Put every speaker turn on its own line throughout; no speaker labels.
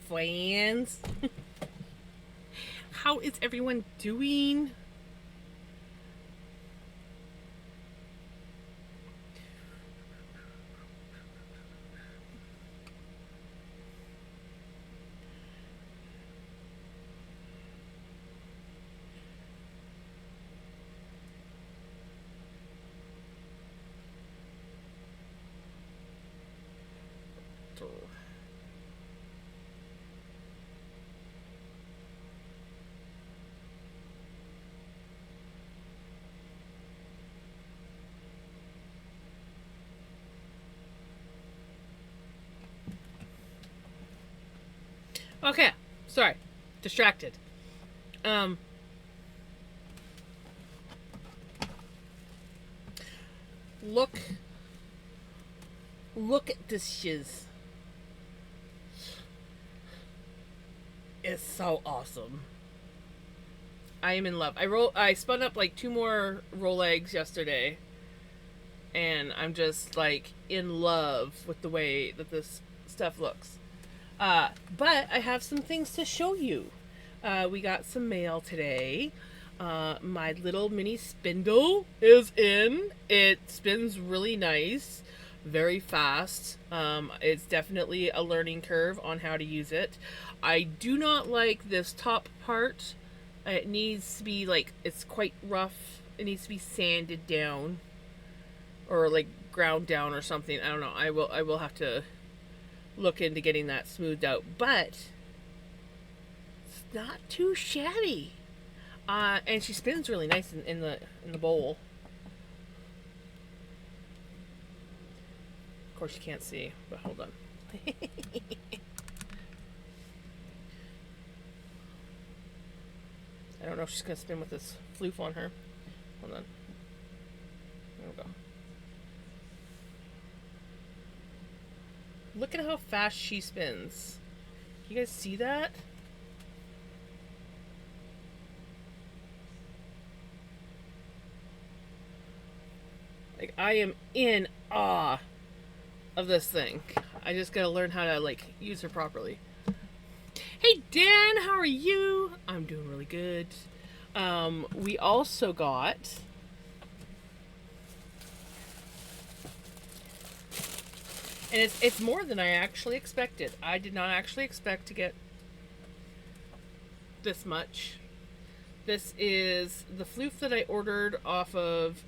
friends. How is everyone doing? Okay, sorry, distracted. Um, look, look at this shiz. It's so awesome. I am in love. I spun up like 2 more rolags yesterday, and I'm just like in love with the way that this stuff looks. But I have some things to show you. We got some mail today. My little mini spindle is in. It spins really nice, very fast. It's definitely a learning curve on how to use it. I do not like this top part. It needs to be like, it's quite rough. It needs to be sanded down or like ground down or something. I don't know. I will have to look into getting that smoothed out, but it's not too shabby. And she spins really nice in the bowl. Of course, you can't see, but hold on. I don't know if she's gonna spin with this floof on her. Hold on. There we go. Look at how fast she spins. You guys see that? Like, I am in awe of this thing. I just gotta learn how to, like, use her properly. Hey, Dan, how are you? I'm doing really good. We also got... And it's more than I actually expected. I did not actually expect to get this much. This is the floof that I ordered off of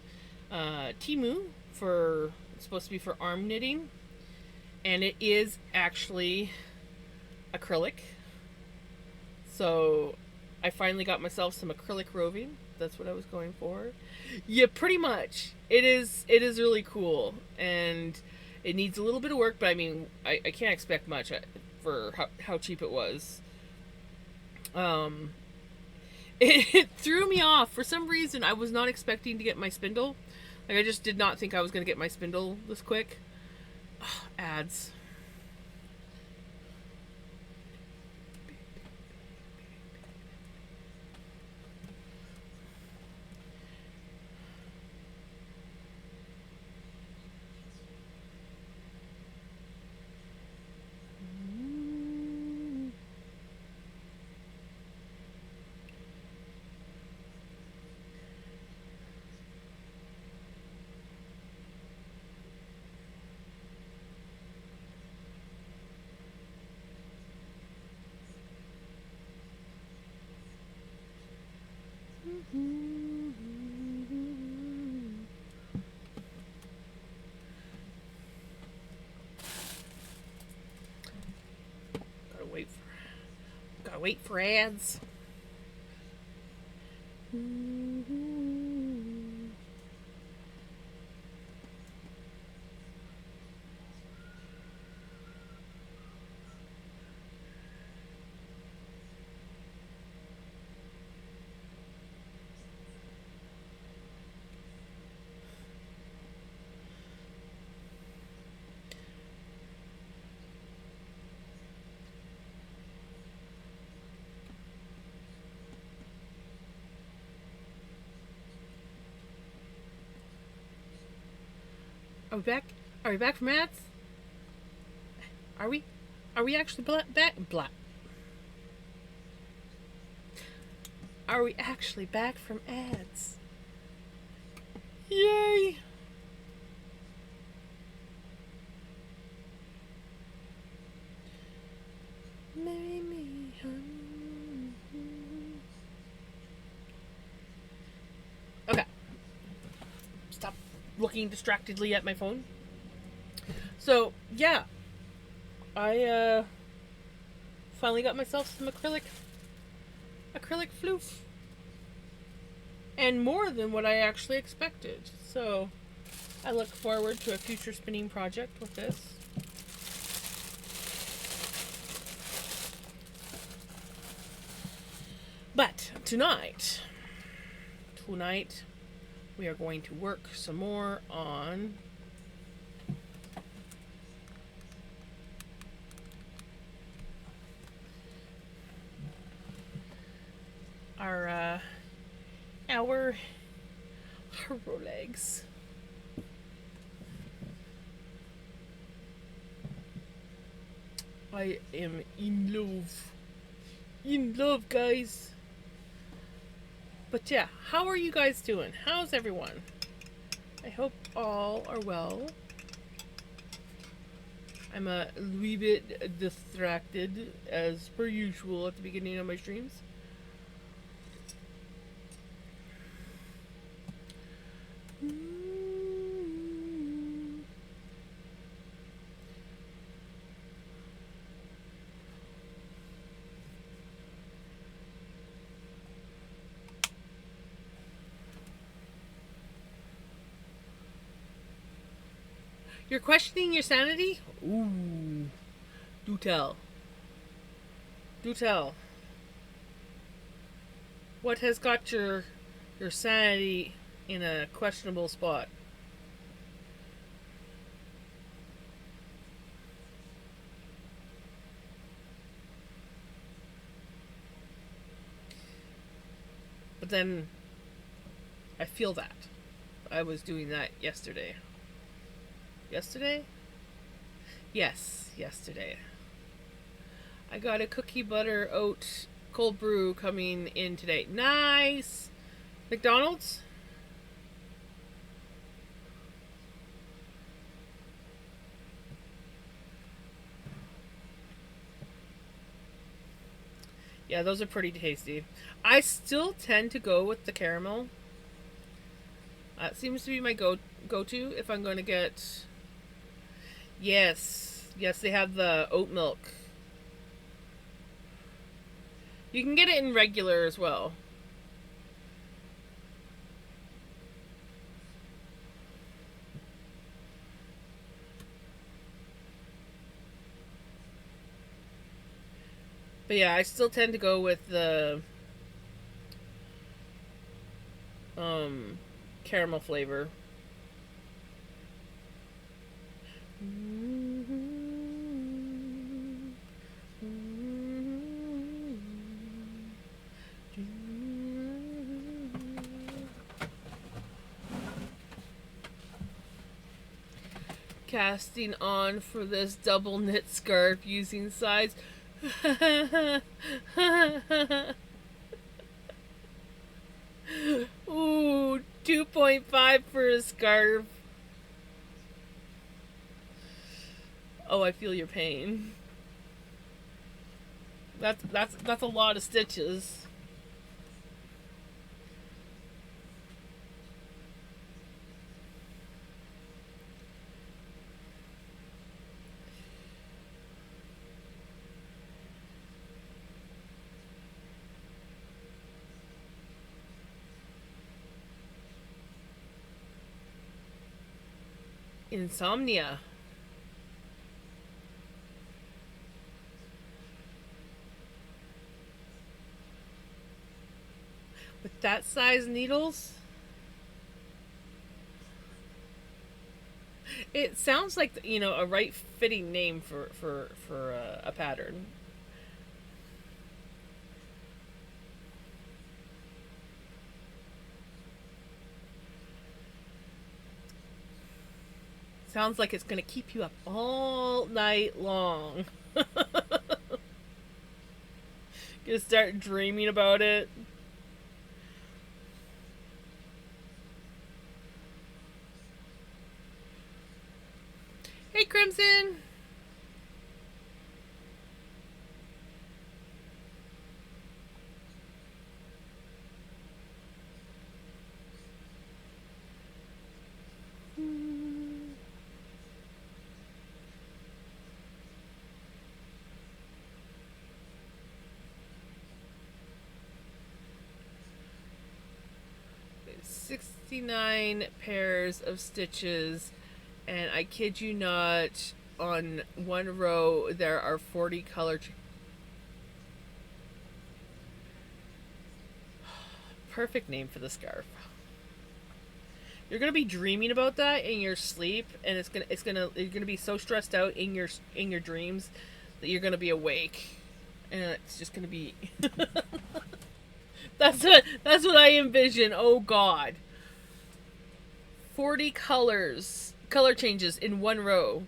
Temu for, it's supposed to be for arm knitting, and it is actually acrylic. So I finally got myself some acrylic roving. That's what I was going for. Yeah, pretty much. It is really cool, and it needs a little bit of work, but I mean, I can't expect much for how cheap it was. It threw me off. For some reason, I was not expecting to get my spindle. Like, I just did not think I was going to get my spindle this quick. Ugh, ads. Gotta wait for ads. Are we back? Are we back from ads? Are we? Are we actually back? Are we actually back from ads? Yay! Marry me, hon. Okay. Stop looking distractedly at my phone. So, yeah. I finally got myself some acrylic floof. And more than what I actually expected. So, I look forward to a future spinning project with this. But tonight, we are going to work some more on our rolags. I am in love. In love, guys. But yeah, how are you guys doing? How's everyone? I hope all are well. I'm a wee bit distracted, as per usual, at the beginning of my streams. You're questioning your sanity? Ooh. Do tell. Do tell. What has got your sanity in a questionable spot? But then I feel that. I was doing that yesterday. Yesterday? Yes, yesterday. I got a cookie butter oat cold brew coming in today. Nice! McDonald's? Yeah, those are pretty tasty. I still tend to go with the caramel. It seems to be my go-to if I'm going to get... Yes, they have the oat milk. You can get it in regular as well. But yeah, I still tend to go with the caramel flavor. Casting on for this double knit scarf using size. Ooh, 2.5 for a scarf. Oh, I feel your pain. That's a lot of stitches. Insomnia. With that size needles? It sounds like, a right fitting name for a pattern. Sounds like it's gonna keep you up all night long. Gonna start dreaming about it. Crimson. 69 pairs of stitches, and I kid you not, on one row there are 40 color perfect name for the scarf. You're gonna be dreaming about that in your sleep, and you're gonna be so stressed out in your dreams that you're gonna be awake, and it's just gonna be. That's what I envision. Oh God. 40 color changes in one row.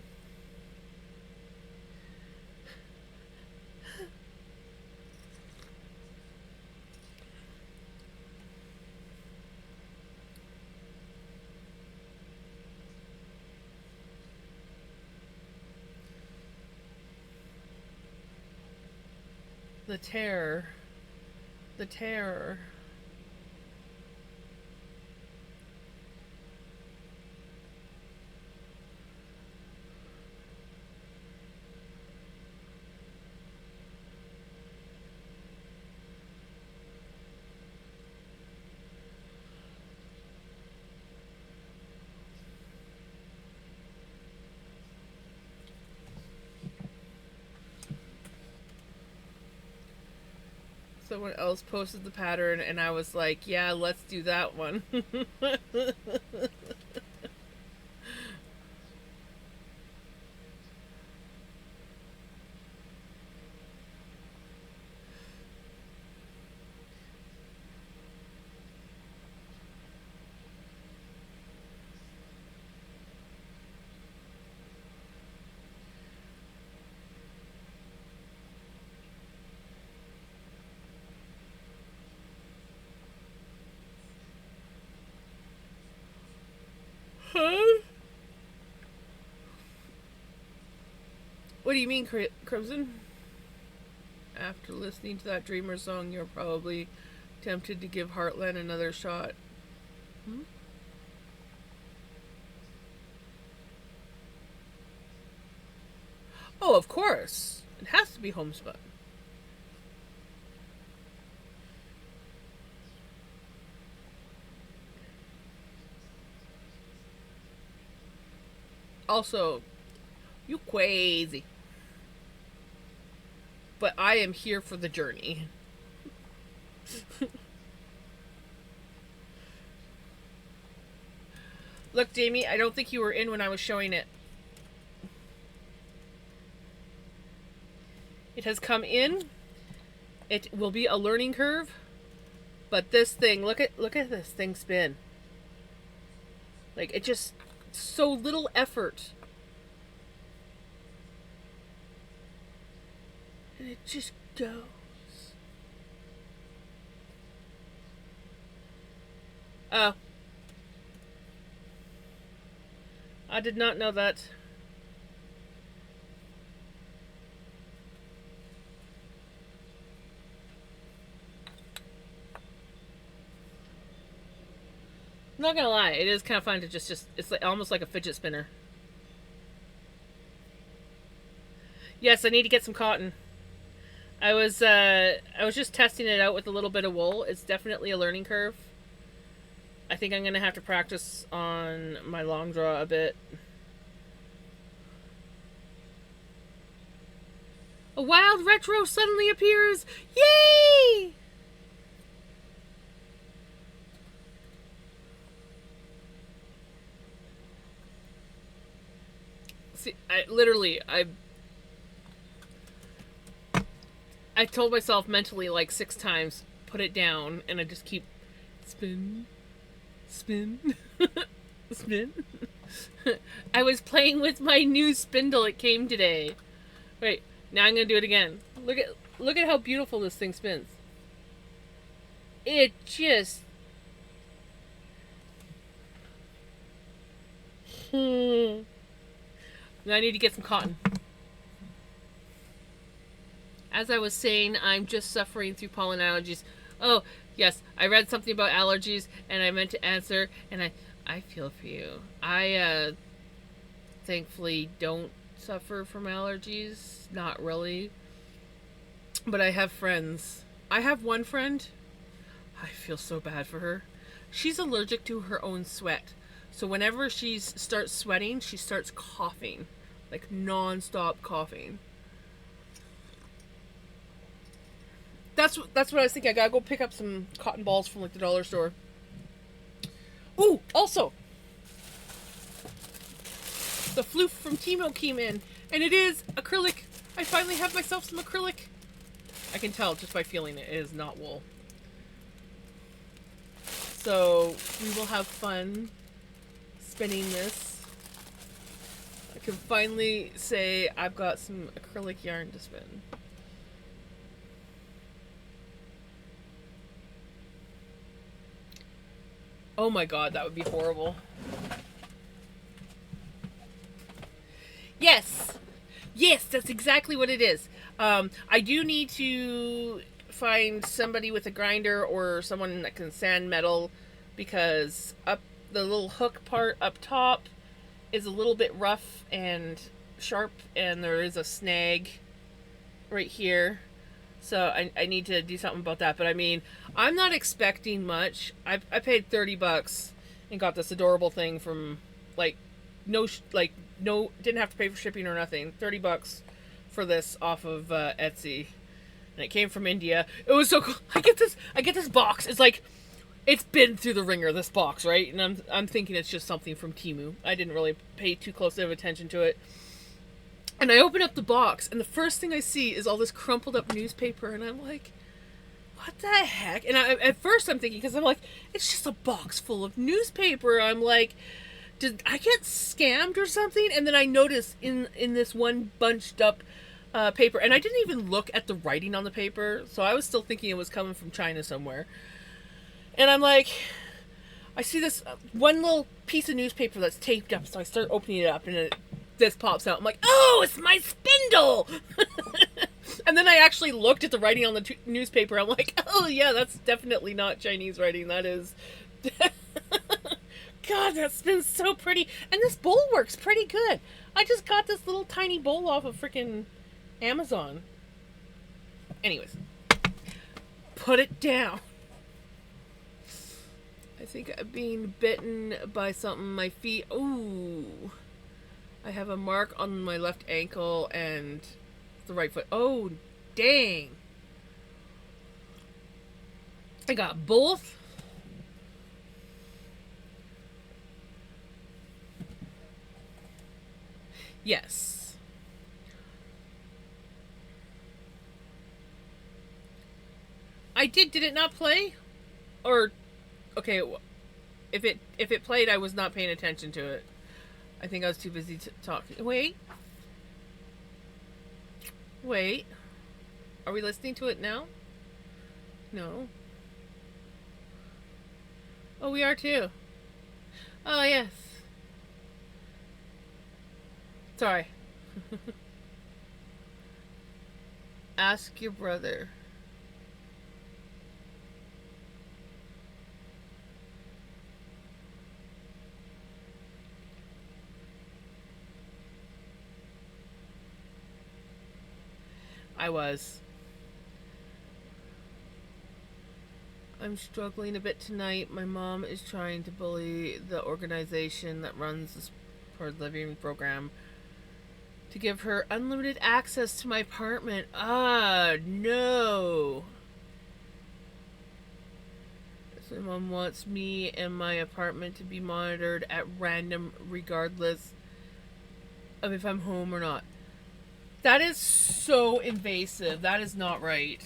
The terror. The terror. Someone else posted the pattern, and I was like, yeah, let's do that one. Huh? What do you mean, Crimson? After listening to that Dreamer song, you're probably tempted to give Heartland another shot. Hmm? Oh, of course. It has to be homespun. Also, you crazy. But I am here for the journey. Look, Jamie, I don't think you were in when I was showing it. It has come in. It will be a learning curve. But this thing, look at this thing spin. Like, it just, so little effort. And it just goes. Oh. I did not know that. I'm not gonna lie, it is kind of fun to just it's like almost like a fidget spinner. Yes, I need to get some cotton. I was just testing it out with a little bit of wool. It's definitely a learning curve. I think I'm gonna have to practice on my long draw a bit. A wild retro suddenly appears! Yay! See, I told myself mentally like 6 times, put it down, and I just keep spin, spin, spin. I was playing with my new spindle. It came today. Wait, now I'm gonna do it again. Look at how beautiful this thing spins. It just. And I need to get some cotton. As I was saying, I'm just suffering through pollen allergies. Oh, yes, I read something about allergies and I meant to answer, and I feel for you. I thankfully don't suffer from allergies, not really, but I have friends. I have one friend, I feel so bad for her. She's allergic to her own sweat. So whenever she starts sweating, she starts coughing, like non-stop coughing. That's what I was thinking. I gotta go pick up some cotton balls from like the dollar store. Ooh, also, the floof from Timo came in, and it is acrylic. I finally have myself some acrylic. I can tell just by feeling it. It is not wool. So we will have fun spinning this. I can finally say I've got some acrylic yarn to spin. Oh my god, that would be horrible. Yes! Yes, that's exactly what it is. I do need to find somebody with a grinder or someone that can sand metal, because up the little hook part up top is a little bit rough and sharp, and there is a snag right here. So I need to do something about that. But I mean, I'm not expecting much. I paid $30 and got this adorable thing from like no, didn't have to pay for shipping or nothing. $30 for this off of Etsy, and it came from India. It was so cool. I get this box. It's like, it's been through the ringer, this box, right? And I'm thinking it's just something from Temu. I didn't really pay too close of attention to it. And I open up the box, and the first thing I see is all this crumpled up newspaper, and I'm like, what the heck? And at first I'm thinking, because I'm like, it's just a box full of newspaper. I'm like, did I get scammed or something? And then I noticed in this one bunched up paper, and I didn't even look at the writing on the paper, so I was still thinking it was coming from China somewhere. And I'm like, I see this one little piece of newspaper that's taped up, so I start opening it up, and this pops out. I'm like, oh, it's my spindle! And then I actually looked at the writing on the newspaper. I'm like, oh yeah, that's definitely not Chinese writing. That is... God, that's been so pretty. And this bowl works pretty good. I just got this little tiny bowl off of freaking Amazon. Anyways, put it down. I think I'm being bitten by something. My feet. Ooh. I have a mark on my left ankle and the right foot. Oh, dang. I got both. Yes. I did. Did it not play? Or, okay, if it played, I was not paying attention to it. I think I was too busy talking. Wait. Wait. Are we listening to it now? No. Oh, we are too. Oh, yes. Sorry. Ask your brother. I was. I'm struggling a bit tonight. My mom is trying to bully the organization that runs the supported living program to give her unlimited access to my apartment. Ah, no. So my mom wants me and my apartment to be monitored at random regardless of if I'm home or not. That is so invasive. That is not right.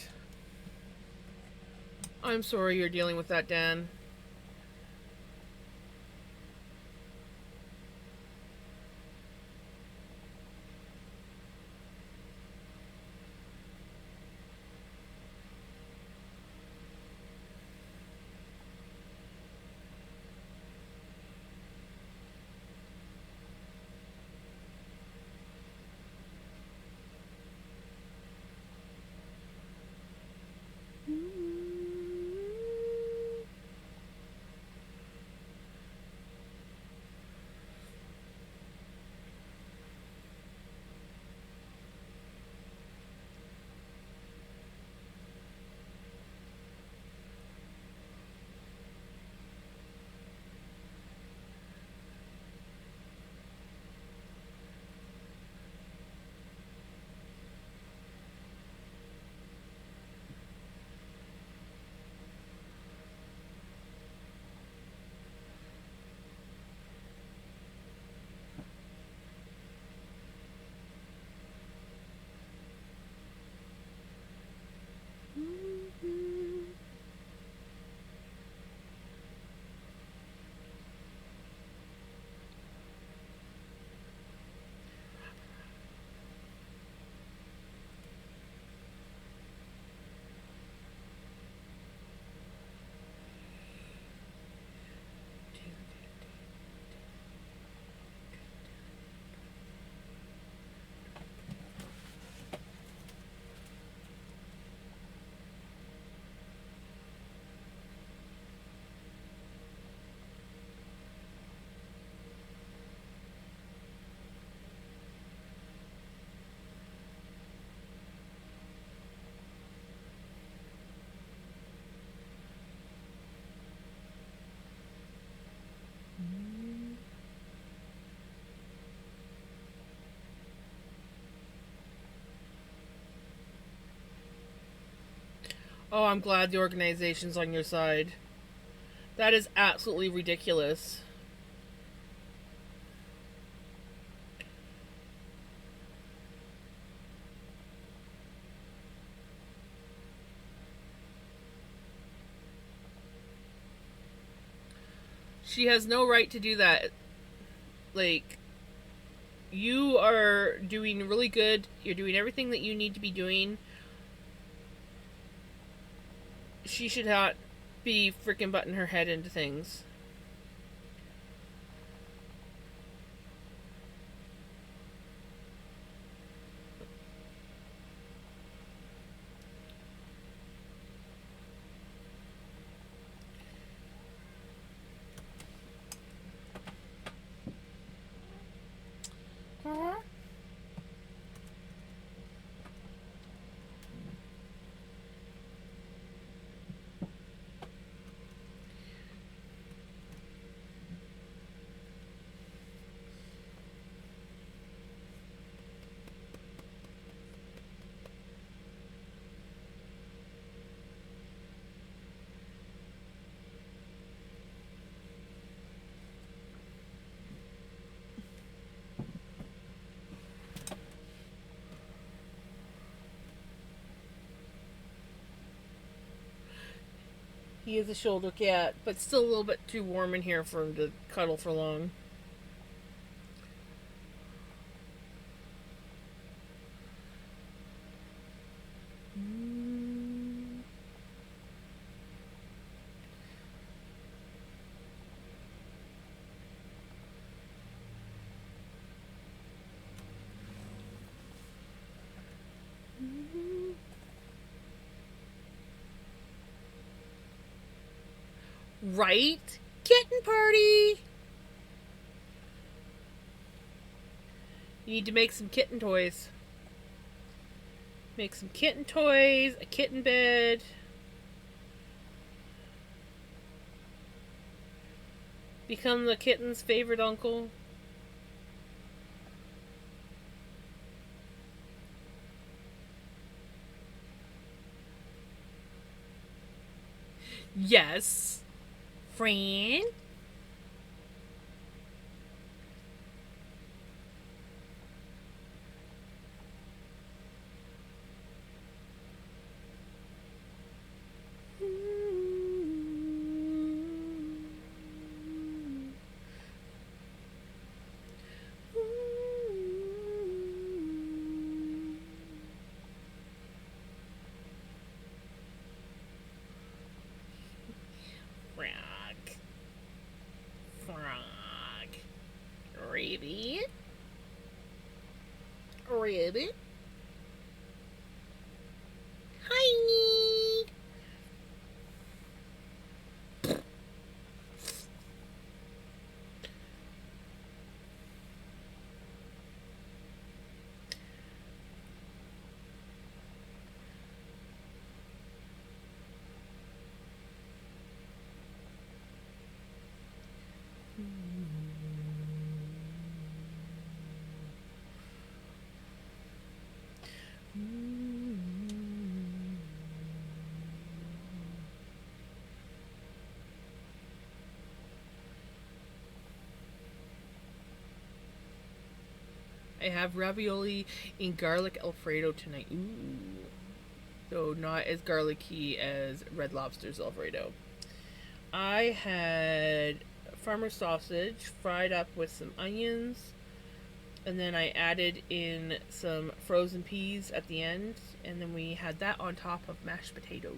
I'm sorry you're dealing with that, Dan. Oh, I'm glad the organization's on your side. That is absolutely ridiculous. She has no right to do that. Like, you are doing really good. You're doing everything that you need to be doing. She should not be freaking butting her head into things. He is a shoulder cat, but still a little bit too warm in here for him to cuddle for long. Right? Kitten party! You need to make some kitten toys. Make some kitten toys, a kitten bed. Become the kitten's favorite uncle. Yes. Friend? Frog. Frog. Rabbit. Rabbit. Hi. I have ravioli in garlic alfredo tonight. Ooh. Though not as garlicky as Red Lobster's alfredo. I had farmer sausage fried up with some onions, and then I added in some frozen peas at the end, and then we had that on top of mashed potatoes.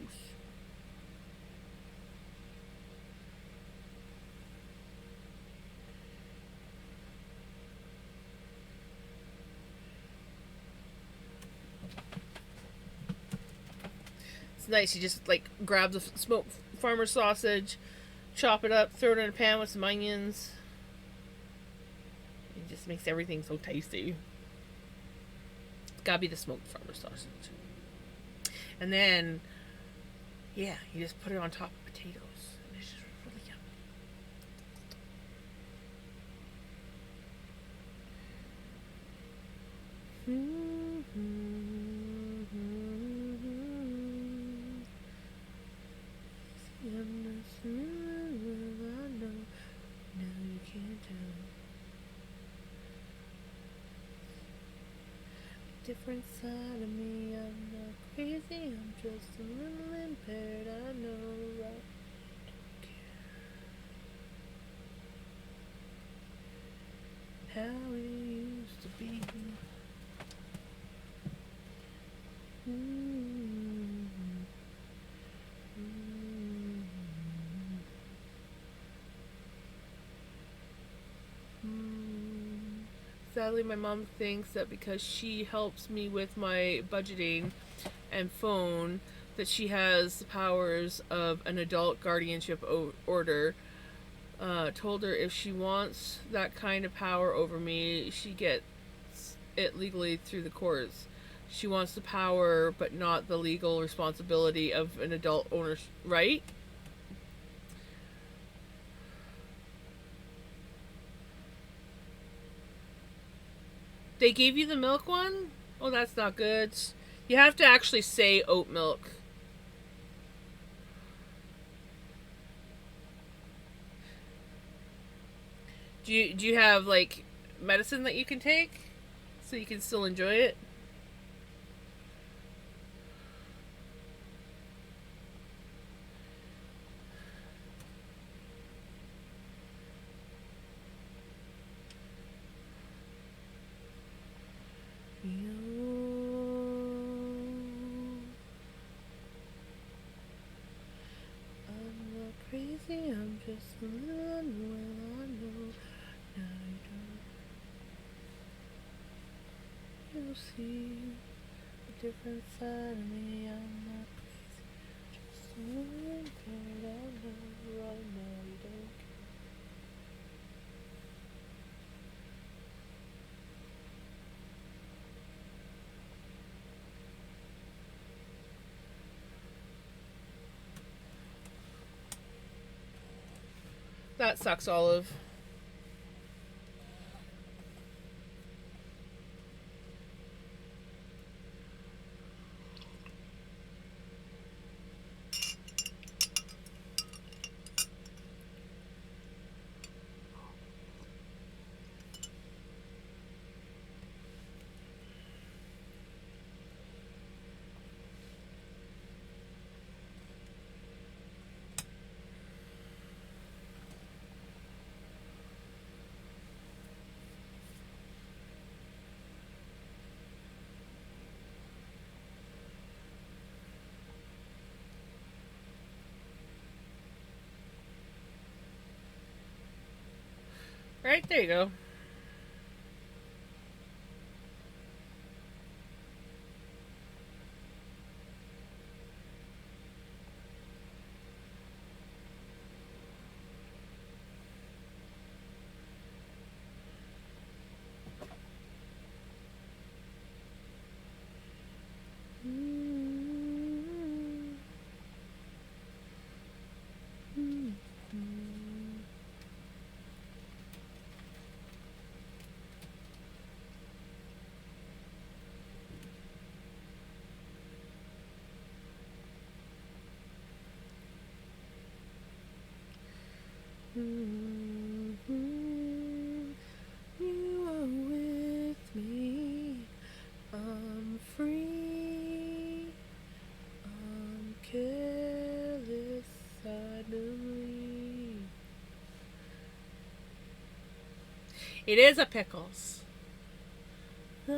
It's nice. You just like grab the smoked farmer sausage, chop it up, throw it in a pan with some onions. It just makes everything so tasty. It's gotta be the smoked farmer sausage. And then, yeah, you just put it on top of potatoes. And it's just really yummy. Different side of me. I'm not crazy. I'm just a little impaired. I know, right? How it used to be. Mm-hmm. Sadly, my mom thinks that because she helps me with my budgeting and phone, that she has the powers of an adult guardianship order. Told her if she wants that kind of power over me, she gets it legally through the courts. She wants the power, but not the legal responsibility of an adult owner, right? They gave you the milk one? Oh, that's not good. You have to actually say oat milk. Do you have like medicine that you can take so you can still enjoy it? I'm not crazy, I'm just a little unwell, I know. Now you'll see a different side of me. I'm not crazy, just a little impaired, I know. Right now you don't care. That sucks, Olive. Right, there you go. You are with me. I'm free. I'm careless. I believe. It is a pickles. I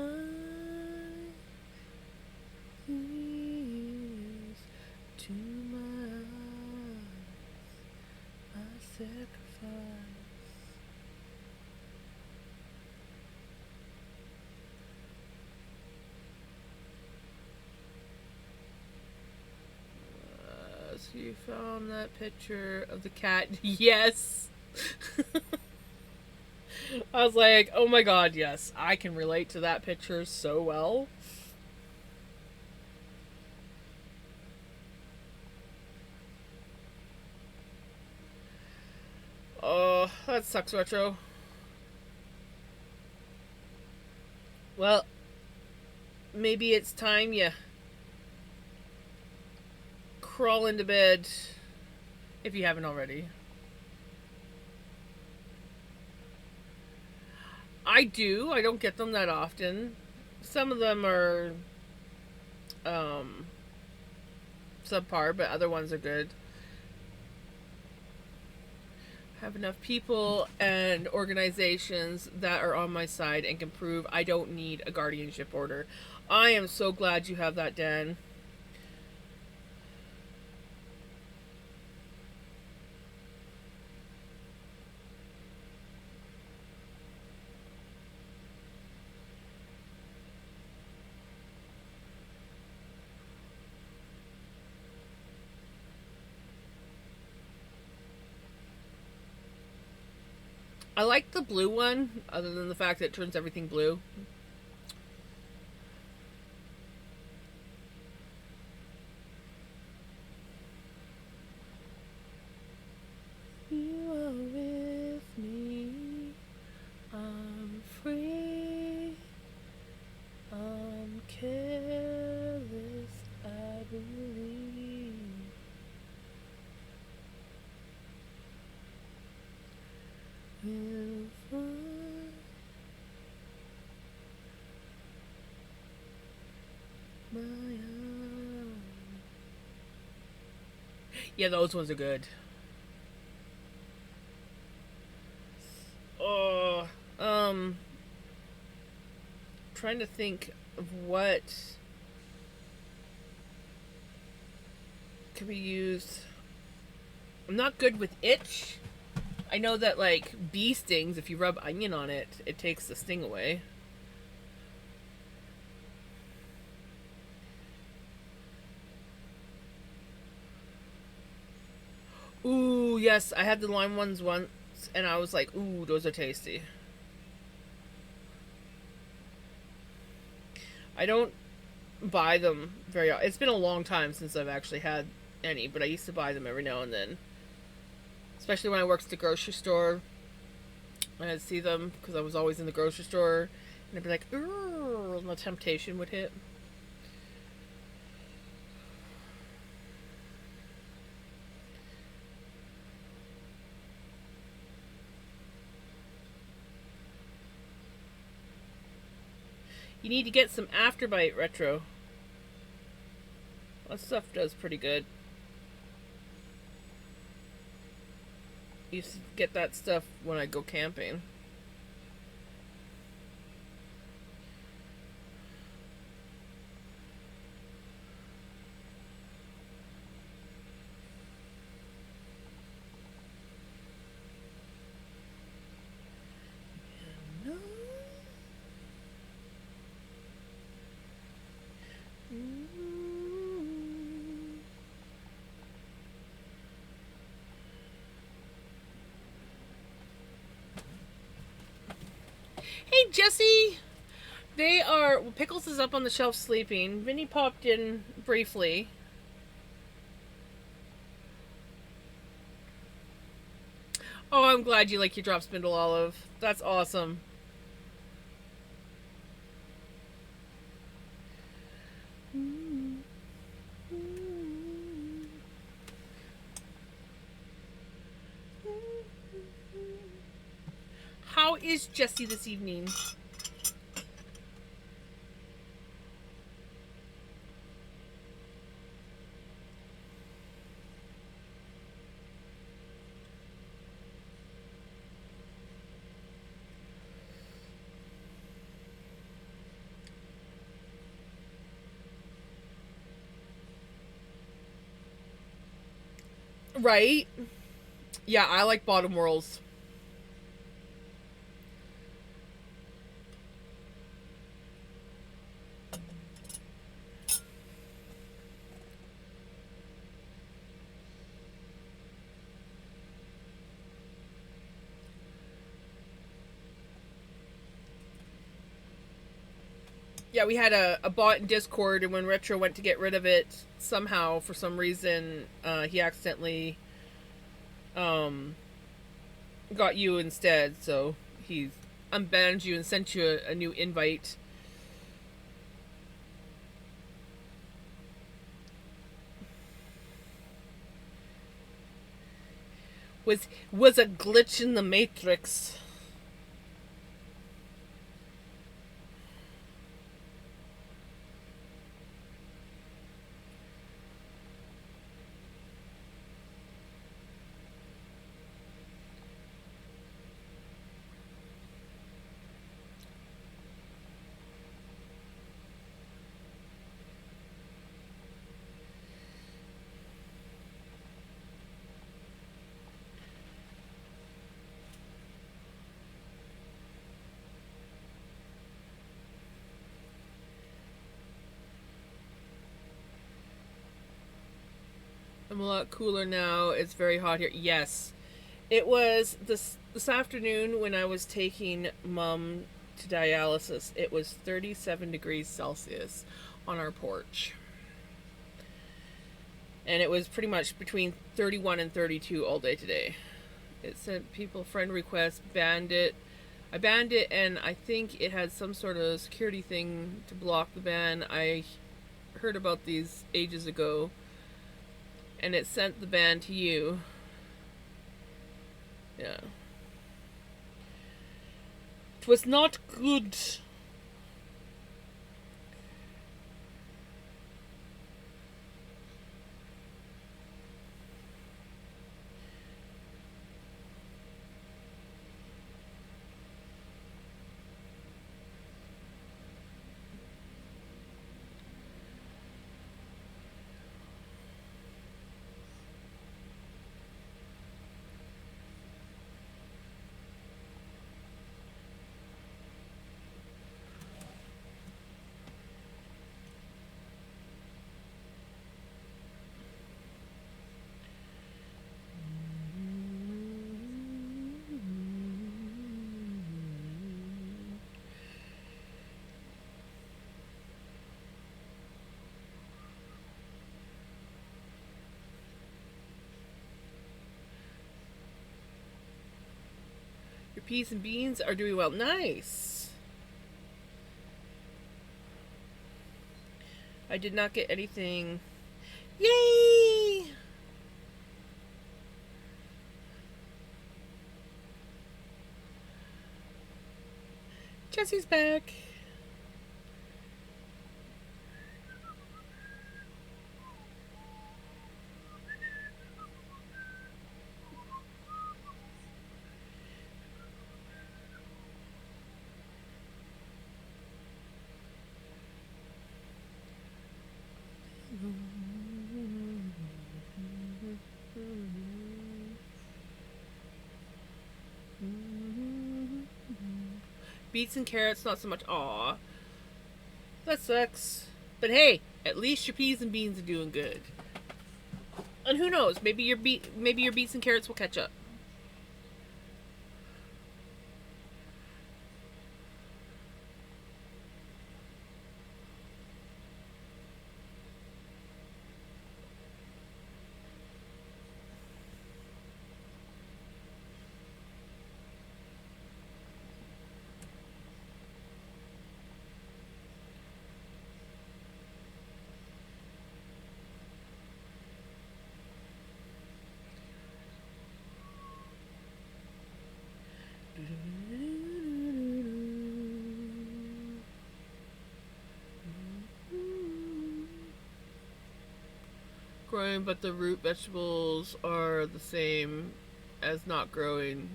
is to my eyes, my sacrifice. So you found that picture of the cat? Yes. I was like, oh my god, yes, I can relate to that picture so well. Oh, that sucks, Retro. Well, maybe it's time you crawl into bed if you haven't already. I do. I don't get them that often. Some of them are um, subpar, but other ones are good. Have enough people and organizations that are on my side and can prove I don't need a guardianship order. I am so glad you have that, Dan. I like the blue one, other than the fact that it turns everything blue. You are with me. I'm free. I'm careless. I believe. We'll find my own. Yeah, those ones are good. Oh, trying to think of what could be used. I'm not good with itch. I know that like bee stings, if you rub onion on it, it takes the sting away. Ooh, yes, I had the lime ones once, and I was like, ooh, those are tasty. I don't buy them very. It's been a long time since I've actually had any, but I used to buy them every now and then, especially when I worked at the grocery store. I'd see them because I was always in the grocery store, and I'd be like, ooh, and the temptation would hit. You need to get some Afterbite retro. That stuff does pretty good. I used to get that stuff when I go camping. Hey, Jesse! They are. Well, Pickles is up on the shelf sleeping. Vinny popped in briefly. Oh, I'm glad you like your drop spindle olive. That's awesome. How is Jesse this evening? Right? Yeah, I like bottom whirls. Yeah, we had a bot in Discord, and when Retro went to get rid of it, somehow, for some reason, he accidentally um, got you instead. So he unbanned you and sent you a new invite. Was a glitch in the matrix. I'm a lot cooler now. It's very hot here. Yes. It was this afternoon when I was taking Mom to dialysis. It was 37 degrees Celsius on our porch. And it was pretty much between 31 and 32 all day today. It sent people friend requests, banned it. I banned it, and I think it had some sort of security thing to block the ban. I heard about these ages ago, and it sent the ban to you. Yeah. It was not good. Your peas and beans are doing well. Nice. I did not get anything. Yay! Jesse's back. Beets and carrots, not so much. Aw. That sucks. But hey, at least your peas and beans are doing good. And who knows, maybe your beets and carrots will catch up. Growing, but the root vegetables are the same as not growing.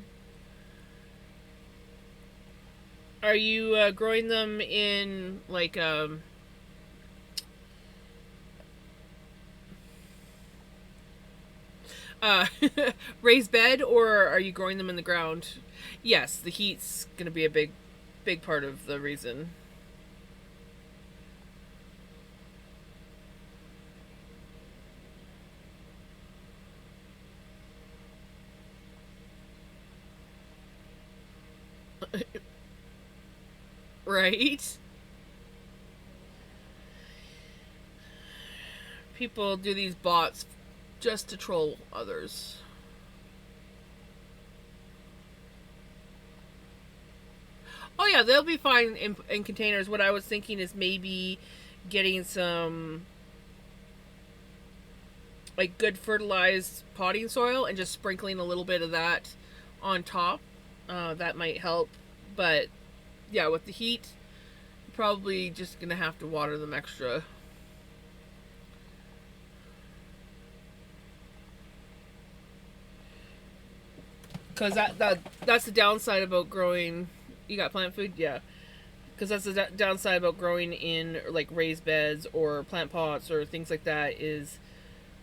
Are you growing them in like uh raised bed, or are you growing them in the ground? Yes, the heat's gonna be a big part of the reason. Right? People do these bots just to troll others. Oh yeah, they'll be fine in containers. What I was thinking is maybe getting some like good fertilized potting soil and just sprinkling a little bit of that on top. That might help. But yeah, with the heat, probably just gonna have to water them extra. Because that's the downside about growing. You got plant food, yeah. Because that's the downside about growing in like raised beds or plant pots or things like that, is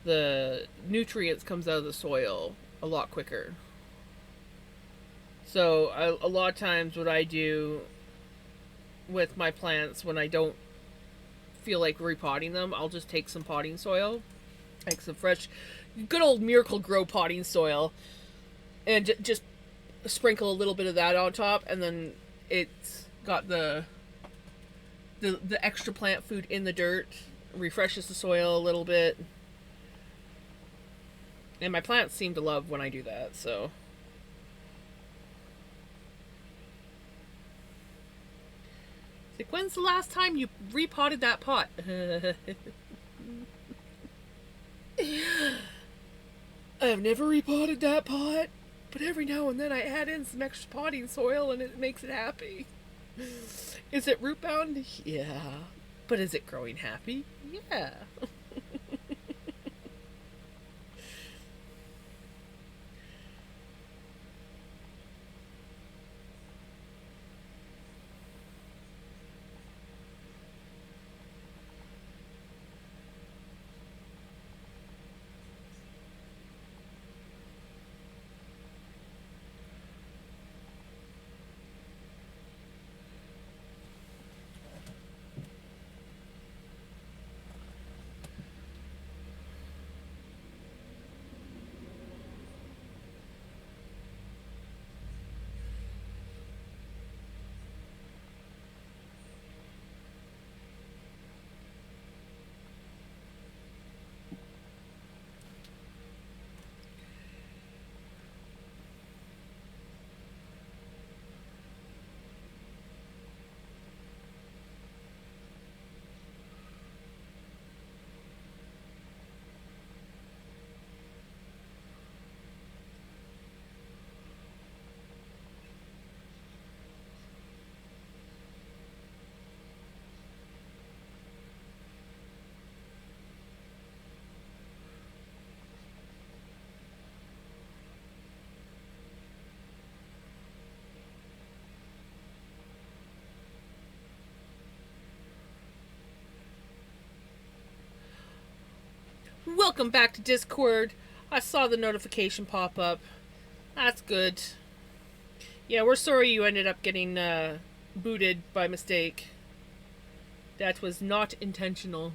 the nutrients comes out of the soil a lot quicker. So a lot of times, what I do with my plants when I don't feel like repotting them, I'll just take some potting soil, like some fresh good old Miracle Grow potting soil, and just sprinkle a little bit of that on top, and then it's got the extra plant food in the dirt, refreshes the soil a little bit, and my plants seem to love when I do that. So it's like, when's the last time you repotted that pot? I've never repotted that pot, but every now and then I add in some extra potting soil and it makes it happy. Is it root bound? Yeah. But is it growing happy? Yeah. Welcome back to Discord. I saw the notification pop up. That's good. Yeah, we're sorry you ended up getting booted by mistake. That was not intentional.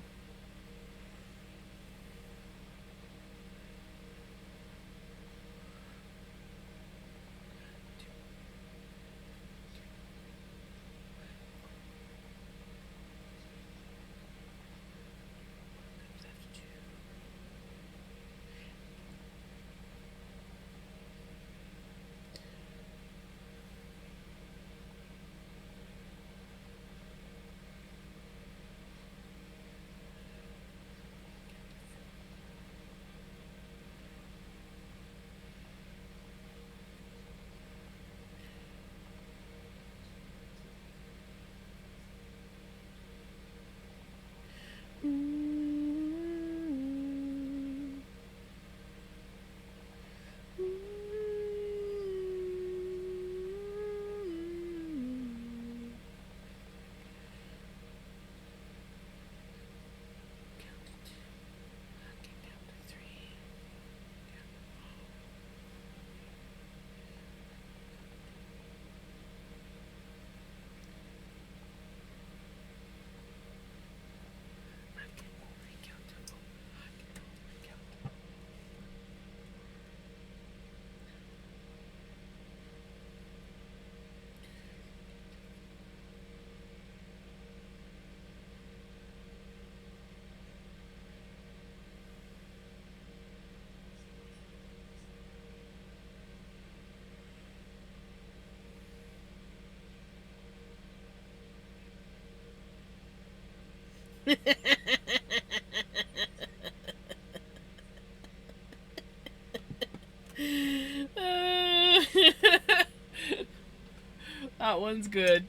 That one's good.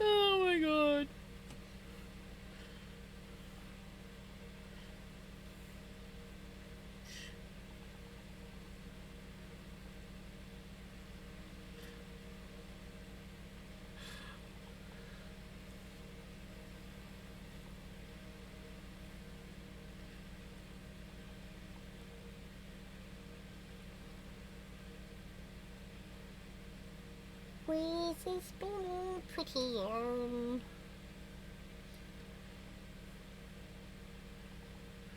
Oh my god.
Where's this spinning pretty yarn?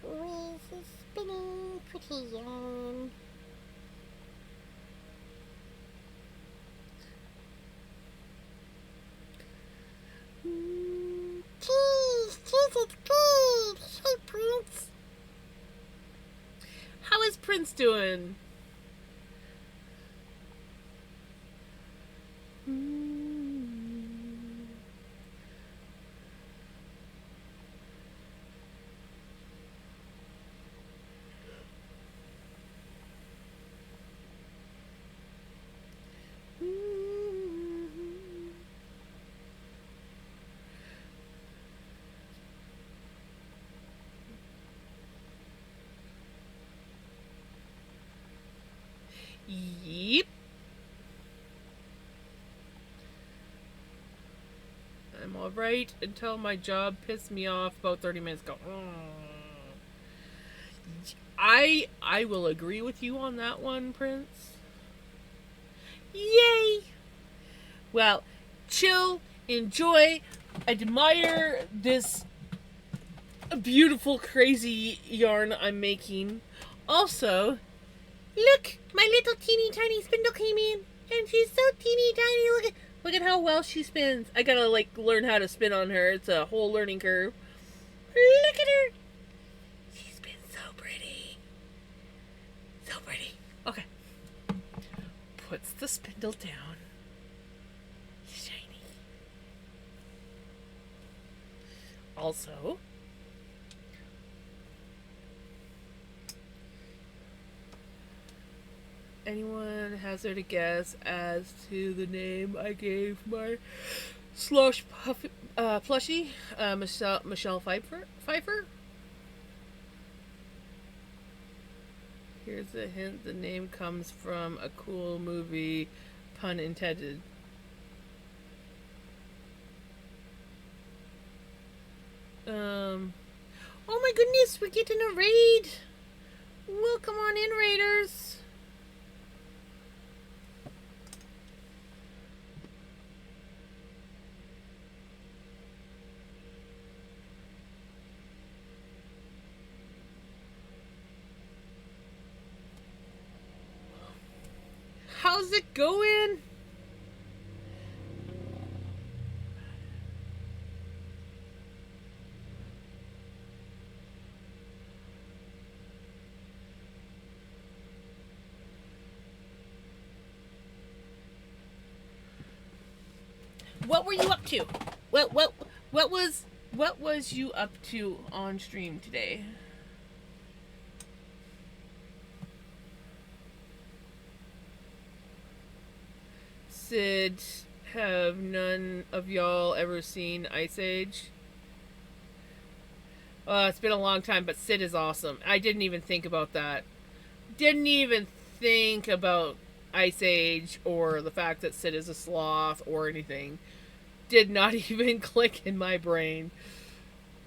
Where's this spinning pretty yarn? Cheese! Cheese is good! Hey, Prince!
How is Prince doing? Yep. I'm alright until my job pissed me off about 30 minutes ago. I will agree with you on that one, Prince. Yay! Well, chill, enjoy, admire this beautiful, crazy yarn I'm making. Also, look, my little teeny tiny spindle came in, and she's so teeny tiny. Look at how well she spins. I gotta learn how to spin on her. It's a whole learning curve. Look at her. She spins so pretty. So pretty. Okay. Puts the spindle down. Shiny. Also, anyone hazard a guess as to the name I gave my slush plushie? Michelle Pfeiffer? Here's a hint. The name comes from a cool movie, pun intended. Oh my goodness, we're getting a raid. Welcome on in, raiders. How's it going? What were you up to? What was you up to on stream today? Sid, have none of y'all ever seen Ice Age? It's been a long time, but Sid is awesome. I didn't even think about that. Didn't even think about Ice Age or the fact that Sid is a sloth or anything. Did not even click in my brain.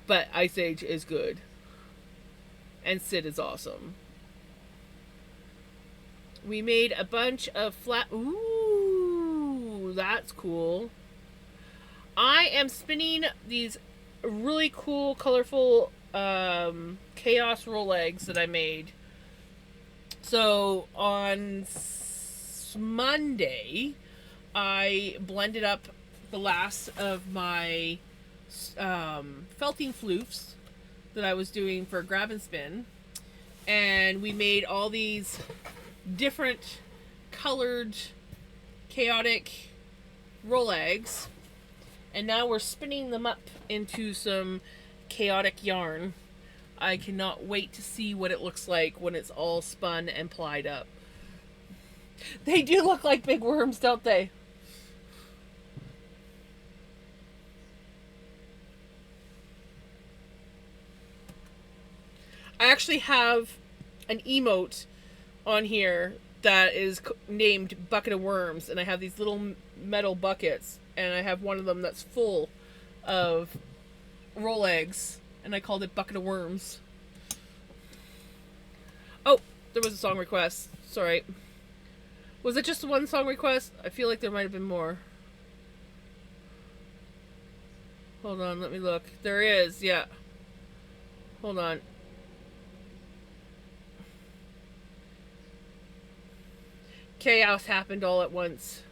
But Ice Age is good. And Sid is awesome. We made a bunch of flat... Ooh, that's cool. I am spinning these really cool, colorful chaos rolags that I made. So on Monday, I blended up the last of my felting floofs that I was doing for grab and spin, and we made all these different colored chaotic rolags, and now we're spinning them up into some chaotic yarn. I cannot wait to see what it looks like when it's all spun and plied up. They do look like big worms, don't they? I actually have an emote on here that is named Bucket of Worms, and I have these little metal buckets, and I have one of them that's full of rolags, and I called it Bucket of Worms. Oh, there was a song request. Sorry. Was it just one song request? I feel like there might have been more. Hold on, let me look. There is, yeah. Hold on. Chaos happened all at once.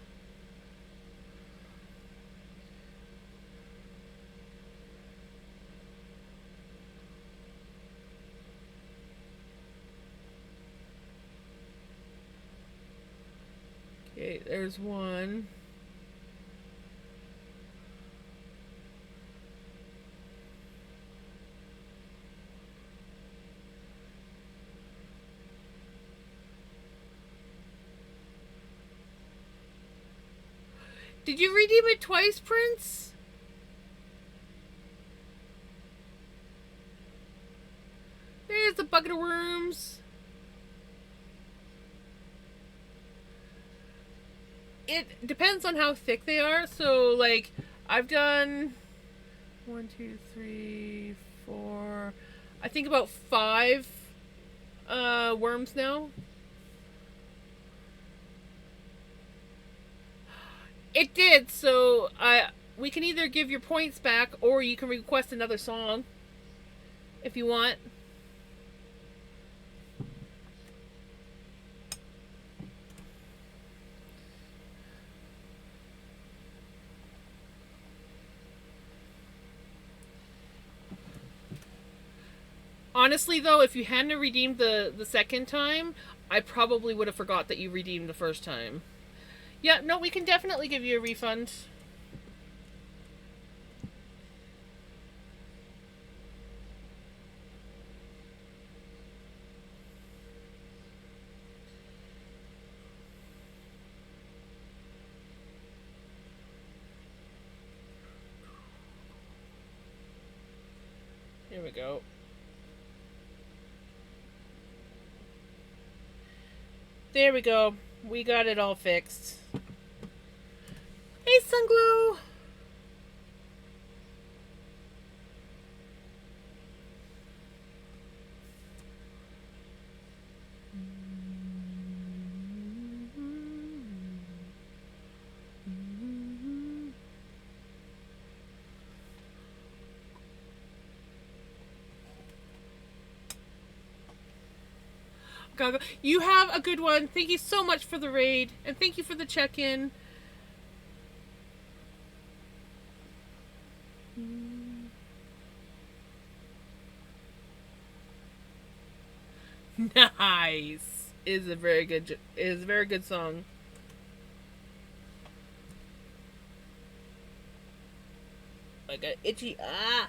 Okay, there's one. Did you redeem it twice, Prince? There's the bucket of worms. It depends on how thick they are. So, like, I've done 1, 2, 3, 4. I think about 5 worms now. It did. So we can either give your points back, or you can request another song if you want. Honestly, though, if you hadn't redeemed the second time, I probably would have forgot that you redeemed the first time. Yeah, no, we can definitely give you a refund. Here we go. There we go. We got it all fixed. Hey, Sunglue! You have a good one. Thank you so much for the raid, and thank you for the check-in. Nice. Is a very good song. I got itchy. Ah.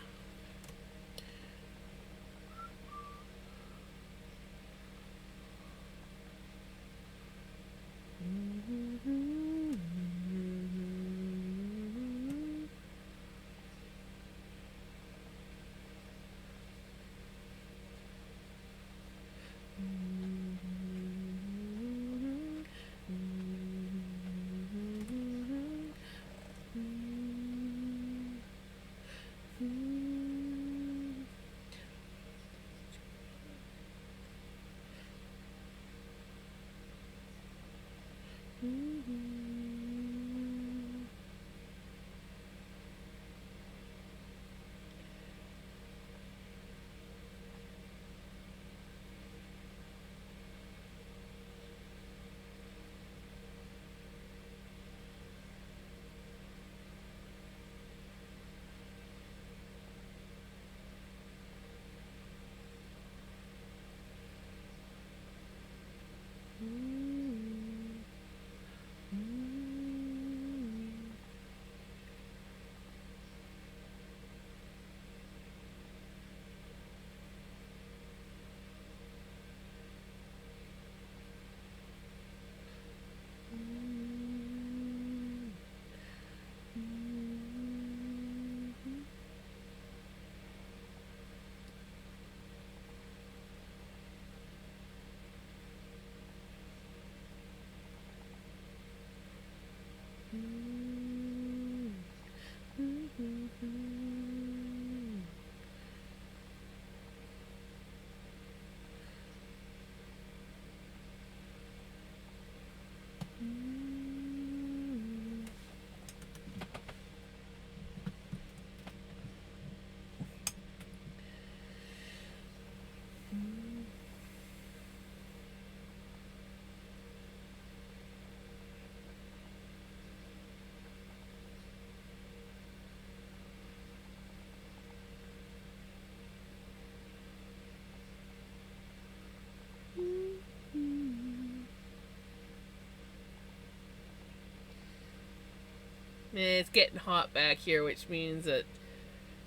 It's getting hot back here, which means that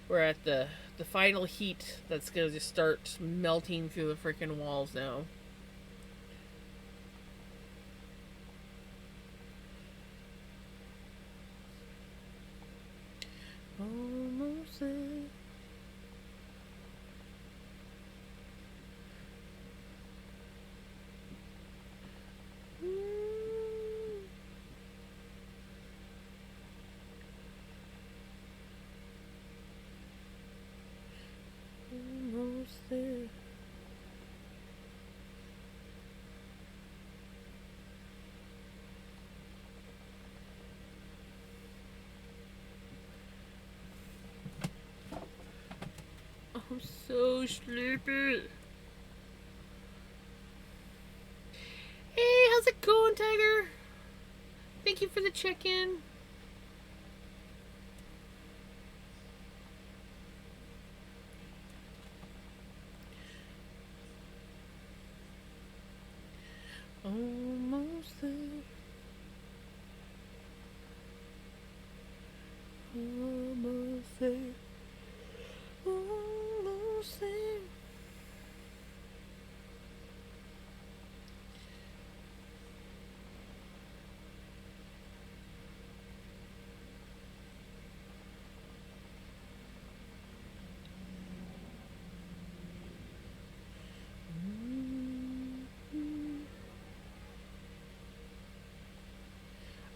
we're at the final heat that's gonna just start melting through the freaking walls now. Almost there. Almost there. I'm so sleepy. Hey, how's it going, Tiger? Thank you for the check-in. Almost there. Almost there. Almost there.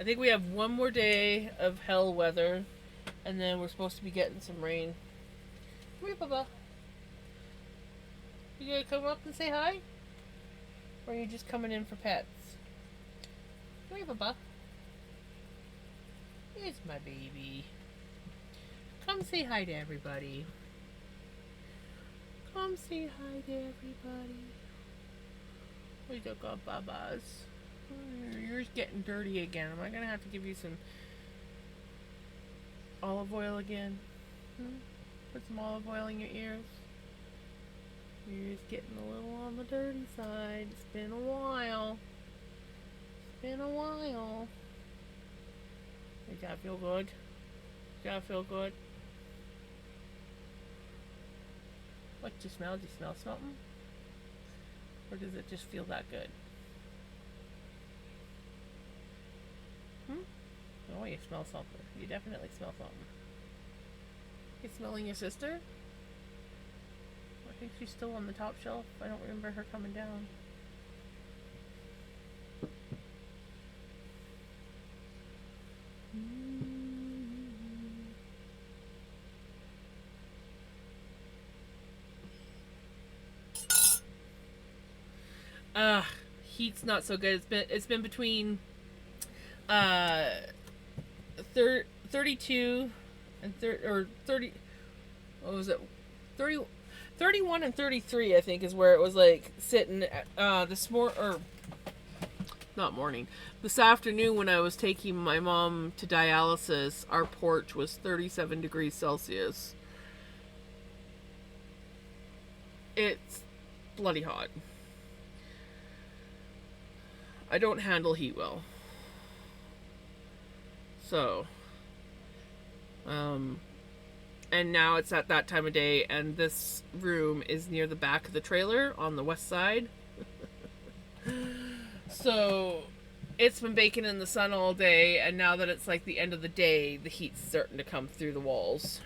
I think we have one more day of hell weather, and then we're supposed to be getting some rain. Come here, Bubba. You gonna come up and say hi? Or are you just coming in for pets? Come here, Bubba. Here's my baby. Come say hi to everybody. Come say hi to everybody. We took off Bubba's. Yours getting dirty again. Am I gonna have to give you some olive oil again? Put some olive oil in your ears. Your ears getting a little on the dirty side. It's been a while. It's been a while. Does that feel good? Does that feel good? What do you smell? Do you smell something? Or does it just feel that good? Oh, you smell something. You definitely smell something. You smelling your sister? I think she's still on the top shelf. I don't remember her coming down. Heat's not so good. It's been between 32 and 30, what was it, 30, 31 and 33 I think is where it was like sitting this afternoon when I was taking my mom to dialysis. Our porch was 37 degrees Celsius. It's bloody hot. I don't handle heat well. So, and now it's at that time of day, and this room is near the back of the trailer on the west side. So, it's been baking in the sun all day, and now that it's like the end of the day, the heat's starting to come through the walls.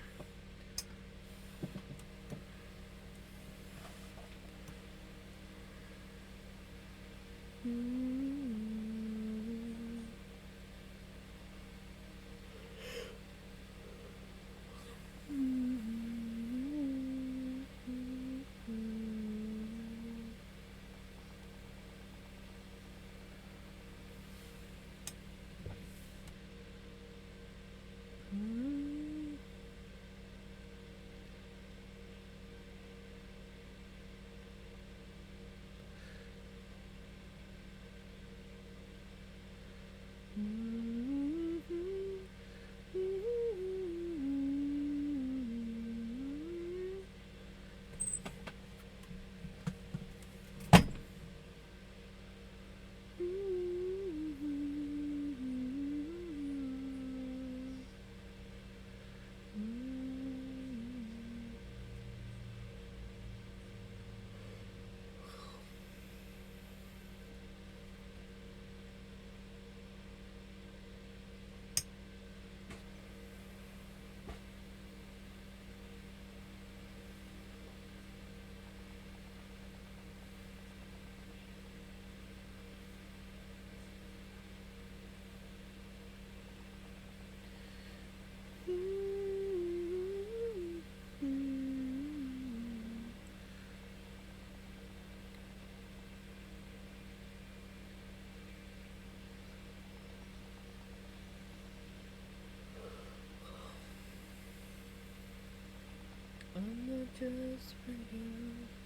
just a pretty girl.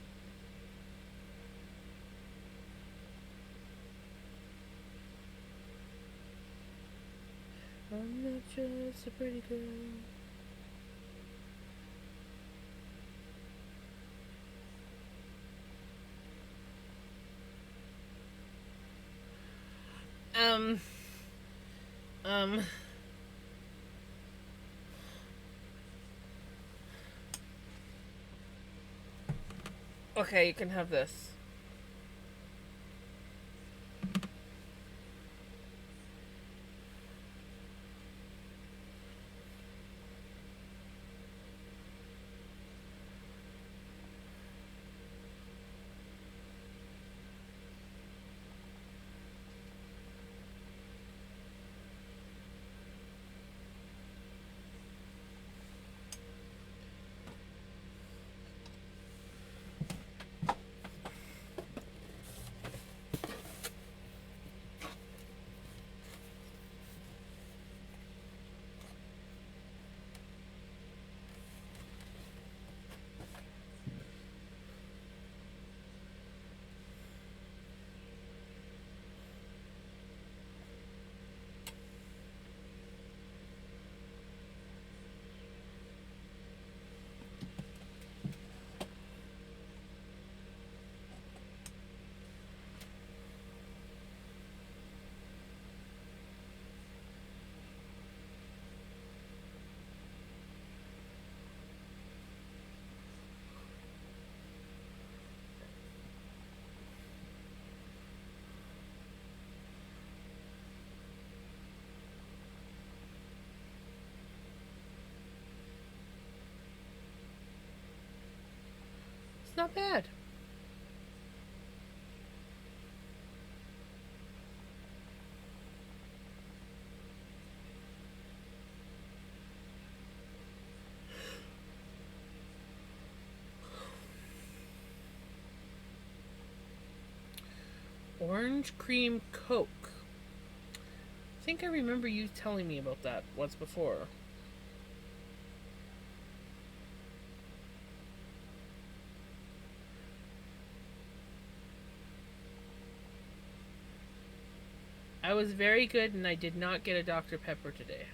I'm not just a pretty girl. Um, um, okay, you can have this. It's not bad. Orange cream Coke. I think I remember you telling me about that once before. I was very good and I did not get a Dr. Pepper today.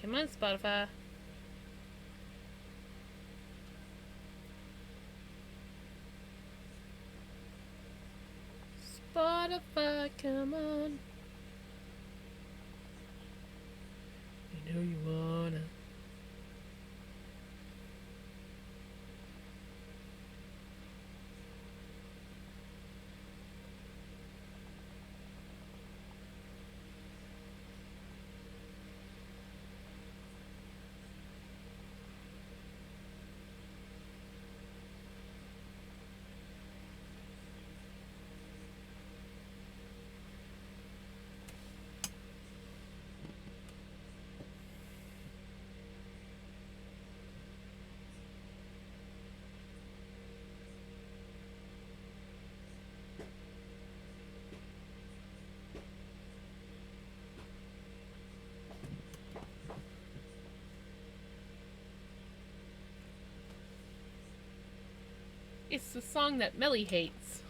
Come on, Spotify. Spotify, come on. You know you wanna. It's the song that Melly hates.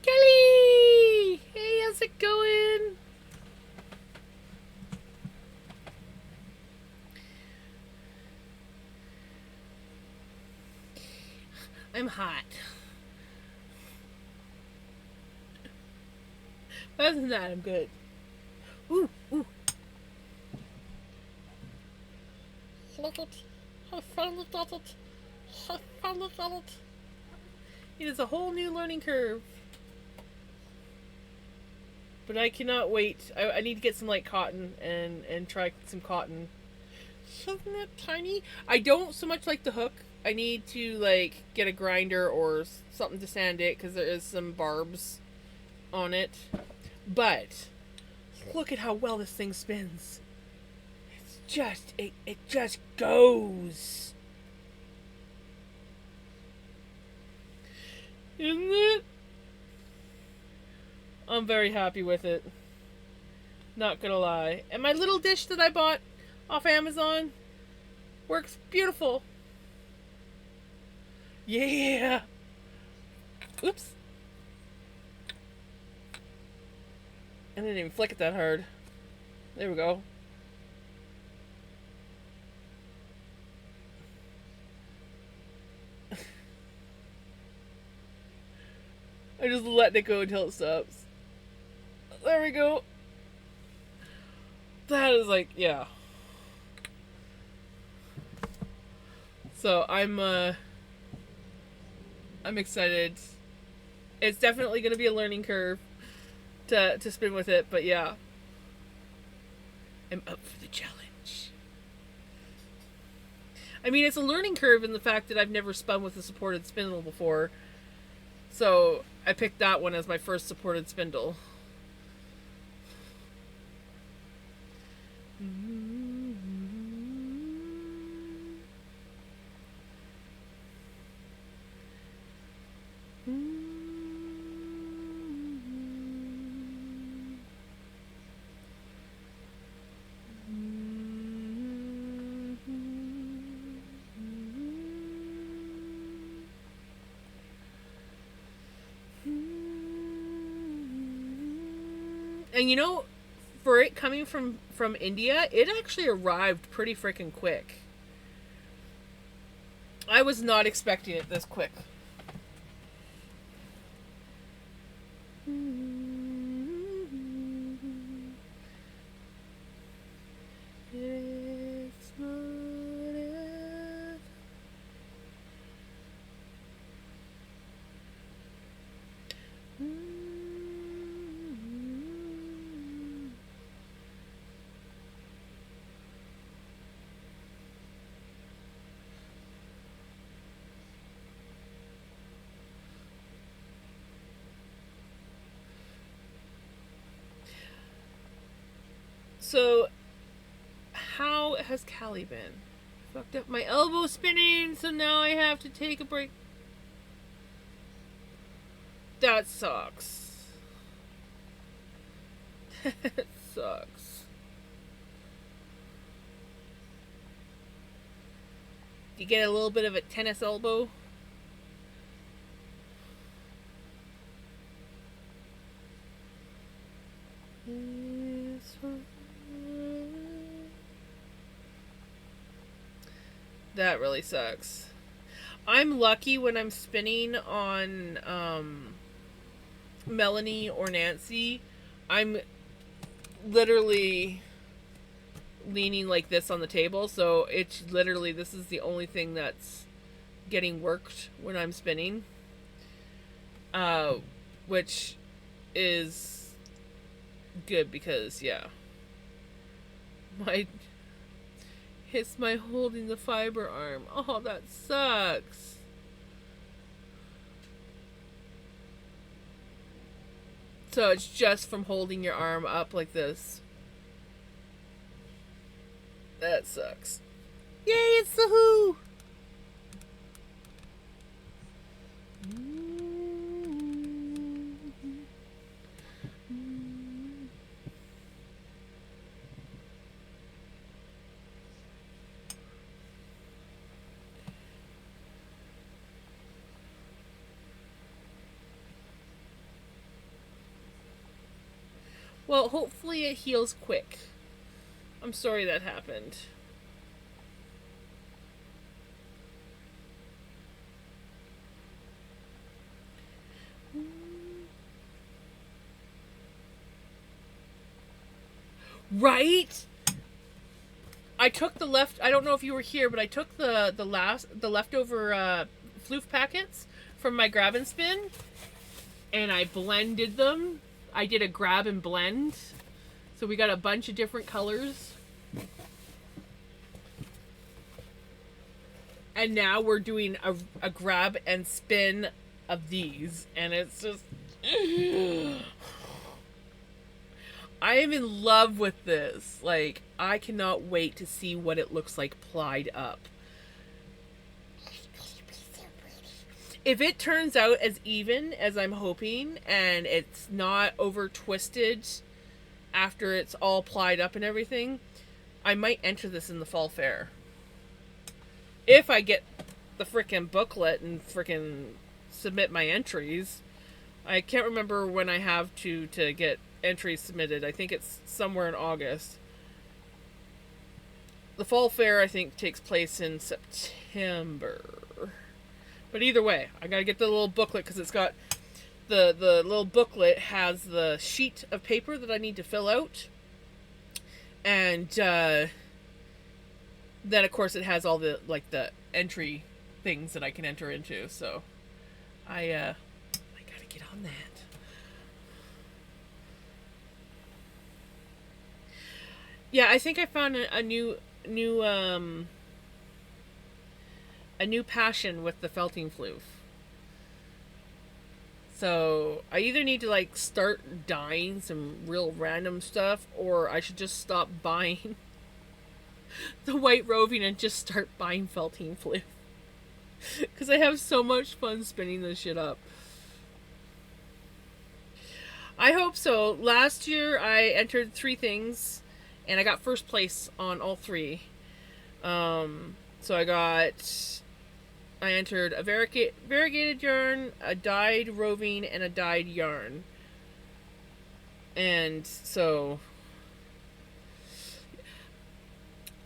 Kelly! Hey, how's it going? I'm hot. Other than that, I'm good. Ooh, ooh.
Look it. I finally got it. I finally got it.
It is a whole new learning curve. But I cannot wait. I need to get some like cotton and try some cotton. Isn't that tiny? I don't so much like the hook. I need to like get a grinder or something to sand it because there is some barbs on it. But look at how well this thing spins. It's just it just goes. Isn't it? I'm very happy with it. Not gonna lie. And my little dish that I bought off Amazon works beautiful. Yeah. Oops. I didn't even flick it that hard. There we go. I just let it go until it stops. There we go. That is like, yeah. So I'm excited. It's definitely gonna be a learning curve to spin with it, but yeah. I'm up for the challenge. I mean, it's a learning curve in the fact that I've never spun with a supported spindle before. So I picked that one as my first supported spindle. And you know, for it coming from India, it actually arrived pretty freaking quick. I was not expecting it this quick. It's not it. So, how has Callie been? Fucked up my elbow spinning, so now I have to take a break. That sucks. That sucks. You get a little bit of a tennis elbow. That really sucks. I'm lucky when I'm spinning on Melanie or Nancy. I'm literally leaning like this on the table, so it's literally, this is the only thing that's getting worked when I'm spinning. Which is good because, yeah. My It's my holding the fiber arm. Oh, that sucks. So it's just from holding your arm up like this. That sucks. Yay, it's the Who! Well, hopefully it heals quick. I'm sorry that happened. Right? I took the left. I don't know if you were here, but I took the leftover floof packets from my grab and spin, and I blended them. I did a grab and blend, so we got a bunch of different colors. And now we're doing a grab and spin of these, and it's just I am in love with this. Like, I cannot wait to see what it looks like plied up. If it turns out as even as I'm hoping, and it's not over twisted after it's all plied up and everything, I might enter this in the fall fair. If I get the frickin' booklet and frickin' submit my entries. I can't remember when I have to get entries submitted. I think it's somewhere in August. The fall fair, I think, takes place in September. But either way, I gotta get the little booklet because it's got the little booklet has the sheet of paper that I need to fill out, and then of course it has all the the entry things that I can enter into. So I gotta get on that. Yeah, I think I found a new passion with the felting floof. So I either need to start dyeing some real random stuff, or I should just stop buying the white roving and just start buying felting floof. Because I have so much fun spinning this shit up. I hope so. Last year I entered 3 things and I got first place on all 3. So I entered a variegated yarn, a dyed roving, and a dyed yarn. And so,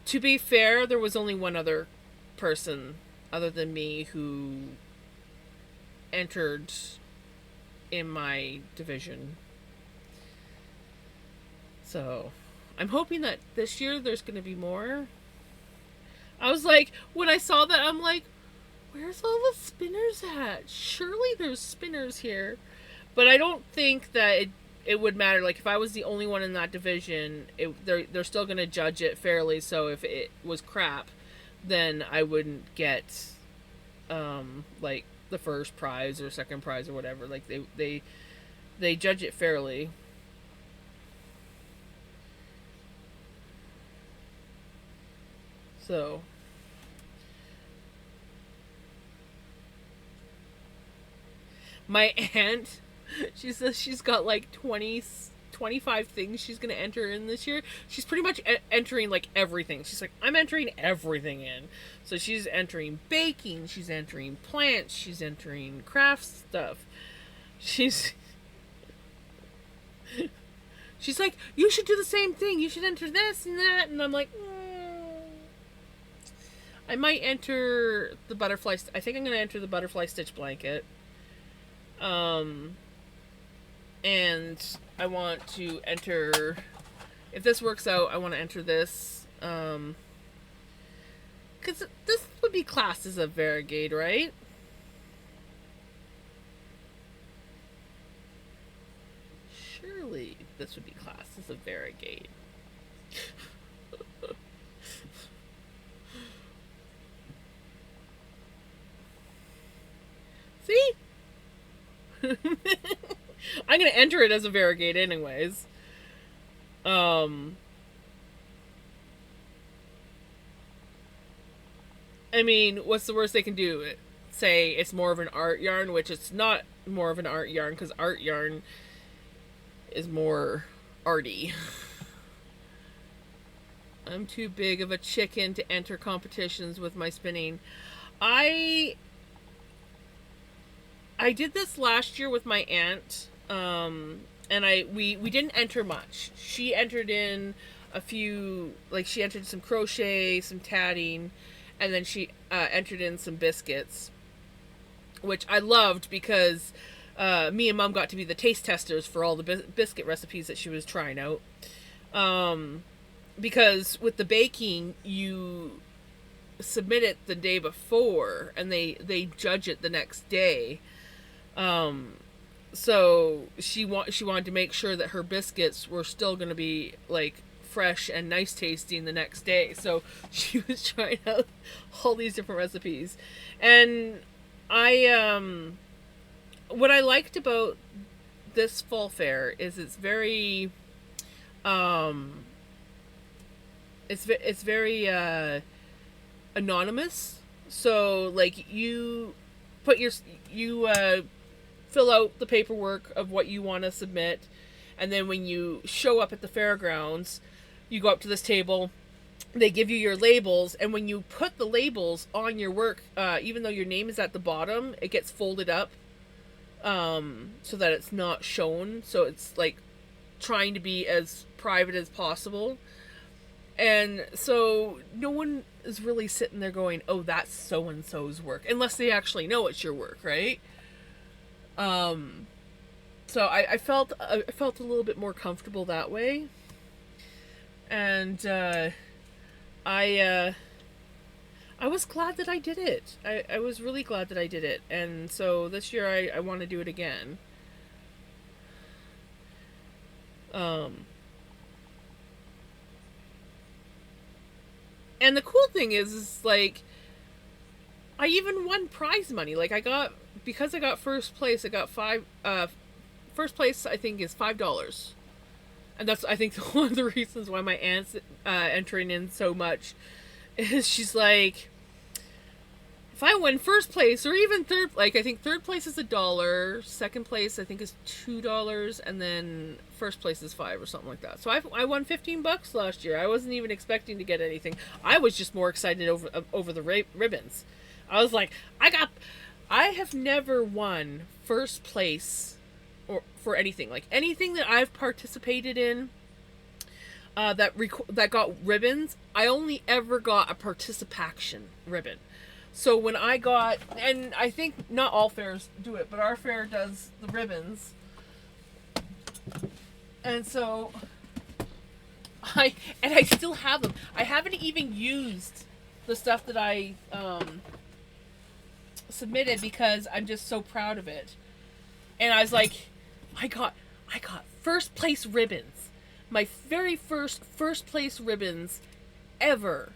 to be fair, there was only one other person other than me who entered in my division. So, I'm hoping that this year there's going to be more. I was like, when I saw that, I'm like, where's all the spinners at? Surely there's spinners here. But I don't think that it would matter. Like, if I was the only one in that division, they're still going to judge it fairly. So if it was crap, then I wouldn't get, the first prize or second prize or whatever. Like, they judge it fairly. So, my aunt, she says she's got 25 things she's going to enter in this year. She's pretty much entering everything. She's like, I'm entering everything in. So she's entering baking, she's entering plants, she's entering craft stuff. She's like, you should do the same thing. You should enter this and that. And I'm like, I might enter the butterfly. I think I'm going to enter the butterfly stitch blanket. And I want to enter, if this works out, I want to enter this Um, because this would be classed as a varigate, right? Surely this would be classed as a varigate. See? I'm gonna enter it as a varigate anyways. Um, I mean, what's the worst they can do? Say it's more of an art yarn, which it's not more of an art yarn because art yarn is more arty. I'm too big of a chicken to enter competitions with my spinning. I I did this last year with my aunt, and we didn't enter much. She entered in a few, like she entered some crochet, some tatting, and then she entered in some biscuits, which I loved because me and Mom got to be the taste testers for all the biscuit recipes that she was trying out. Um, because with the baking, you submit it the day before, and they judge it the next day. Um, so she wanted to make sure that her biscuits were still going to be like fresh and nice tasting the next day. So she was trying out all these different recipes, and I what I liked about this fall fair is it's very um it's very anonymous. So like put your you fill out the paperwork of what you want to submit, and then when you show up at the fairgrounds, you go up to this table. They give you your labels, and when you put the labels on your work, even though your name is at the bottom, it gets folded up so that it's not shown. So it's like trying to be as private as possible. And so no one is really sitting there going, "Oh, that's so and so's work," unless they actually know it's your work, right? Um, so I felt a little bit more comfortable that way, and I I was glad that I did it. I was really glad that I did it, and so this year I want to do it again. Um, and the cool thing is like I even won prize money. Like I got because I got first place. I got first place. I think is $5, and that's I think one of the reasons why my aunt's entering in so much is she's like, if I win first place or even third, like I think third place is $1, second place I think is $2, and then first place is 5 or something like that. So I won $15 last year. I wasn't even expecting to get anything. I was just more excited over the ribbons. I was like, I have never won first place or for anything like anything that I've participated in. That got ribbons. I only ever got a participation ribbon. So when I got, and I think not all fairs do it, but our fair does the ribbons. And so I still have them. I haven't even used the stuff that I submitted because I'm just so proud of it. And I was like, I got first place ribbons. My very first place ribbons ever.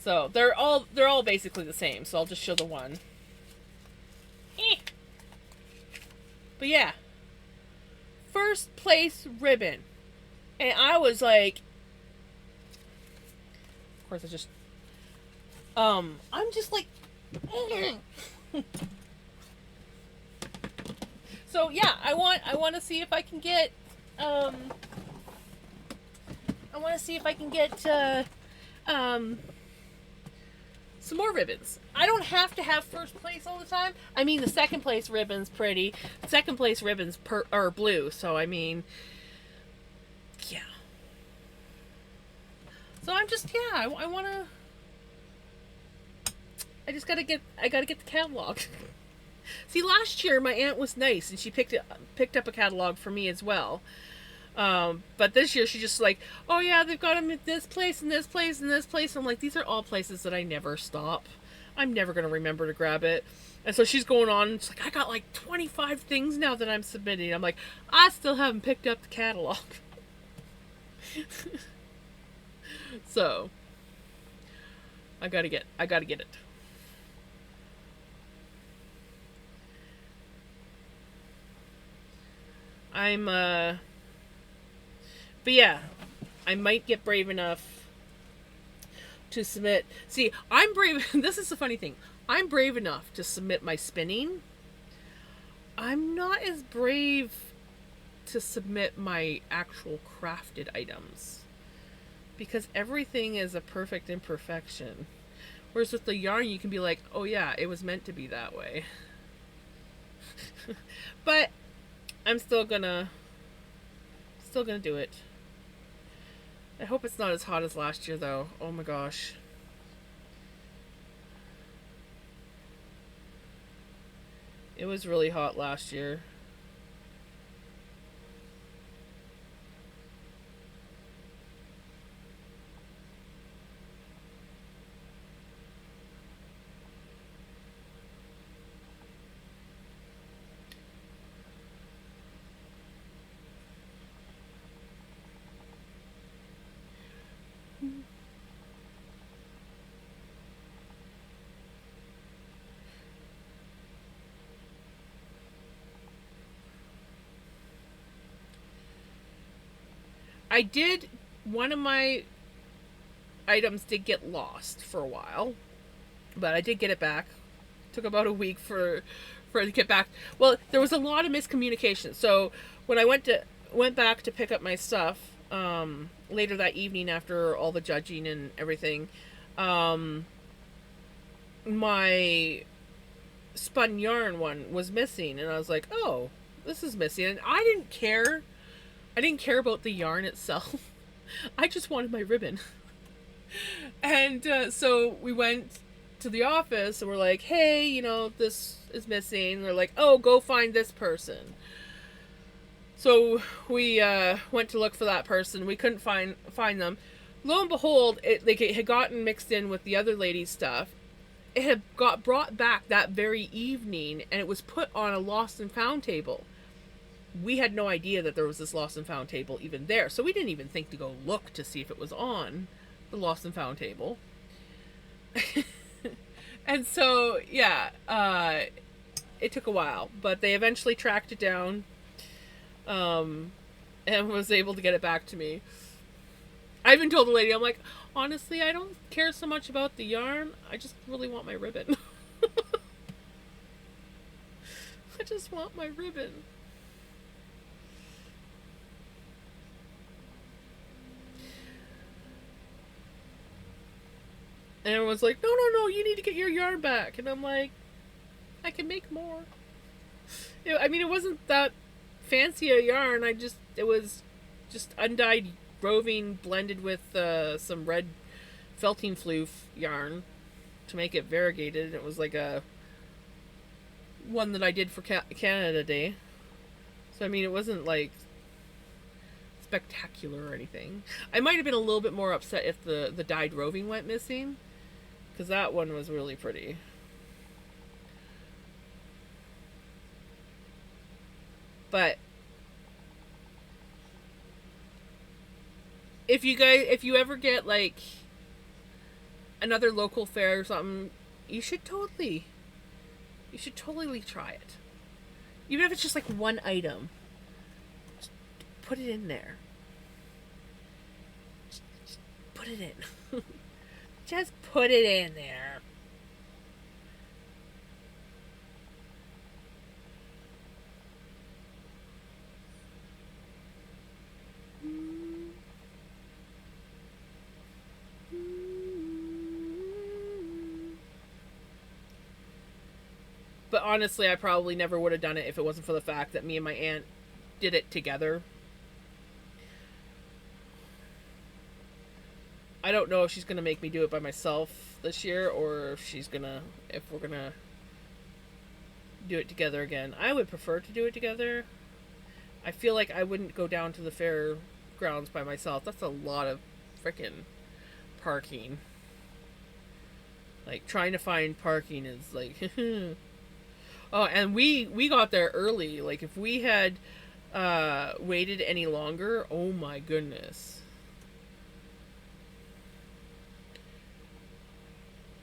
So they're all basically the same. So I'll just show the one. But yeah, first place ribbon, and I was like, of course I just, I'm just like, so yeah, I want to see if I can get, I want to see if I can get, some more ribbons. I don't have to have first place all the time. I mean, the second place ribbon's pretty. Second place ribbon's are blue, so I mean, yeah. So I'm just I want to. I gotta get the catalog. See, last year my aunt was nice and she picked up a catalog for me as well. But this year she's just like, oh yeah, they've got them at this place and this place and this place. I'm like, these are all places that I never stop. I'm never gonna remember to grab it. And so she's going on. And she's like, I got like 25 things now that I'm submitting. I'm like, I still haven't picked up the catalog. So I gotta get it. I'm but yeah, I might get brave enough to submit. See, I'm brave. This is the funny thing. I'm brave enough to submit my spinning. I'm not as brave to submit my actual crafted items because everything is a perfect imperfection. Whereas with the yarn, you can be like, oh yeah, it was meant to be that way. But I'm still gonna do it. I hope it's not as hot as last year though. Oh my gosh. It was really hot last year. I did one of my items did get lost for a while, but I did get it back. It took about a week for it to get back. Well, there was a lot of miscommunication. So when I went back to pick up my stuff later that evening after all the judging and everything, um, my spun yarn one was missing, and I was like, "Oh, this is missing." And I didn't care. I didn't care about the yarn itself. I just wanted my ribbon. And so we went to the office and we're like, hey, this is missing. And they're like, oh, go find this person. So we went to look for that person. We couldn't find them. Lo and behold, it had gotten mixed in with the other lady's stuff. It had got brought back that very evening, and it was put on a lost and found table. We had no idea that there was this lost and found table even there, so we didn't even think to go look to see if it was on the lost and found table. And so, yeah, it took a while, but they eventually tracked it down, and was able to get it back to me. I even told the lady, I'm like, honestly, I don't care so much about the yarn. I just really want my ribbon. I just want my ribbon. And everyone's like, no, no, no, you need to get your yarn back. And I'm like, I can make more. I mean, it wasn't that fancy a yarn. It was just undyed roving blended with some red felting floof yarn to make it variegated. It was like a one that I did for Canada Day. So, I mean, it wasn't like spectacular or anything. I might have been a little bit more upset if the dyed roving went missing, because that one was really pretty. But if you ever get like another local fair or something, you should totally try it. Even if it's just like one item, just put it in there. Just put it in. Just put it in there. But honestly, I probably never would have done it if it wasn't for the fact that me and my aunt did it together. I don't know if she's gonna make me do it by myself this year, or if we're gonna do it together again. I would prefer to do it together. I feel like I wouldn't go down to the fairgrounds by myself. That's a lot of freaking parking. Like trying to find parking is like oh, and we got there early. Like if we had waited any longer, oh my goodness.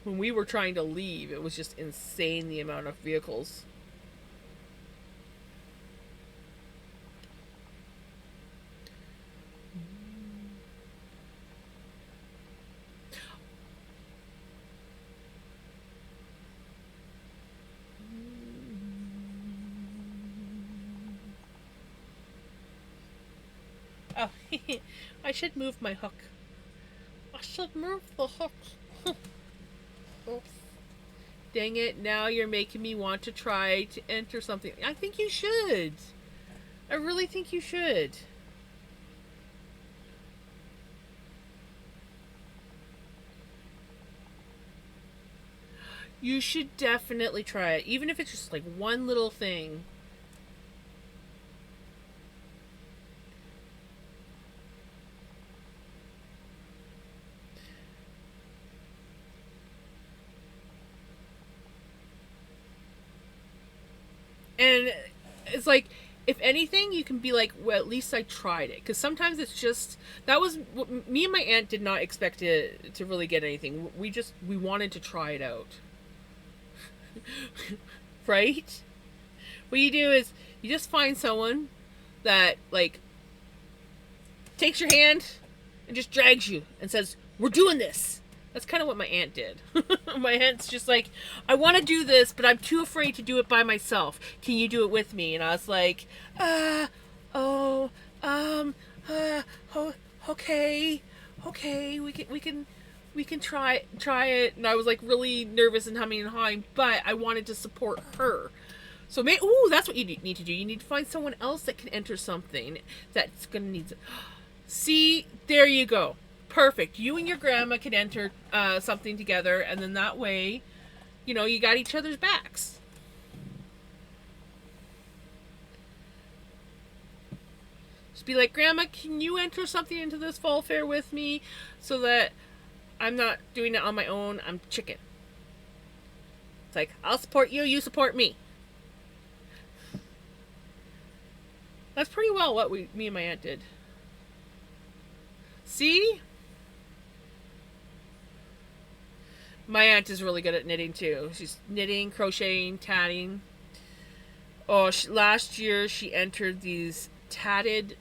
When we were trying to leave, it was just insane the amount of vehicles. Oh, I should move my hook. I should move the hook. Oops. Dang it, now you're making me want to try to enter something. I think you should. I really think you should. You should definitely try it, even if it's just like one little thing. And it's like, if anything, you can be like, well, at least I tried it. Because sometimes it's just, that was, me and my aunt did not expect to really get anything. We wanted to try it out. Right? What you do is, you just find someone that, like, takes your hand and just drags you and says, we're doing this. That's kind of what my aunt did. My aunt's just like, I want to do this, but I'm too afraid to do it by myself. Can you do it with me? And I was like, oh, oh, okay, we can try it. And I was like really nervous and humming and hawing, but I wanted to support her. So, that's what you need to do. You need to find someone else that can enter something that's gonna need. See, there you go. Perfect. You and your grandma can enter something together, and then that way, you got each other's backs. Just be like, Grandma, can you enter something into this fall fair with me so that I'm not doing it on my own? I'm chicken. It's like, I'll support you, you support me. That's pretty well what me and my aunt did. See? My aunt is really good at knitting too. She's knitting, crocheting, tatting. Oh, last year she entered these tatted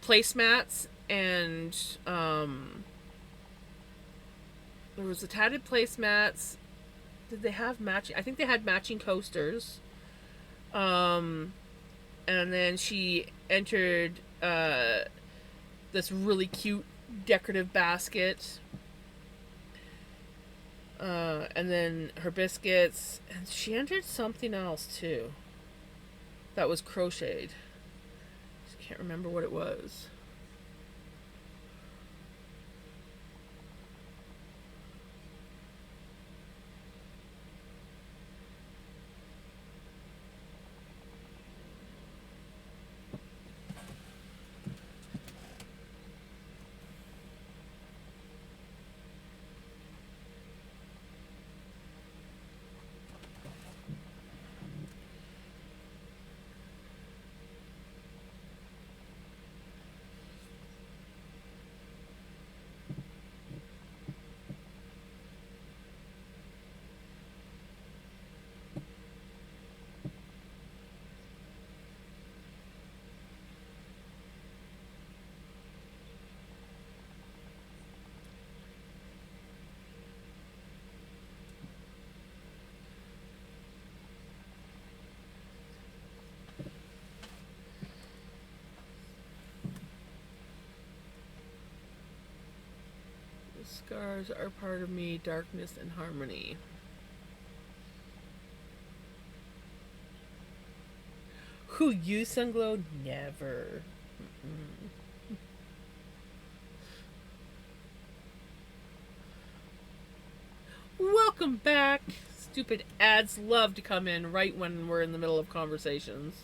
placemats, and there was the tatted placemats. Did they have matching? I think they had matching coasters. And then she entered this really cute decorative basket. And then her biscuits, and she entered something else too that was crocheted. I can't remember what it was. Scars are part of me, darkness and harmony. Who you, Sunglow? Never. Mm-mm. Welcome back. Stupid ads love to come in right when we're in the middle of conversations.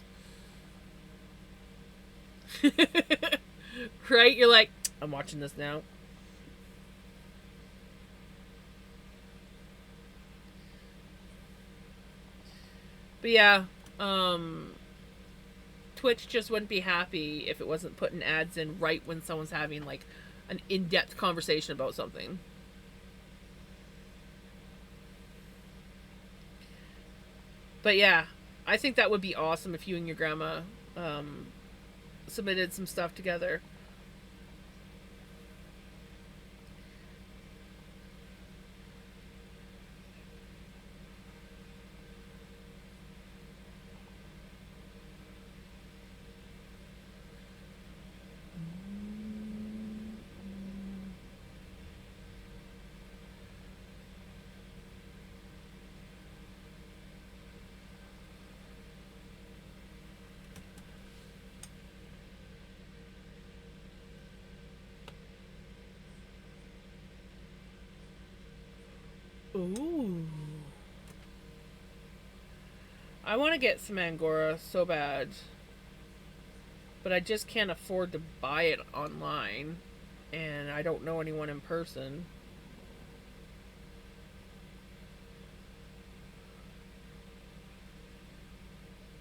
Right? You're like, I'm watching this now. But yeah, um, Twitch just wouldn't be happy if it wasn't putting ads in right when someone's having like an in-depth conversation about something. But yeah, I think that would be awesome if you and your grandma um, submitted some stuff together. Ooh. I want to get some Angora so bad, but I just can't afford to buy it online, and I don't know anyone in person.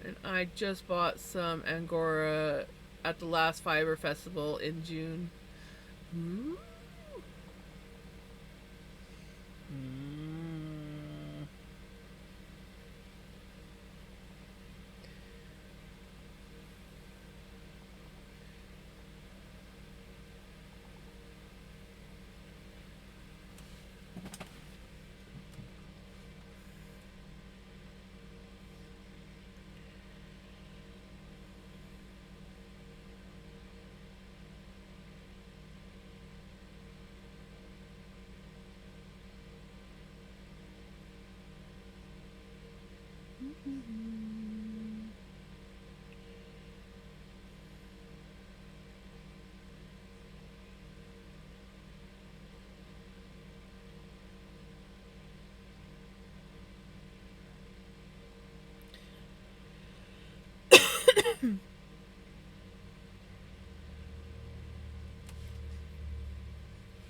And I just bought some Angora at the last Fiber Festival in June. Mm. Mm.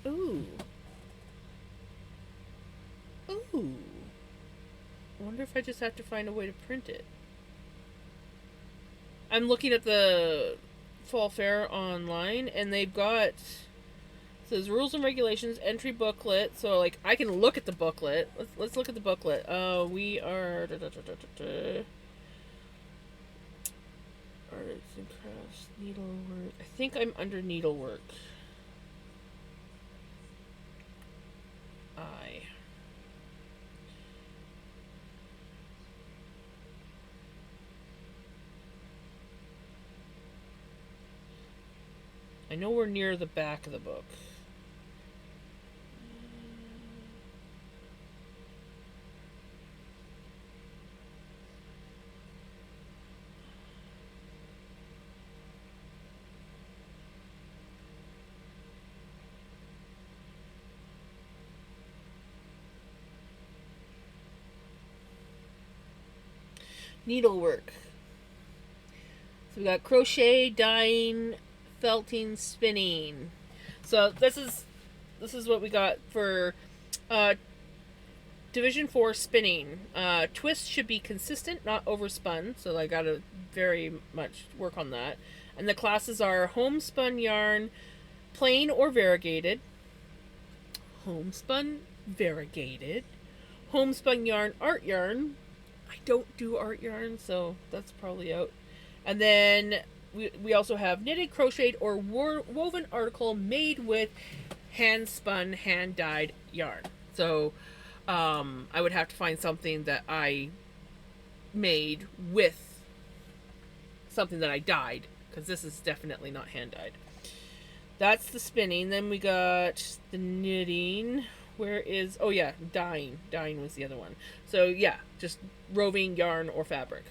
Ooh. Ooh. I wonder if I just have to find a way to print it. I'm looking at the fall fair online, and they've got says rules and regulations entry booklet. So like I can look at the booklet. Let's look at the booklet. We are arts and crafts needlework. I think I'm under needlework. I know we're near the back of the book. Needlework. So we got crochet, dyeing, felting, spinning. So this is what we got for uh, Division 4 spinning. Twist should be consistent, not overspun. So I gotta very much work on that. And the classes are homespun yarn, plain or variegated. Homespun variegated. Homespun yarn, art yarn. I don't do art yarn, so that's probably out. And then we also have knitted, crocheted, or woven article made with hand spun, hand dyed yarn. So I would have to find something that I made with something that I dyed, because this is definitely not hand dyed. That's the spinning. Then we got the knitting. Where is. Oh, yeah, dyeing. Dyeing was the other one. So, yeah, just roving yarn or fabric.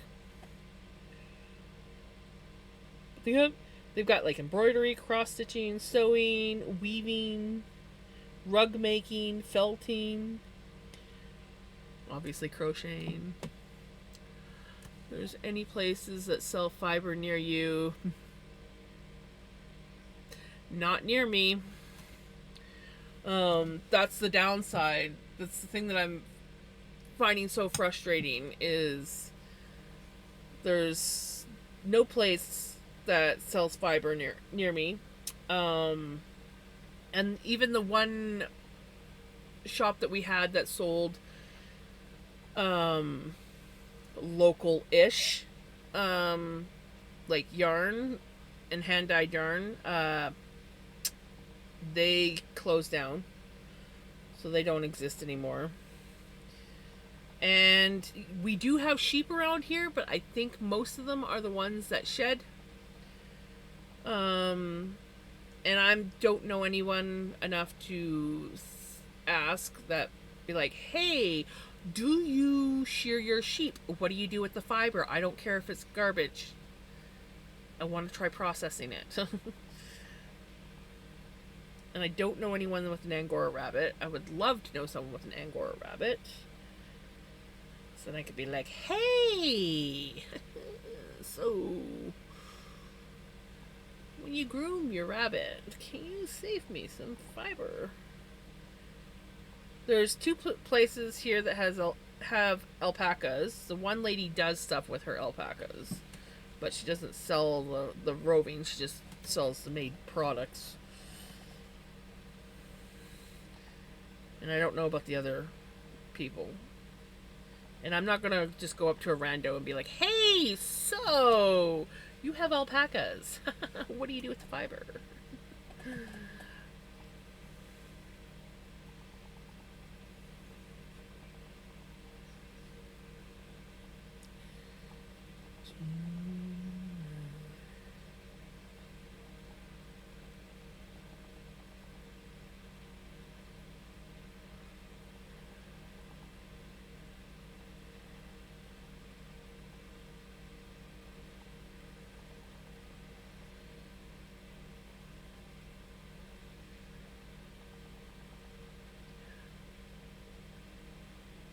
They've got like embroidery, cross stitching, sewing, weaving, rug making, felting, obviously crocheting. If there's any places that sell fiber near you, Not near me. That's the downside. That's the thing that I'm finding so frustrating is there's no place that sells fiber near me. Um, and even the one shop that we had that sold um, local-ish um, like yarn and hand dyed yarn, they closed down, so they don't exist anymore. And we do have sheep around here, but I think most of them are the ones that shed. Um, and I don't know anyone enough to ask that be like, hey, do you shear your sheep? What do you do with the fiber? I don't care if it's garbage. I want to try processing it. And I don't know anyone with an Angora rabbit. I would love to know someone with an Angora rabbit. So then I could be like, hey! So, when you groom your rabbit, can you save me some fiber? There's two places here that have alpacas. The one lady does stuff with her alpacas, but she doesn't sell the roving. She just sells the made products. And I don't know about the other people. And I'm not gonna just go up to a rando and be like, hey, so you have alpacas. What do you do with the fiber?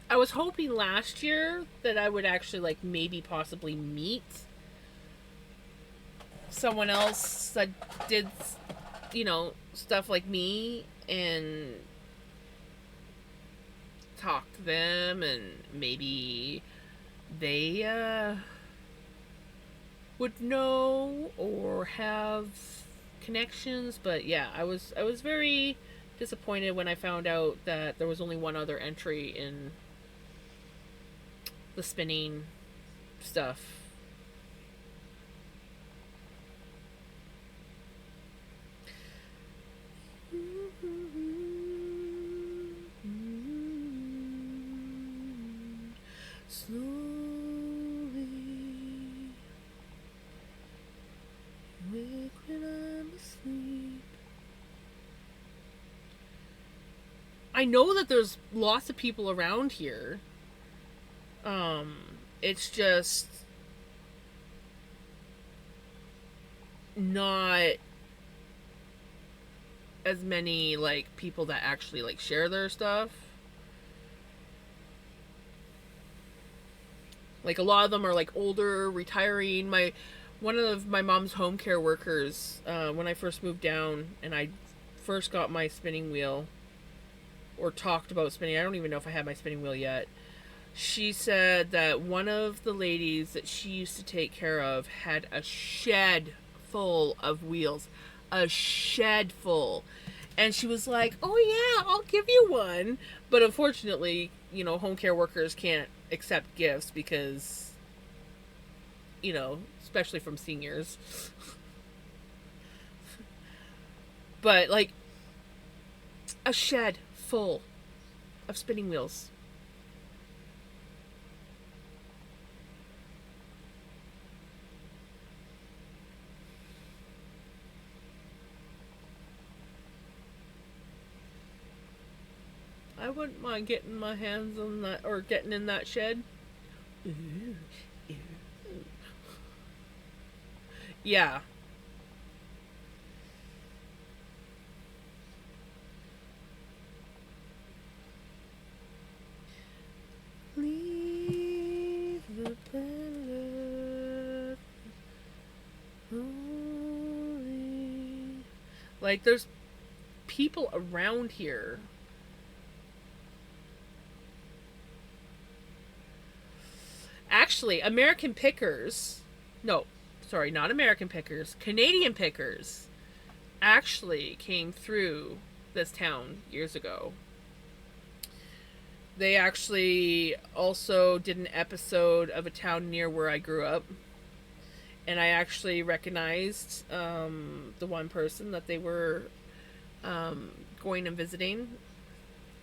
I was hoping last year that I would actually like maybe possibly meet someone else that did, stuff like me and talk to them and maybe they would know or have connections. But yeah, I was very disappointed when I found out that there was only one other entry in the spinning stuff. Slowly wake when I'm asleep. I know that there's lots of people around here. It's just not as many like people that actually like share their stuff. Like a lot of them are like older, retiring. One of my mom's home care workers, when I first moved down and I first got my spinning wheel or talked about spinning, I don't even know if I had my spinning wheel yet. She said that one of the ladies that she used to take care of had a shed full of wheels. A shed full. And she was like, oh yeah, I'll give you one. But unfortunately, home care workers can't accept gifts because, especially from seniors. But like a shed full of spinning wheels. I wouldn't mind getting my hands on that or getting in that shed. Ooh, ooh. Yeah. Leave the planet holy. Like, there's people around here. Actually, American Pickers. No, sorry, not American Pickers. Canadian Pickers actually came through this town years ago. They actually also did an episode of a town near where I grew up. And I actually recognized the one person that they were going and visiting.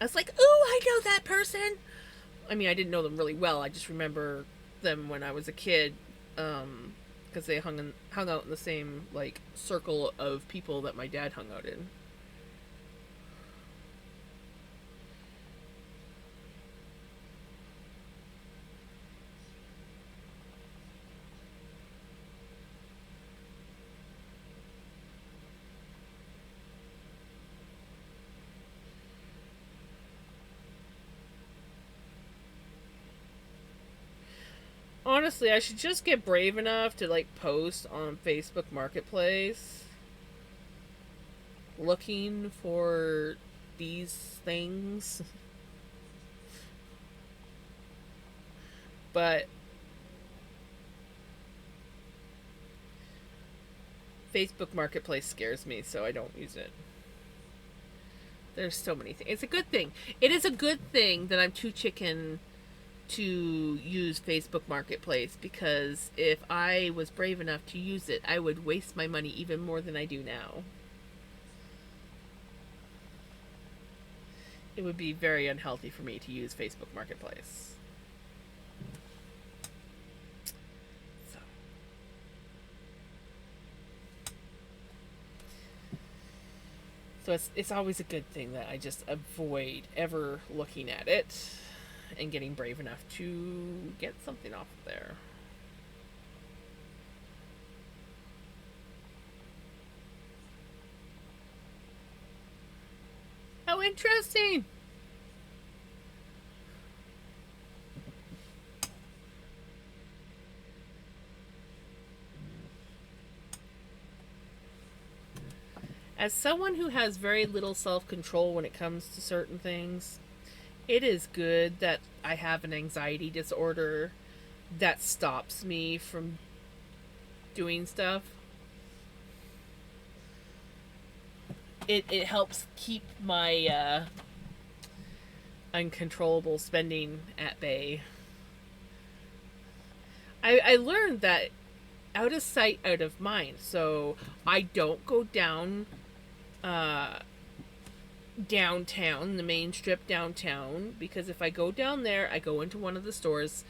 I was like, ooh, I know that person. I mean, I didn't know them really well. I just remember them when I was a kid, because they hung out in the same like circle of people that my dad hung out in. Honestly, I should just get brave enough to like post on Facebook Marketplace looking for these things. But Facebook Marketplace scares me, so I don't use it. There's so many things. It's a good thing. It is a good thing that I'm too chicken to use Facebook Marketplace, because if I was brave enough to use it, I would waste my money even more than I do now. It would be very unhealthy for me to use Facebook Marketplace. So, it's always a good thing that I just avoid ever looking at it and getting brave enough to get something off of there. How interesting! As someone who has very little self control when it comes to certain things, it is good that I have an anxiety disorder that stops me from doing stuff. It helps keep my uncontrollable spending at bay. I learned that out of sight, out of mind. So I don't go uh, downtown, the main strip downtown, because if I go down there, I go into one of the stores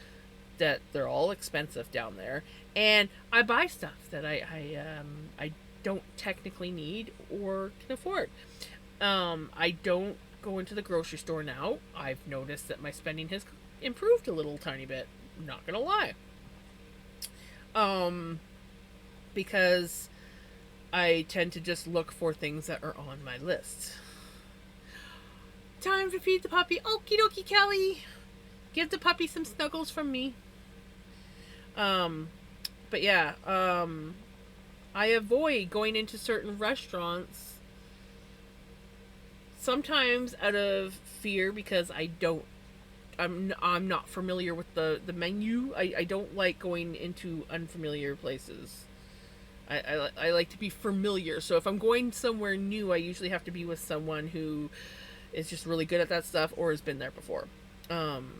that they're all expensive down there, and I buy stuff that I don't technically need or can afford. I don't go into the grocery store now. I've noticed that my spending has improved a little tiny bit. Not gonna lie. Um, because I tend to just look for things that are on my list. Time to feed the puppy. Okie dokie, Kelly. Give the puppy some snuggles from me. Um, but yeah, I avoid going into certain restaurants sometimes out of fear, because I'm not familiar with the menu. I don't like going into unfamiliar places. I like to be familiar. So if I'm going somewhere new, I usually have to be with someone who is just really good at that stuff or has been there before. And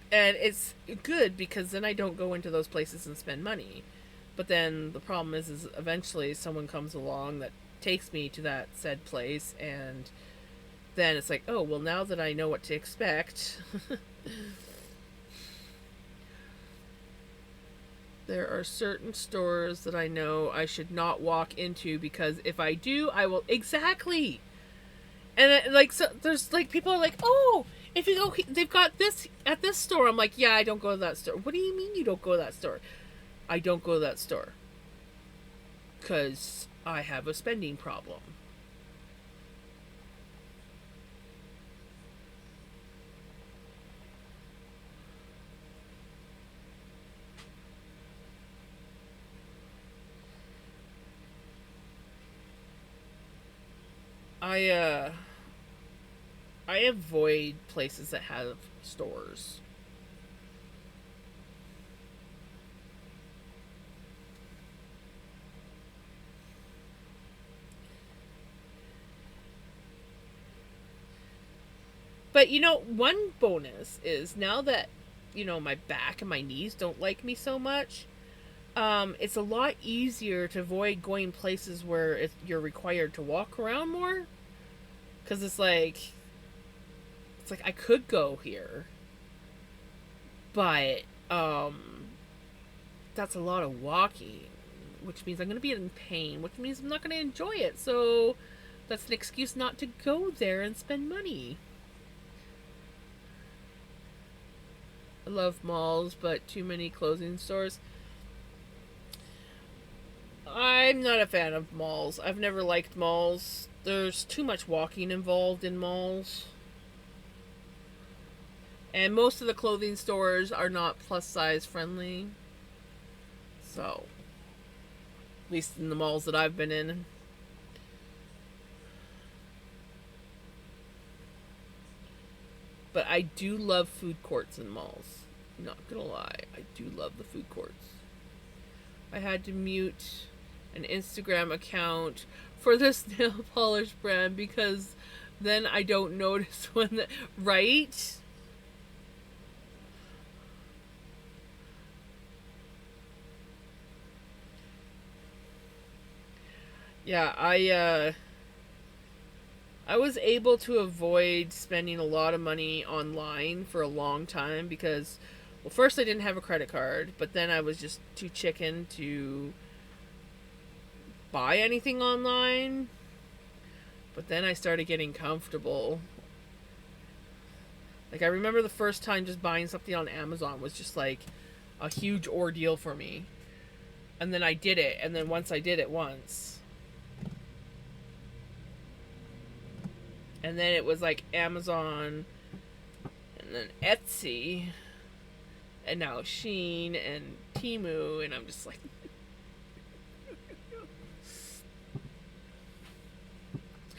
it's good because then I don't go into those places and spend money. But then the problem is eventually someone comes along that takes me to that said place, and then it's like, oh, well, now that I know what to expect, there are certain stores that I know I should not walk into, because if I do, I will exactly. And like, so there's like people are like, oh, if you go, they've got this at this store. I'm like, yeah, I don't go to that store. What do you mean you don't go to that store? I don't go to that store because I have a spending problem. I uh I avoid places that have stores. But one bonus is now that my back and my knees don't like me so much. It's a lot easier to avoid going places where you're required to walk around more, because it's like I could go here, but that's a lot of walking, which means I'm going to be in pain, which means I'm not going to enjoy it. So that's an excuse not to go there and spend money. I love malls, but too many clothing stores. I'm not a fan of malls. I've never liked malls. There's too much walking involved in malls. And most of the clothing stores are not plus size friendly. So, at least in the malls that I've been in. But I do love food courts in malls. Not gonna lie, I do love the food courts. I had to mute an Instagram account for this nail polish brand because then I don't notice when right? Yeah, I was able to avoid spending a lot of money online for a long time because, well, first I didn't have a credit card, but then I was just too chicken to buy anything online. But then I started getting comfortable. Like, I remember the first time just buying something on Amazon was just like a huge ordeal for me. And then I did it, and then once I did it once, and then it was like Amazon, and then Etsy, and now Shein and Temu, and I'm just like,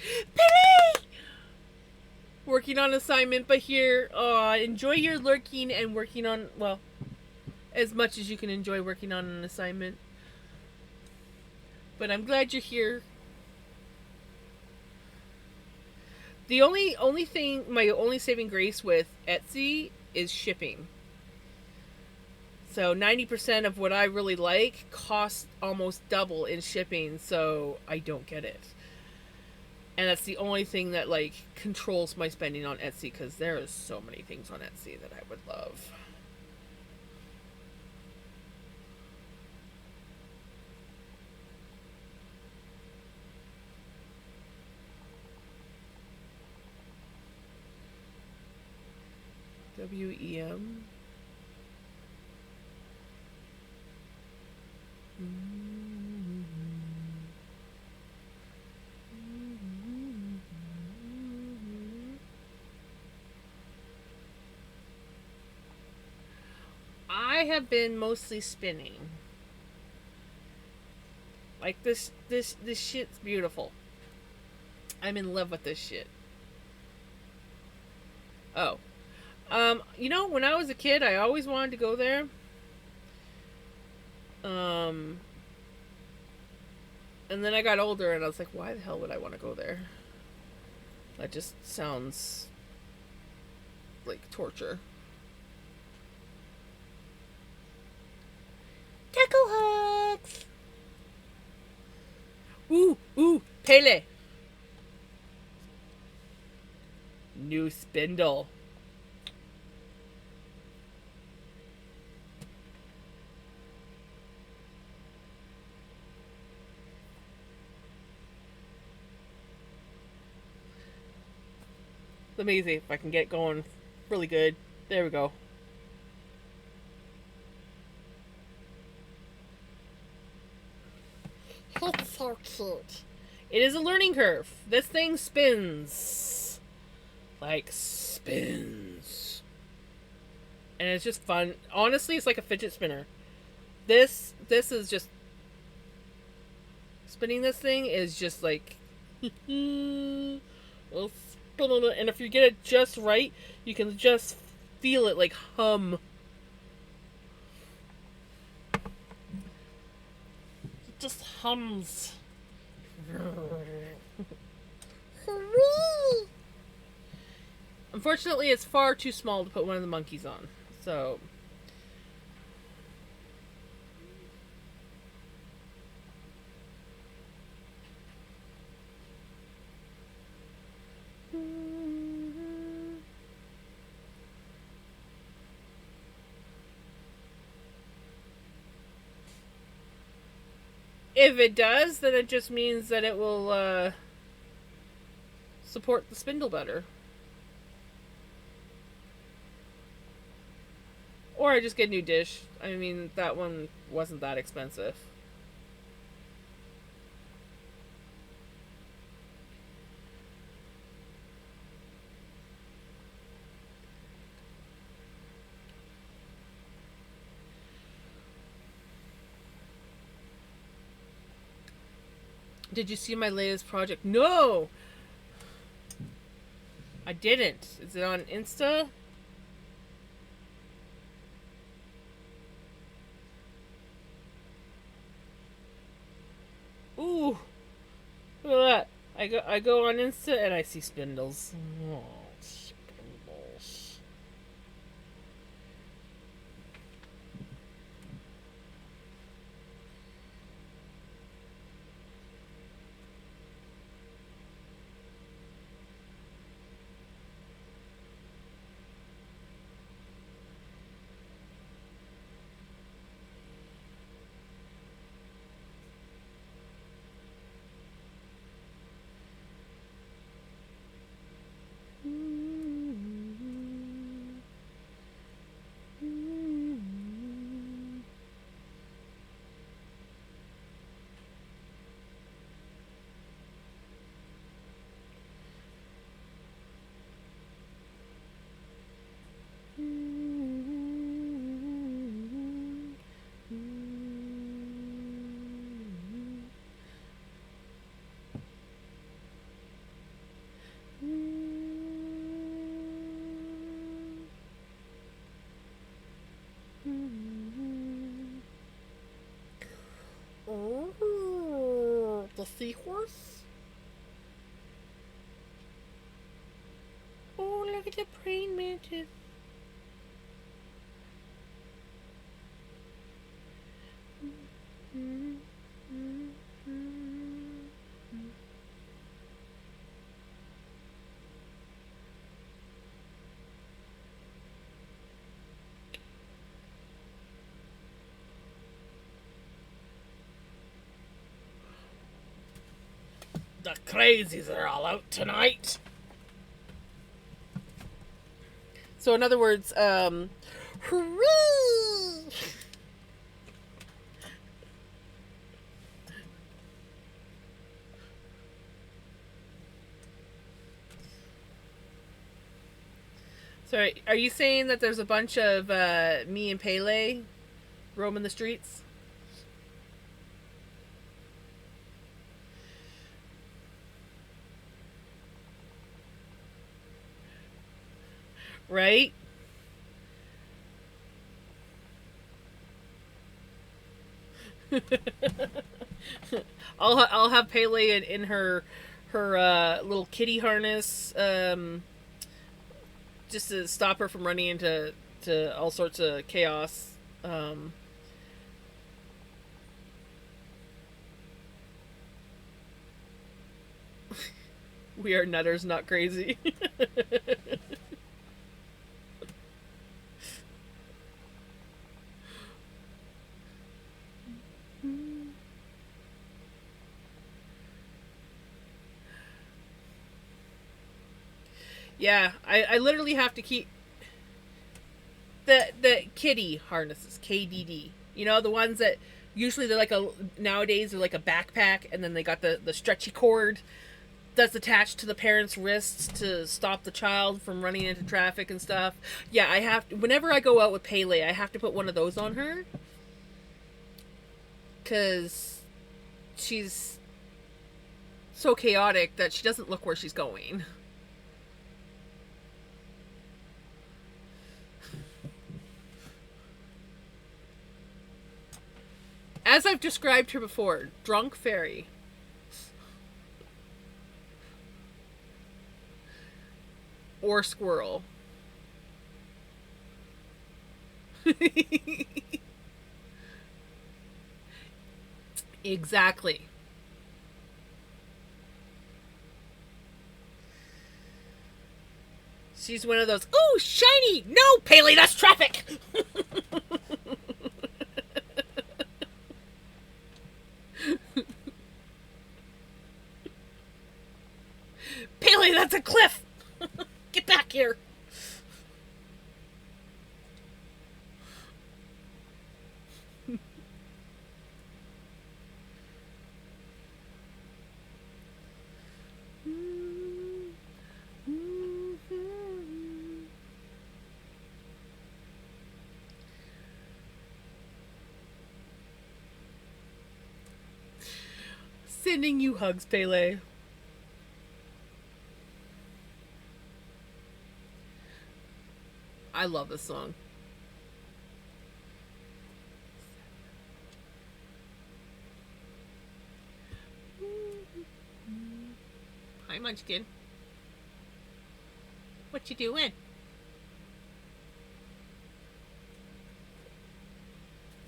Pity! Working on assignment, but here, enjoy your lurking and working on, well, as much as you can enjoy working on an assignment. But I'm glad you're here. The only thing, my only saving grace with Etsy is shipping. So 90% of what I really like costs almost double in shipping, so I don't get it. And that's the only thing that like controls my spending on Etsy, because there is so many things on Etsy that I would love. WEM. I have been mostly spinning. Like this shit's beautiful. I'm in love with this shit. Oh. When I was a kid, I always wanted to go there. Um, and then I got older and I was like, why the hell would I want to go there? That just sounds like torture. Taco hugs! Ooh, Pele! New spindle. Let me see if I can get going really good. There we go.
It's so cute.
It is a learning curve. This thing spins. Like, spins. And it's just fun. Honestly, it's like a fidget spinner. This is just... Spinning this thing is just like Well, spin on it, and if you get it just right, you can just feel it like hum. It just hums.
Wee!
Unfortunately, it's far too small to put one of the monkeys on. So. If it does, then it just means that it will support the spindle better. Or I just get a new dish. I mean, that one wasn't that expensive. Did you see my latest project? No! I didn't. Is it on Insta? Ooh! Look at that. I go on Insta and I see spindles. Oh, spindles.
Ooh, the seahorse?
Oh, look at the praying mantis. The crazies are all out tonight. So, in other words,
Wee!
sorry, are you saying that there's a bunch of me and Pele roaming the streets? Right? I'll have Pele in her little kitty harness, just to stop her from running into all sorts of chaos. We are nutters, not crazy. Yeah, I literally have to keep the kitty harnesses, KDD. You know, the ones that usually they're like a nowadays they're like a backpack, and then they got the stretchy cord that's attached to the parent's wrists to stop the child from running into traffic and stuff. Yeah, I have whenever I go out with Pele, I have to put one of those on her because she's so chaotic that she doesn't look where she's going. As I've described her before, drunk fairy. Or squirrel. Exactly. She's one of those, ooh, shiny! No, Paley, that's traffic! Paley, that's a cliff! Get back here! Sending you hugs, Pele. I love this song. Hi, Munchkin. What you doing?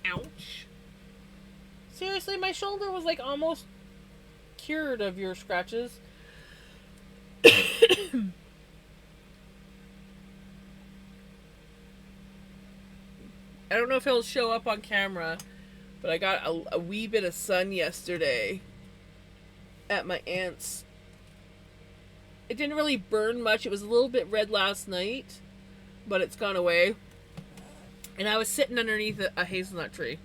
Ouch. Seriously, my shoulder was like almost cured of your scratches. I don't know if it'll show up on camera, but I got a wee bit of sun yesterday at my aunt's. It didn't really burn much. It was a little bit red last night, but it's gone away. And I was sitting underneath a hazelnut tree.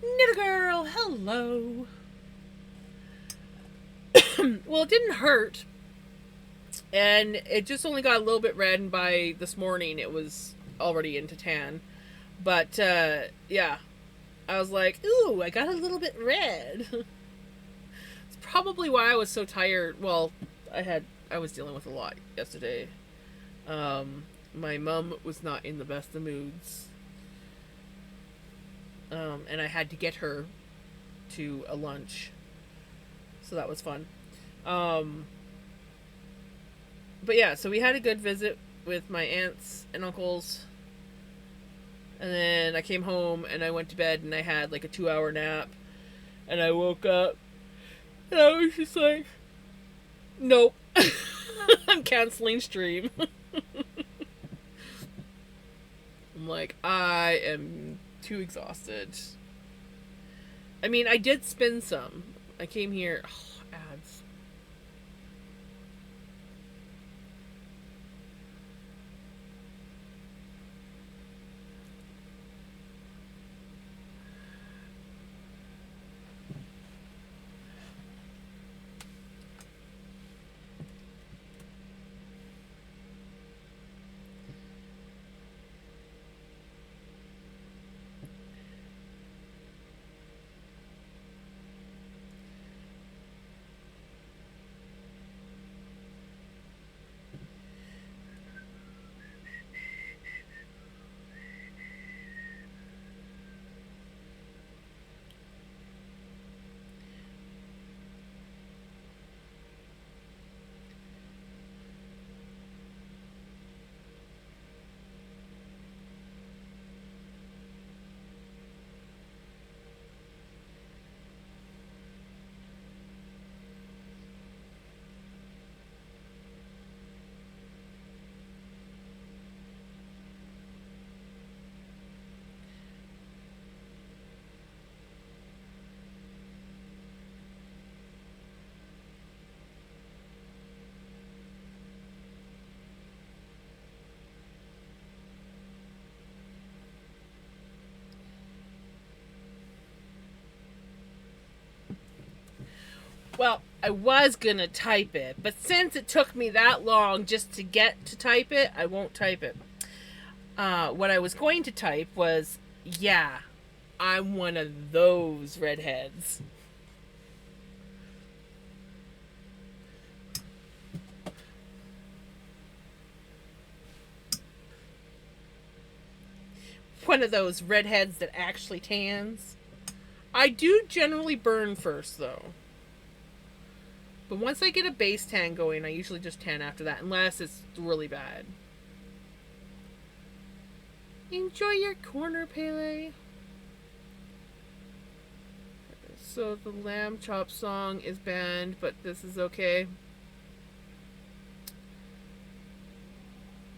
Little girl, hello. Well, it didn't hurt. And it just only got a little bit red, and by this morning it was already into tan. But, yeah. I was like, ooh, I got a little bit red. It's probably why I was so tired. Well, I was dealing with a lot yesterday. My mom was not in the best of moods. And I had to get her to a lunch. So that was fun. But yeah, so we had a good visit with my aunts and uncles. And then I came home and I went to bed and I had like a 2-hour nap. And I woke up and I was just like, nope. I'm canceling stream. I'm like, I am too exhausted. I mean, I did spin some. I came here. Oh, ads. Well, I was gonna type it, but since it took me that long just to get to type it, I won't type it. What I was going to type was, yeah, I'm one of those redheads. one of those redheads that actually tans. I do generally burn first, though. But once I get a base tan going, I usually just tan after that, unless it's really bad. Enjoy your corner, Pele. So the lamb chop song is banned, but this is okay.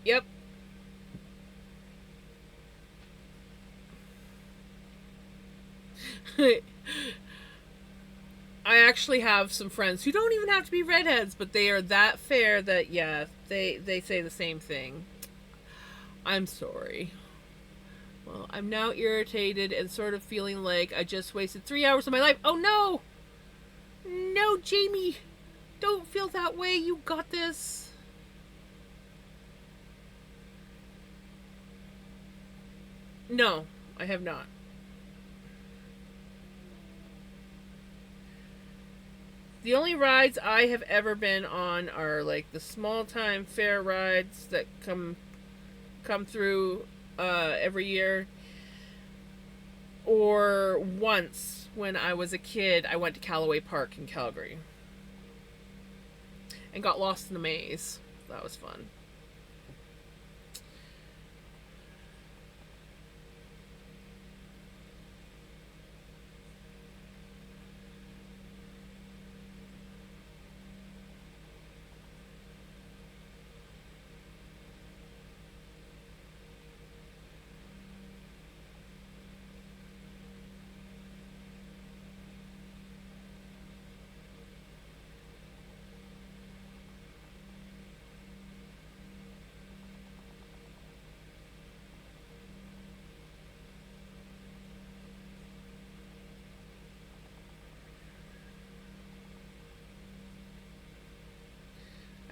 Yep. I actually have some friends who don't even have to be redheads, but they are that fair that, yeah, they say the same thing. I'm sorry. Well, I'm now irritated and sort of feeling like I just wasted 3 hours of my life. Oh no! No, Jamie! Don't feel that way. You got this. No, I have not. The only rides I have ever been on are like the small time fair rides that come through every year. Or once when I was a kid, I went to Callaway Park in Calgary and got lost in a maze. That was fun.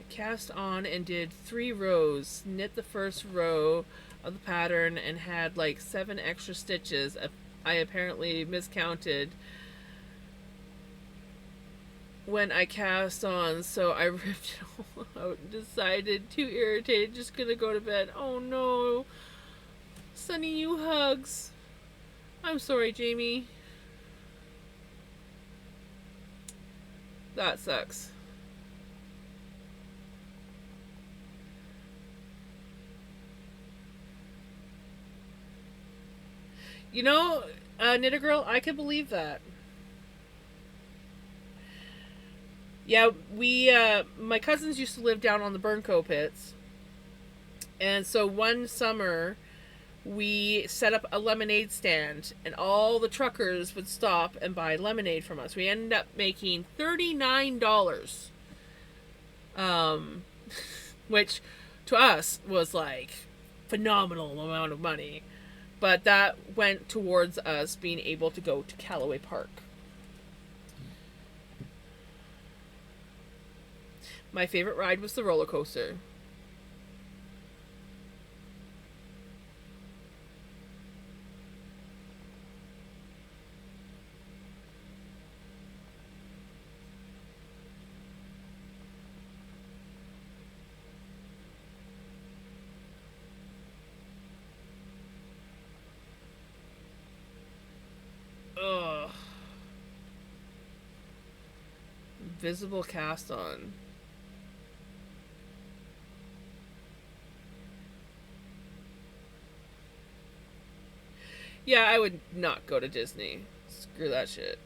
Cast on and did 3 rows, knit the first row of the pattern, and had like 7 extra stitches. I apparently miscounted when I cast on, so I ripped it all out and decided, too irritated, just gonna go to bed. Oh no. Sending you hugs. I'm sorry, Jamie. That sucks. You know, Knitter Girl, I could believe that. Yeah, my cousins used to live down on the Burnco pits. And so one summer, we set up a lemonade stand, and all the truckers would stop and buy lemonade from us. We ended up making $39, um, which to us was like phenomenal amount of money. But that went towards us being able to go to Callaway Park. My favorite ride was the roller coaster. Ugh. Visible cast on. Yeah, I would not go to Disney. Screw that shit.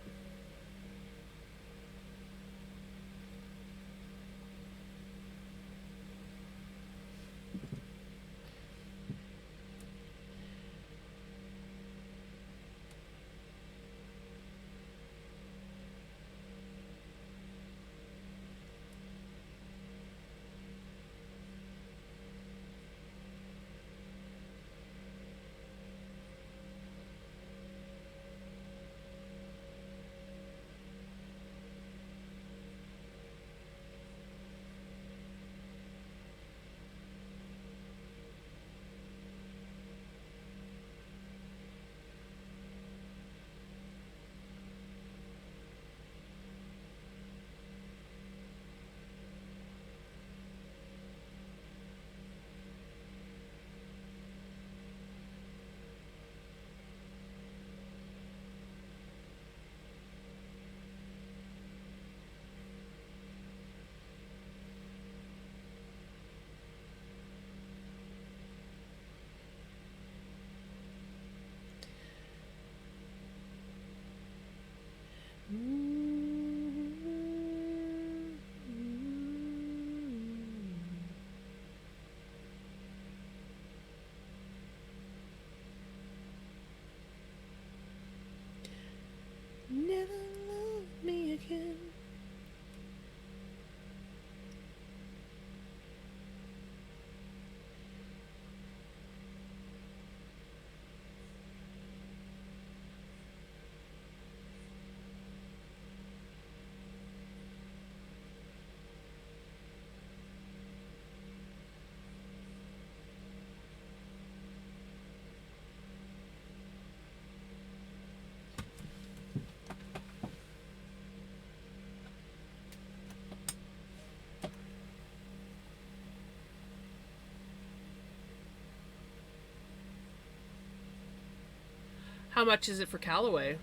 How much is it for Callaway?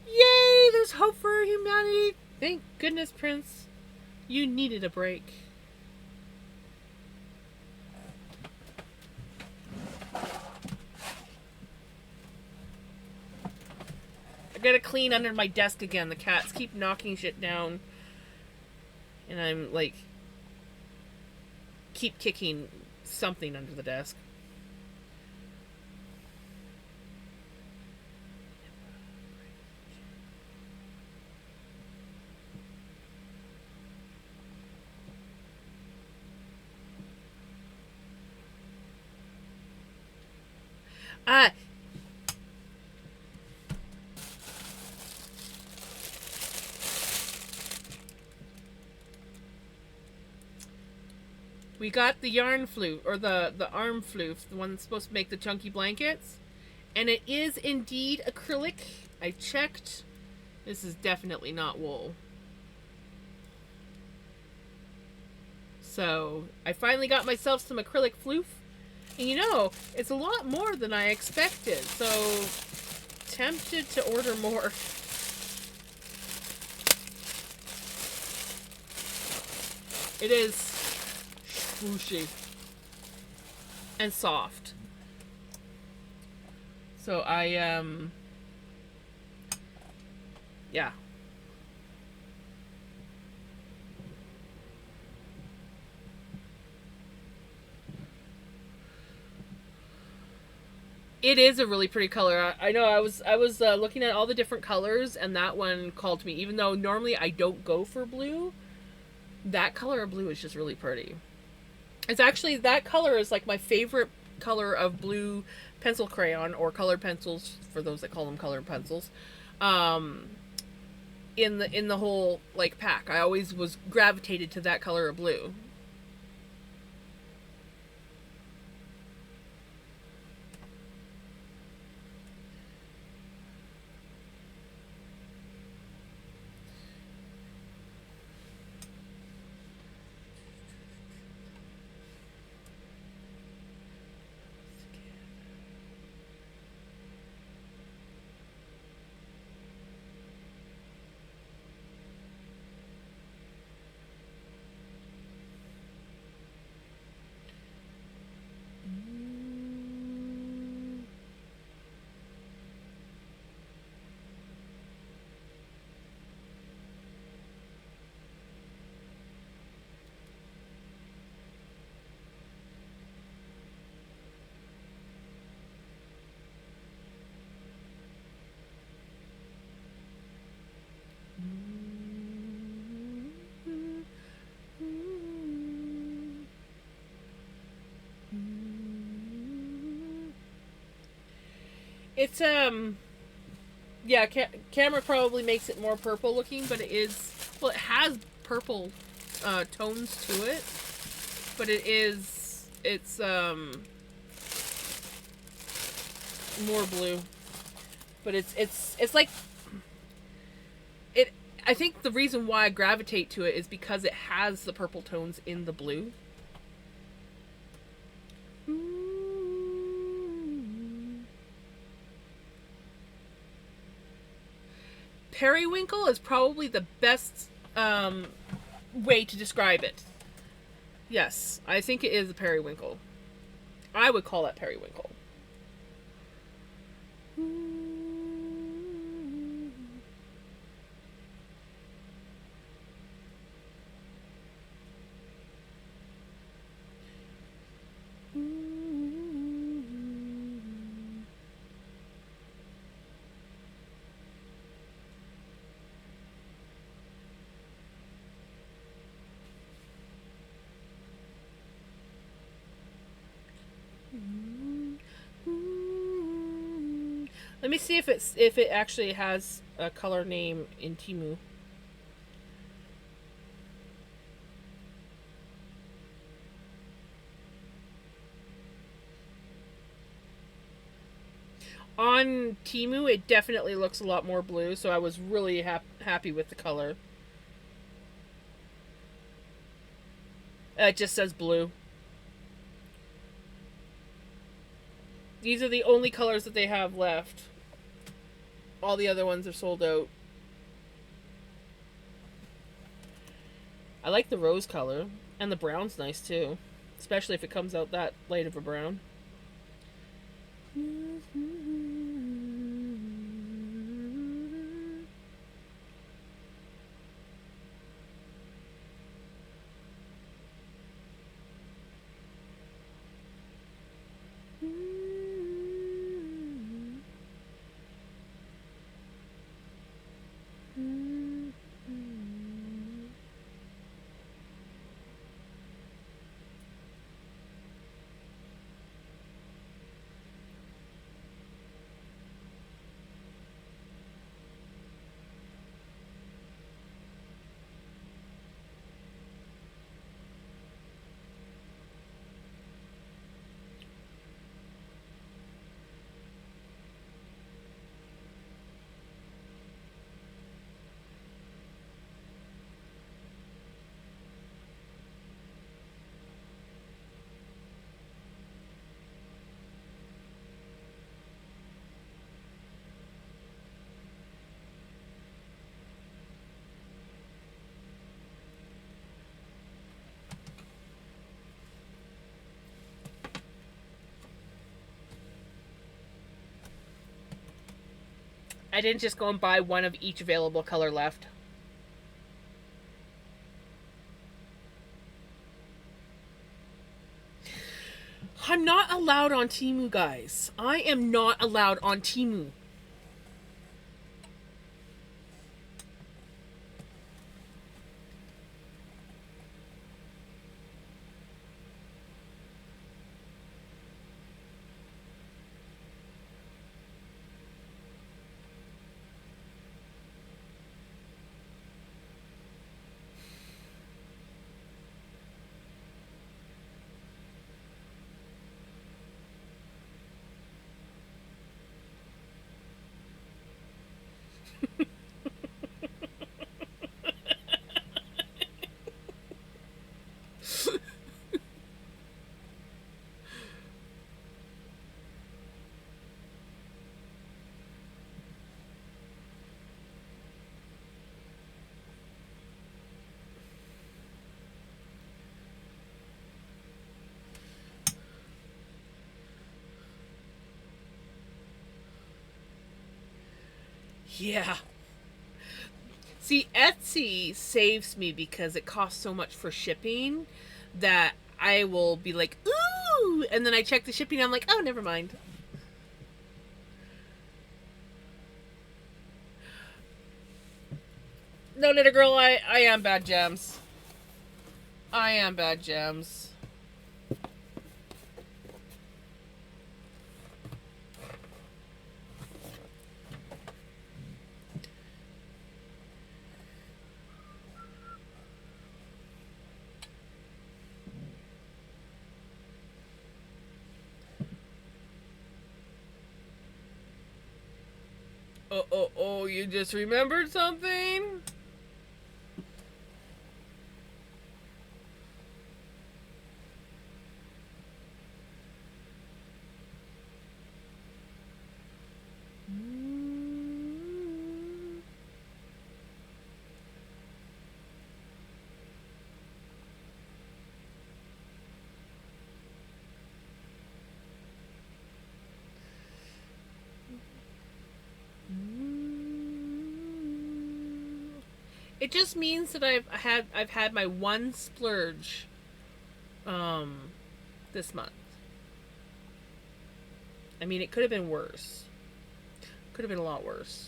Yay! There's hope for humanity. Thank goodness, Prince. You needed a break. I gotta clean under my desk again. The cats keep knocking shit down. And I'm like, keep kicking something under the desk. Ah, we got the yarn floof, or the arm floof, the one that's supposed to make the chunky blankets. And it is indeed acrylic. I checked. This is definitely not wool. So, I finally got myself some acrylic floof. And you know, it's a lot more than I expected. So, tempted to order more. It is swooshy and soft. So yeah. It is a really pretty color. I know I was looking at all the different colors, and that one called to me. Even though normally I don't go for blue, that color of blue is just really pretty. It's actually, that color is like my favorite color of blue pencil crayon, or colored pencils for those that call them colored pencils. In the whole like pack, I always was gravitated to that color of blue. It's yeah, camera probably makes it more purple looking, but it is, well, it has purple tones to it, but it's more blue. But it's like it. I think the reason why I gravitate to it is because it has the purple tones in the blue. Periwinkle is probably the best way to describe it. Yes, I think it is a periwinkle. I would call that periwinkle. Let me see if it actually has a color name in Temu. On Temu, it definitely looks a lot more blue, so I was really happy with the color. It just says blue. These are the only colors that they have left. All the other ones are sold out. I like the rose color. And the brown's nice too. Especially if it comes out that light of a brown. I didn't just go and buy one of each available color left. I'm not allowed on Temu, guys. I am not allowed on Temu. Yeah. See, Etsy saves me because it costs so much for shipping that I will be like, ooh, and then I check the shipping. I'm like, oh, never mind. No, little girl, I am bad gems. I am bad gems. Oh, you just remembered something? It just means that I've had my one splurge this month. I mean, it could have been worse. Could have been a lot worse.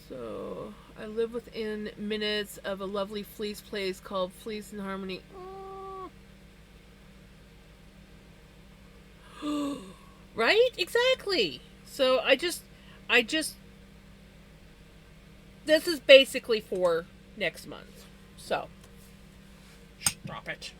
So I live within minutes of a lovely fleece place called Fleece and Harmony. Right? Exactly. So I just, this is basically for next month. So, stop it.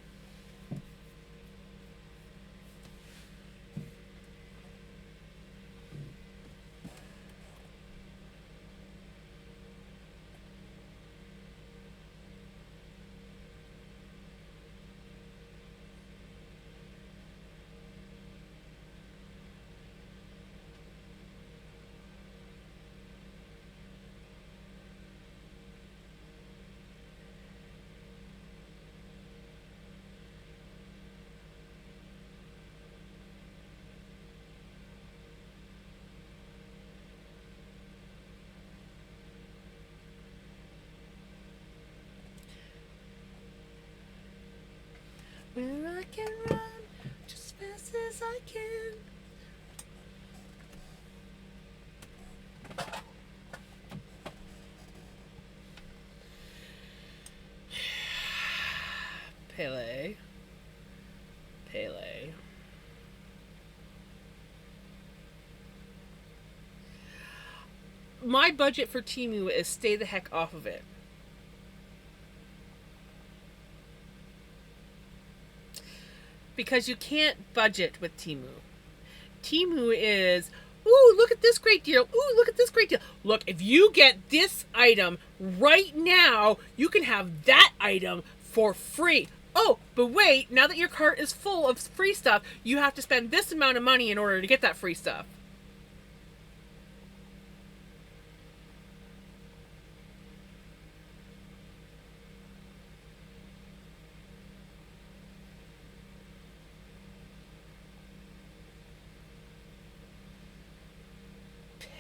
where I can run just fast as I can. Pele. Pele. My budget for Temu is stay the heck off of it. Because you can't budget with Temu. Temu is, ooh, look at this great deal. Ooh, look at this great deal. Look, if you get this item right now, you can have that item for free. Oh, but wait, now that your cart is full of free stuff, you have to spend this amount of money in order to get that free stuff.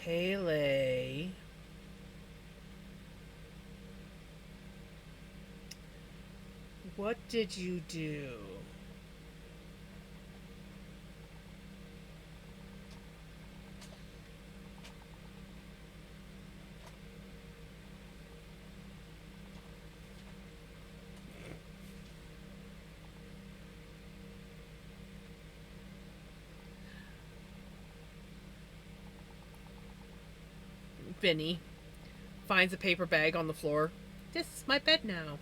Pele. What did you do? Vinny finds a paper bag on the floor. This is my bed now.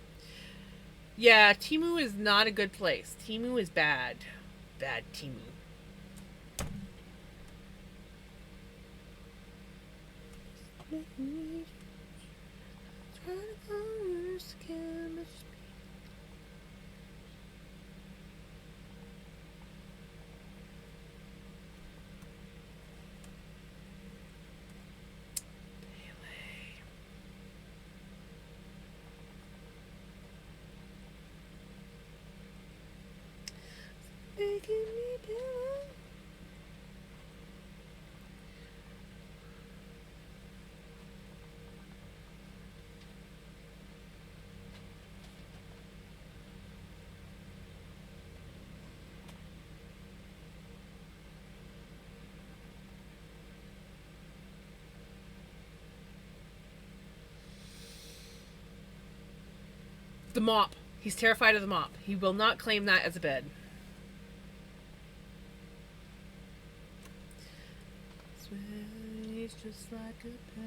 Yeah, Temu is not a good place. Temu is bad. Bad Temu. Making me better. The mop. He's terrified of the mop. He will not claim that as a bed. Sways just like a pal,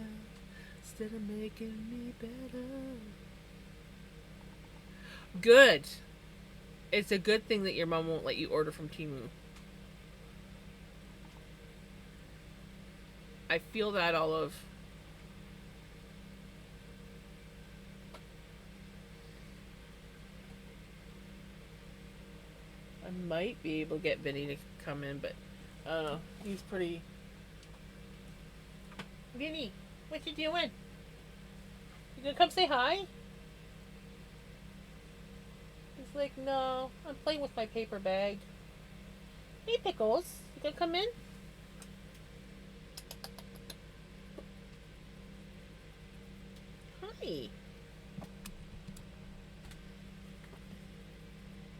instead of making me better. Good. It's a good thing that your mom won't let you order from Temu. I feel that, Olive. I might be able to get Vinny to come in, but I don't know. He's pretty... Vinny, what you doing? You gonna come say hi? He's like, no, I'm playing with my paper bag. Hey, Pickles, you gonna come in? Hi.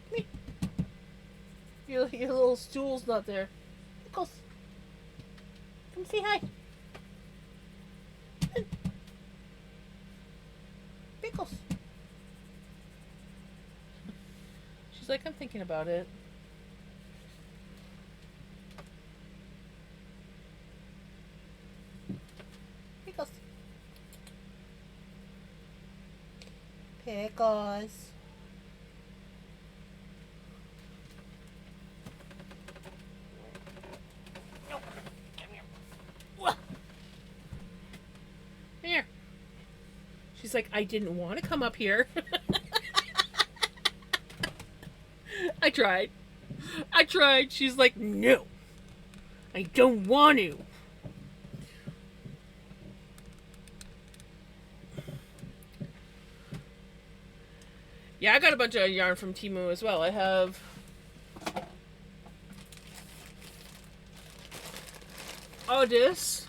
Come here. Your little stool's not there. Pickles, come say hi. Pickles. She's like, I'm thinking about it. Pickles. Pickles. No, come here. Whoa. Here. She's like, I didn't want to come up here. I tried. She's like, no. I don't want to. Yeah, I got a bunch of yarn from Temu as well. I have all this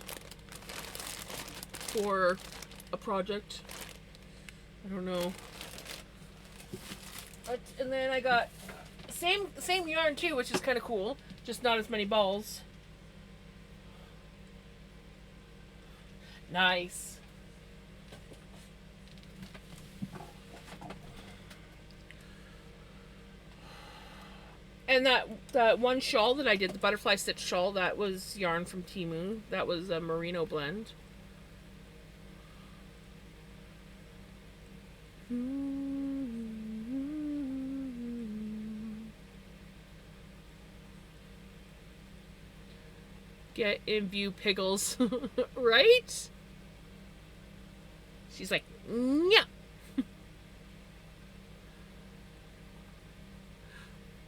for a project. I don't know. And then I got same yarn too, which is kind of cool. Just not as many balls. Nice. And that one shawl that I did, the butterfly stitch shawl, that was yarn from Temu. That was a merino blend. Get in view, Piggles. Right? She's like, yeah.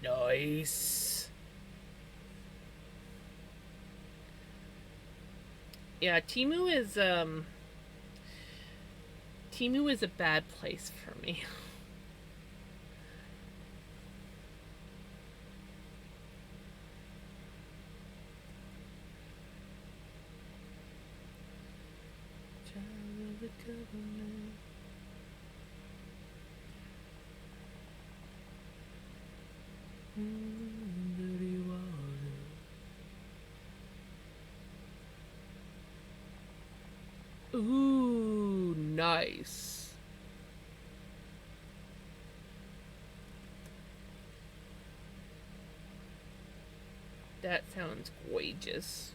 Nice. Yeah, Temu is a bad place for me. Ooh, nice. That sounds gorgeous.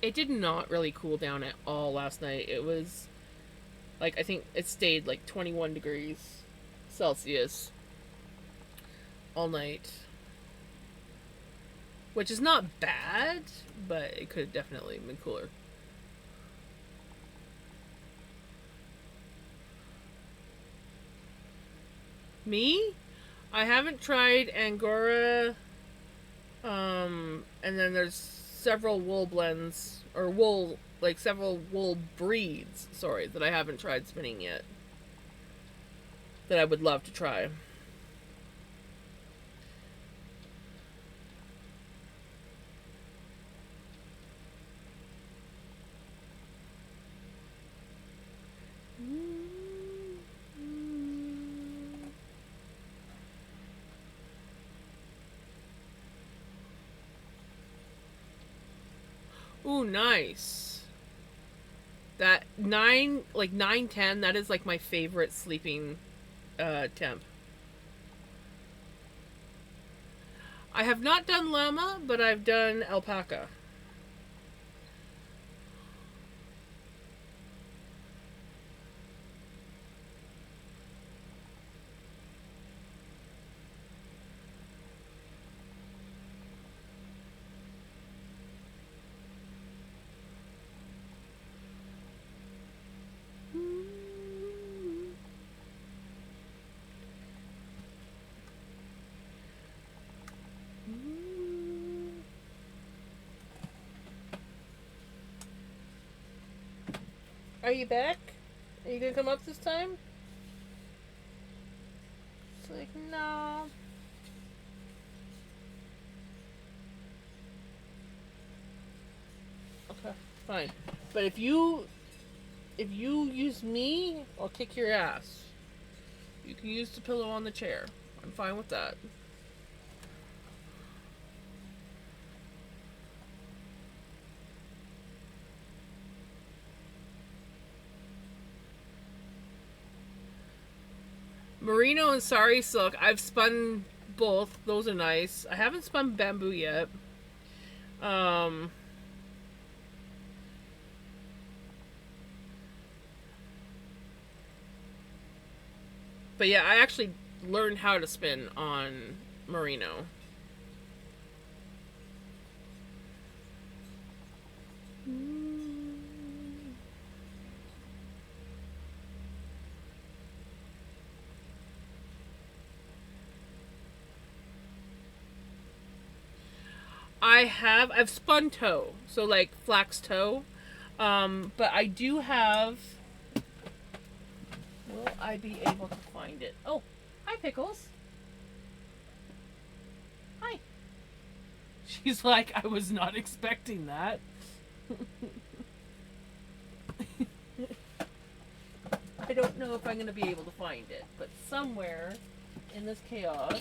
It did not really cool down at all last night. It was like, I think it stayed like 21 degrees Celsius all night, which is not bad, but it could have definitely been cooler. Me? I haven't tried Angora, and then there's several wool blends, or wool, like several wool breeds, sorry, that I haven't tried spinning yet. That I would love to try. Ooh, nice. That 9, 10, that is like my favorite sleeping temp. I have not done llama, but I've done alpaca. Are you back? Are you gonna come up this time? It's like, no. Okay, fine. But if you use me, I'll kick your ass. You can use the pillow on the chair. I'm fine with that. Merino and sari silk. I've spun both. Those are nice. I haven't spun bamboo yet. Um, but yeah, I actually learned how to spin on merino. I've spun toe, so like flax toe. But I do have. Will I be able to find it? Oh, hi Pickles. Hi. She's like, I was not expecting that. I don't know if I'm going to be able to find it, but somewhere in this chaos.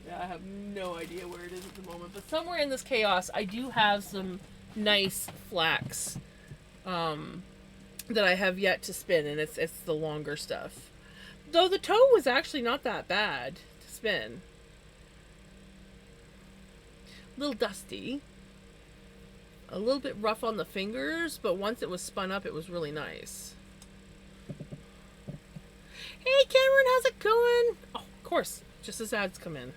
Yeah, I have no idea where it is at the moment, but somewhere in this chaos, I do have some nice flax that I have yet to spin, and it's the longer stuff. Though the toe was actually not that bad to spin. A little dusty. A little bit rough on the fingers, but once it was spun up, it was really nice. Hey Cameron, how's it going? Oh, of course, just as ads come in.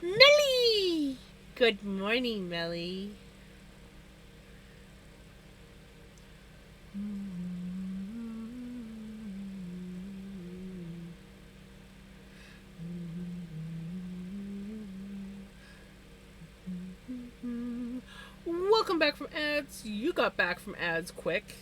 Melly! Good morning, Melly. Welcome back from ads. You got back from ads quick.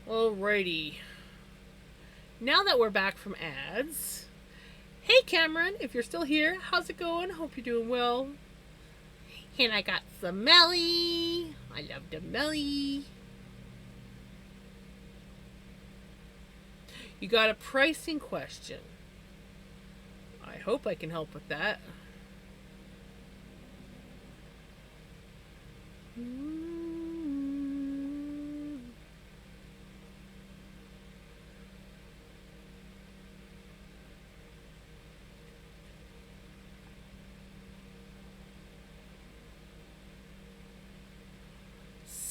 Alrighty. Now that we're back from ads, hey Cameron, if you're still here, how's it going? Hope you're doing well. And I got some Melly. I love the Melly. You got a pricing question. I hope I can help with that.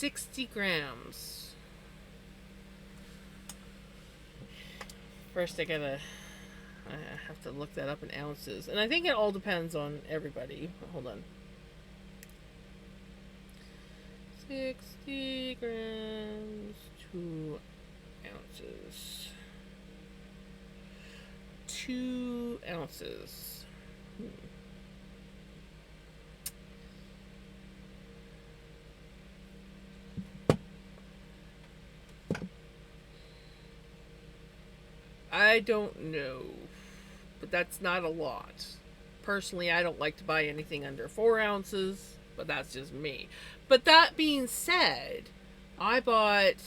$60. First, I have to look that up in ounces, and I think it all depends on everybody. Hold on. 60 grams, 2 ounces. 2 ounces. I don't know, but that's not a lot. Personally, I don't like to buy anything under 4 ounces, but that's just me. But that being said, I bought.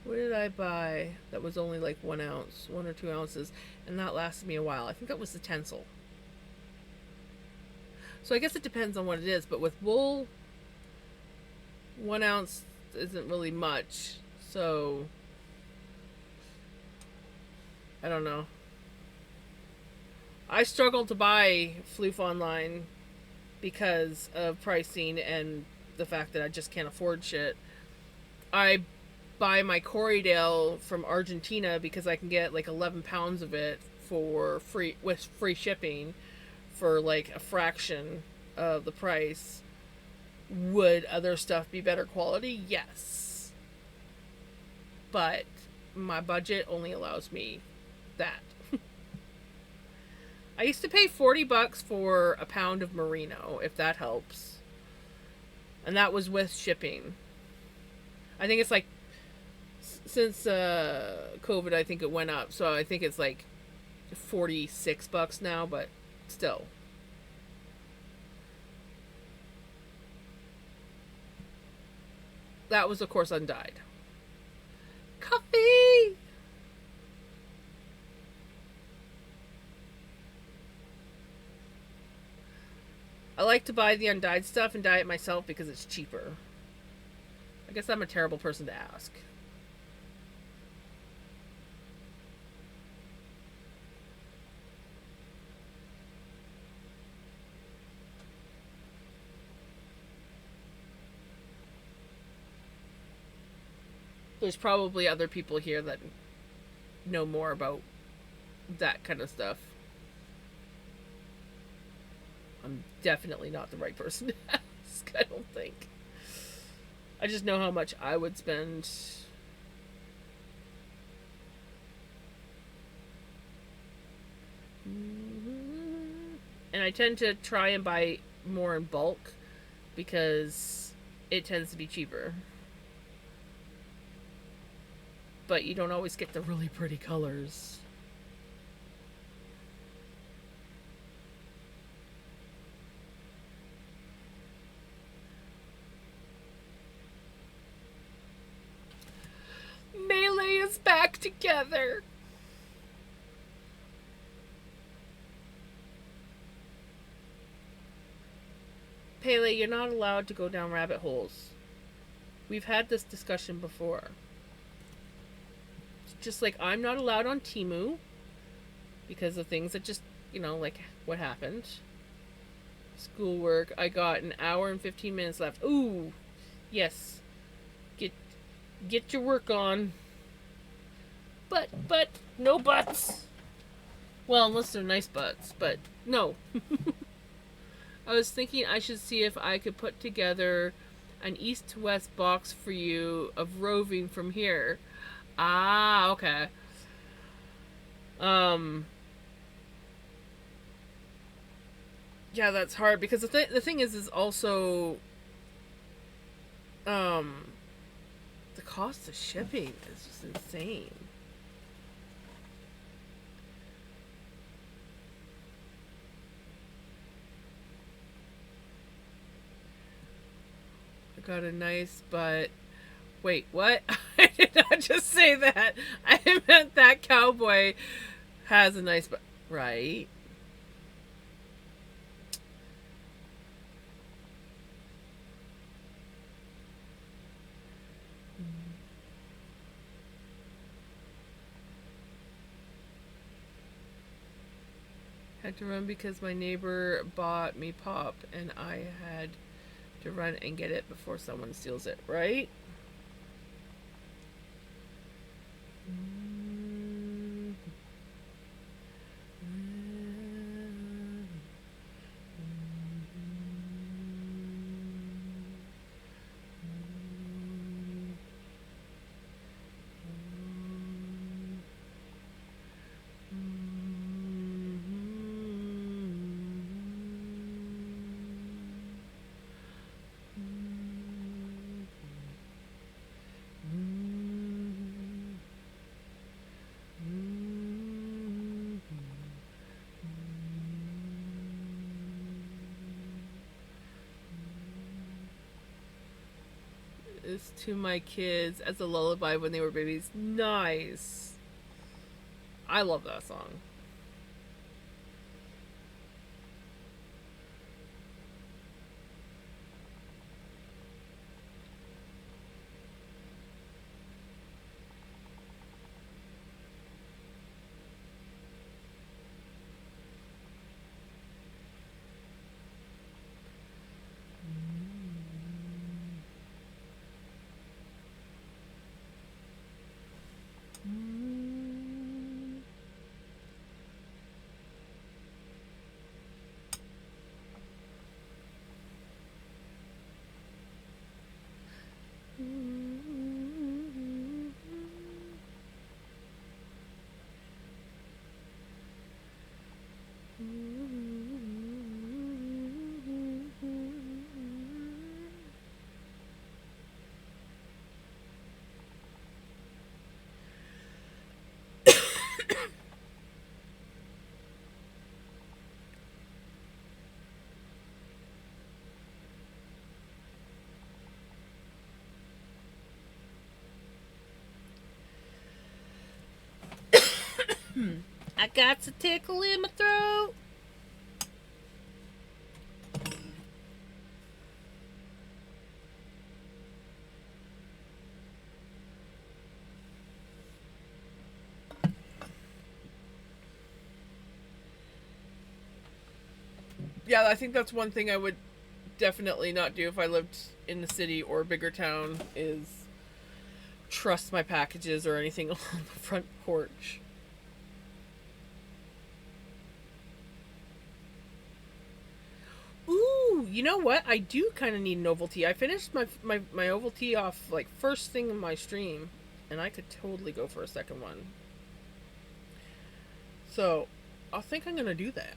What did I buy that was only like 1 ounce, 1 or 2 ounces, and that lasted me a while? I think that was the Tencel. So I guess it depends on what it is, but with wool, 1 ounce isn't really much, so I don't know. I struggle to buy floof online because of pricing and the fact that I just can't afford shit. I buy my Corriedale from Argentina because I can get like 11 pounds of it for free with free shipping for like a fraction of the price. Would other stuff be better quality? Yes. But my budget only allows me that. I used to pay $40 for a pound of merino, if that helps. and that was with shipping. I think it's like since COVID, I think it went up, so I think it's like $46 now, but still. That was, of course, undyed. Coffee! I like to buy the undyed stuff and dye it myself because it's cheaper. I guess I'm a terrible person to ask. There's probably other people here that know more about that kind of stuff. I'm definitely not the right person to ask, I don't think. I just know how much I would spend. And I tend to try and buy more in bulk because it tends to be cheaper. But you don't always get the really pretty colors. Melee is back together. Pele, you're not allowed to go down rabbit holes. We've had this discussion before. Just like I'm not allowed on Temu because of things that just, like what happened. Schoolwork. I got an hour and 15 minutes left. Ooh, yes. Get your work on. But no buts. Well, unless they're nice butts, but no. I was thinking I should see if I could put together an east to west box for you of roving from here. Ah, okay. Yeah, that's hard because the thing is also the cost of shipping is just insane. I got a nice butt. Wait, what? I did not just say that. I meant that cowboy has a nice butt. Right? Had to run because my neighbor bought me pop and I had to run and get it before someone steals it, right? This to my kids as a lullaby when they were babies. Nice. I love that song. I got a tickle in my throat. Yeah, I think that's one thing I would definitely not do if I lived in the city or a bigger town is trust my packages or anything on the front porch. Ooh, you know what? I do kind of need an Ovaltine. I finished my Ovaltine off like first thing in my stream, and I could totally go for a second one. So, I think I'm gonna do that.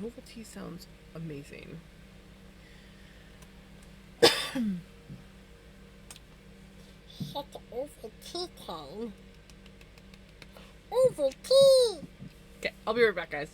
Ovaltine sounds amazing.
Shut over tea time. Over tea!
Okay, I'll be right back, guys.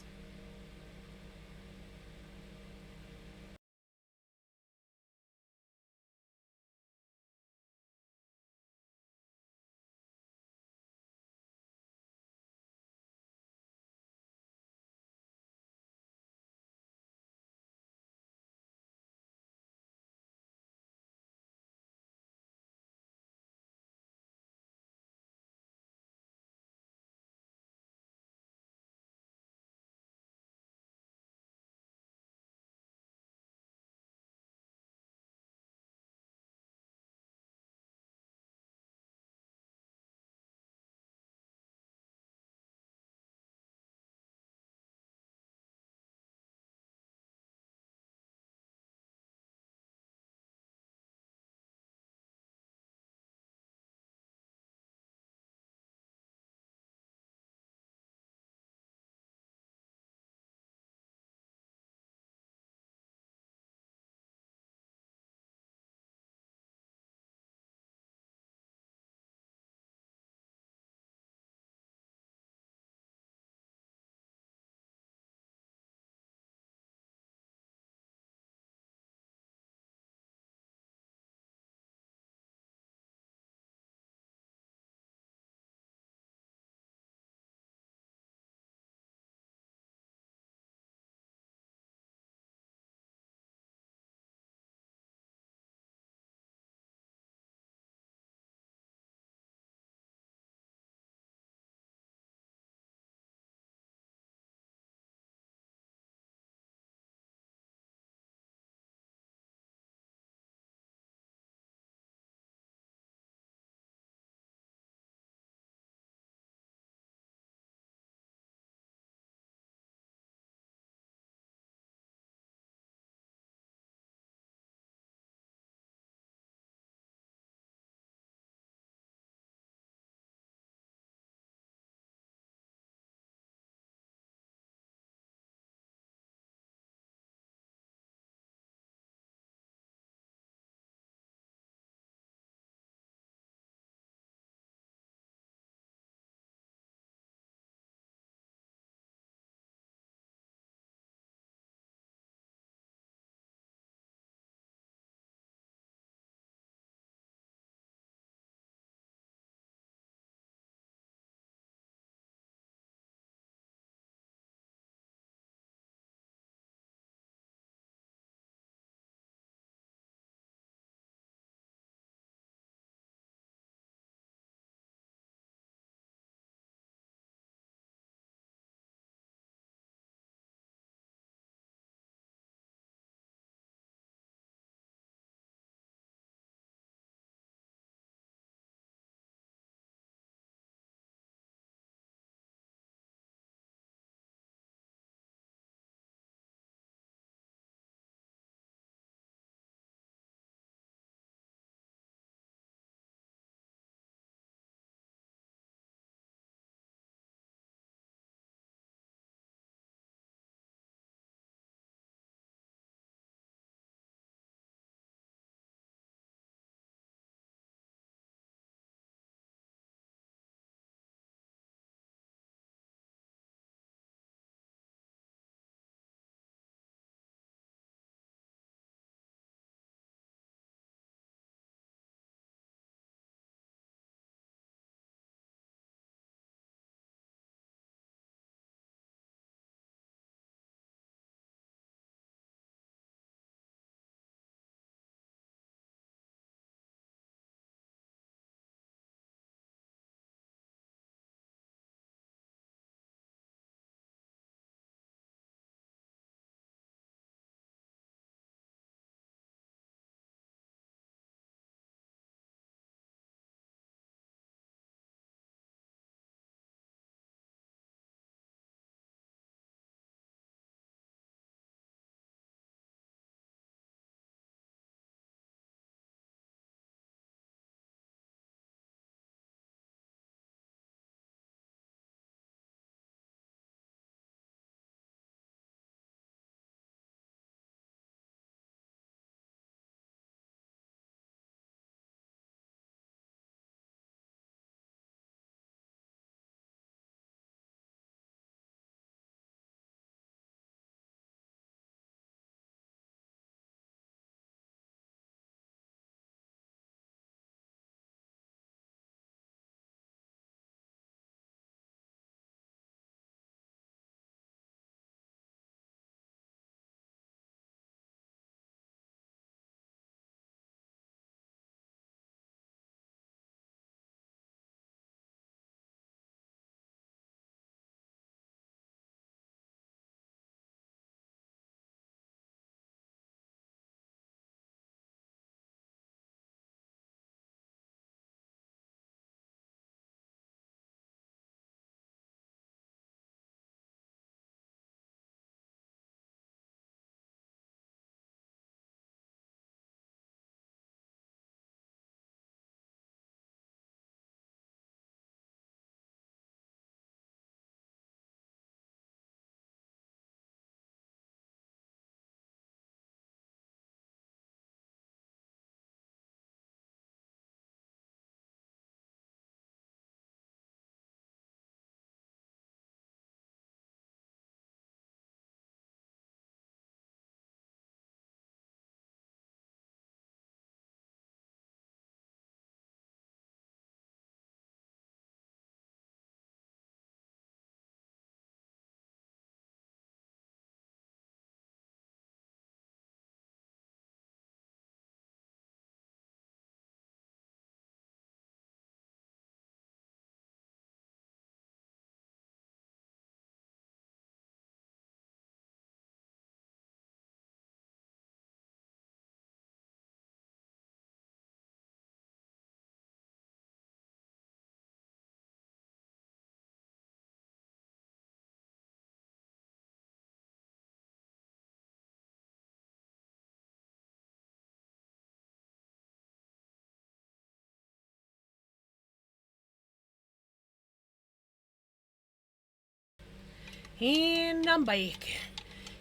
And I'm back.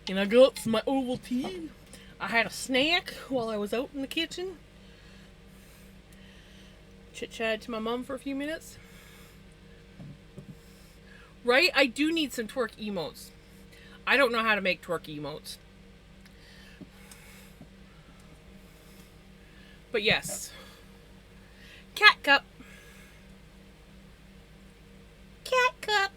And I got my Ovaltine. I had a snack while I was out in the kitchen. Chit-chatted to my mom for a few minutes. Right? I do need some twerk emotes. I don't know how to make twerk emotes. But yes. Cat cup. Cat cup.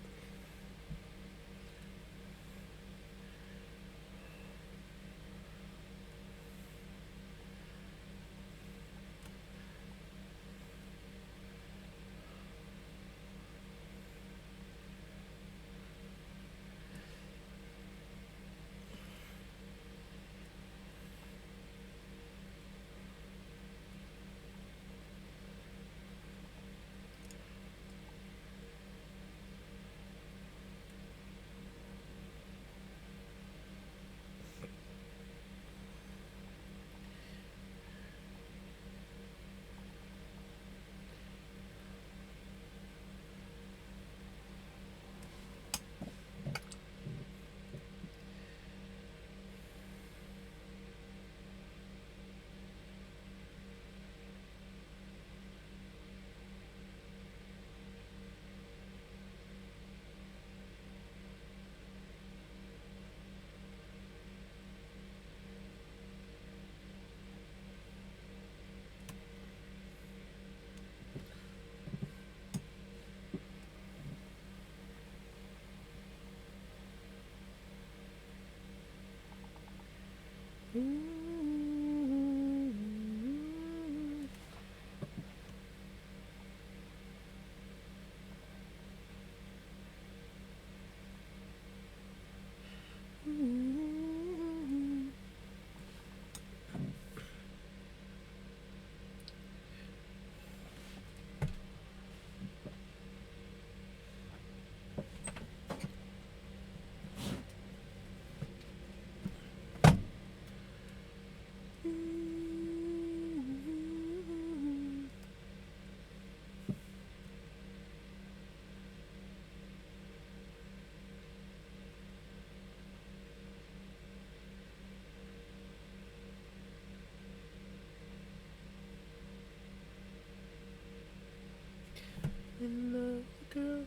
In love with a girl.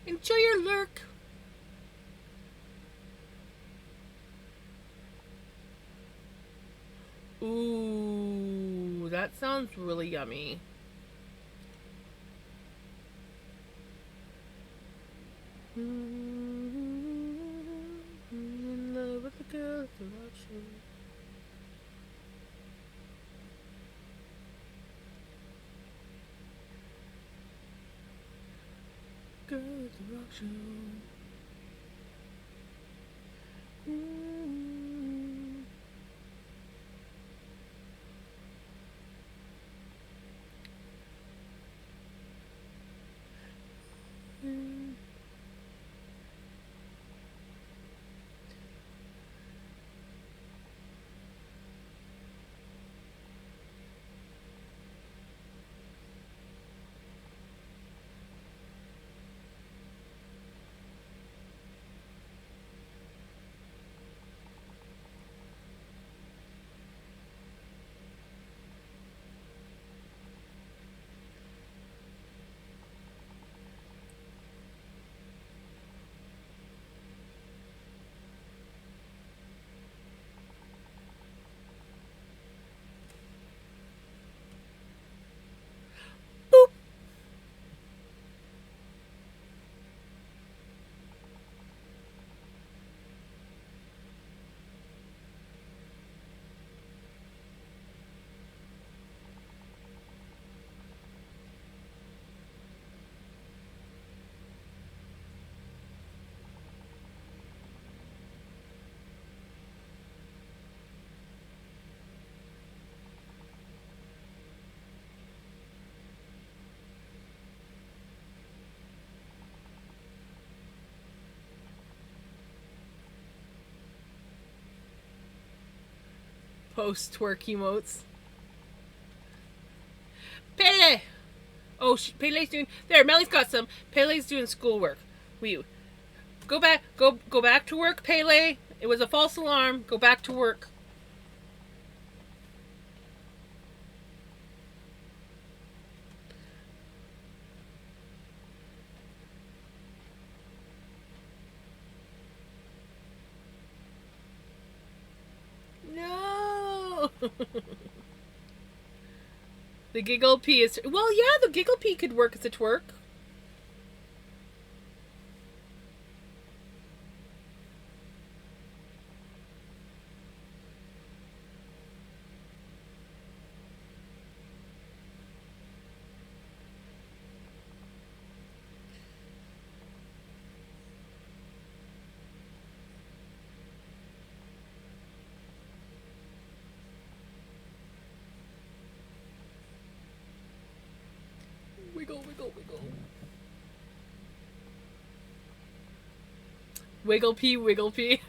Enjoy your lurk. Ooh, that sounds really yummy. In love with a girl with a rock show. Girl with a rock show. Post twerk emotes. Pele! Oh, Pele's doing... There, Melly's got some. Pele's doing schoolwork. Go back to work, Pele. It was a false alarm. Go back to work. No! The giggle pea is... Well, yeah, the giggle pea could work as a twerk. Wiggle, wiggle, wiggle. Wiggle pea, wiggle pea.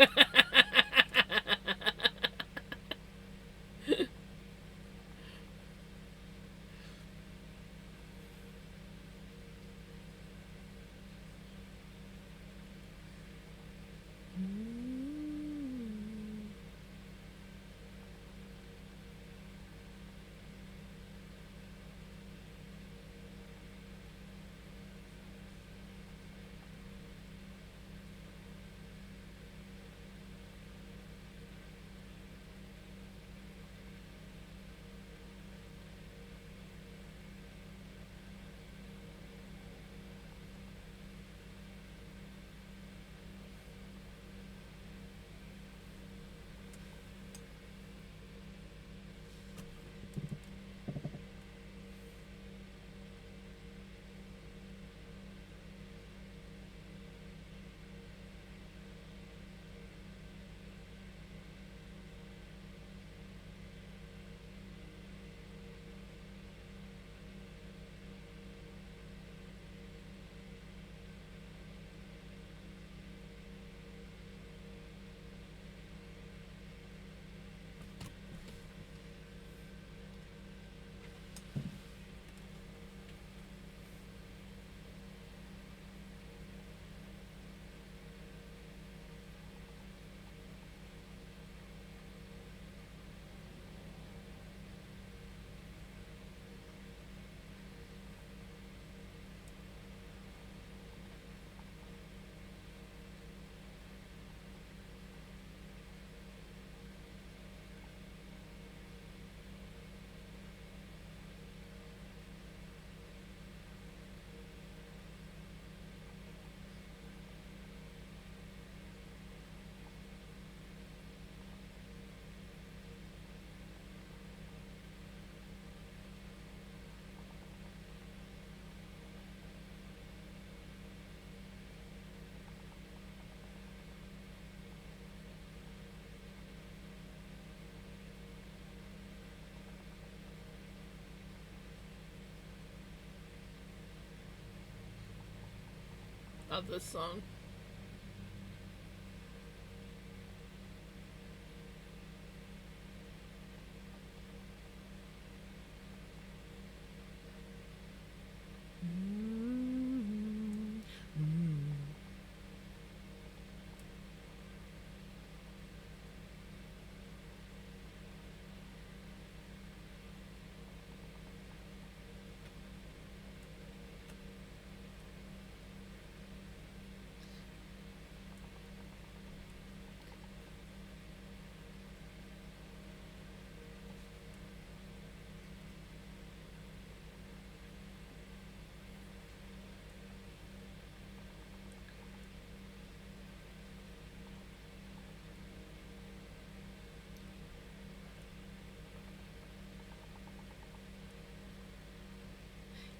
Of this song.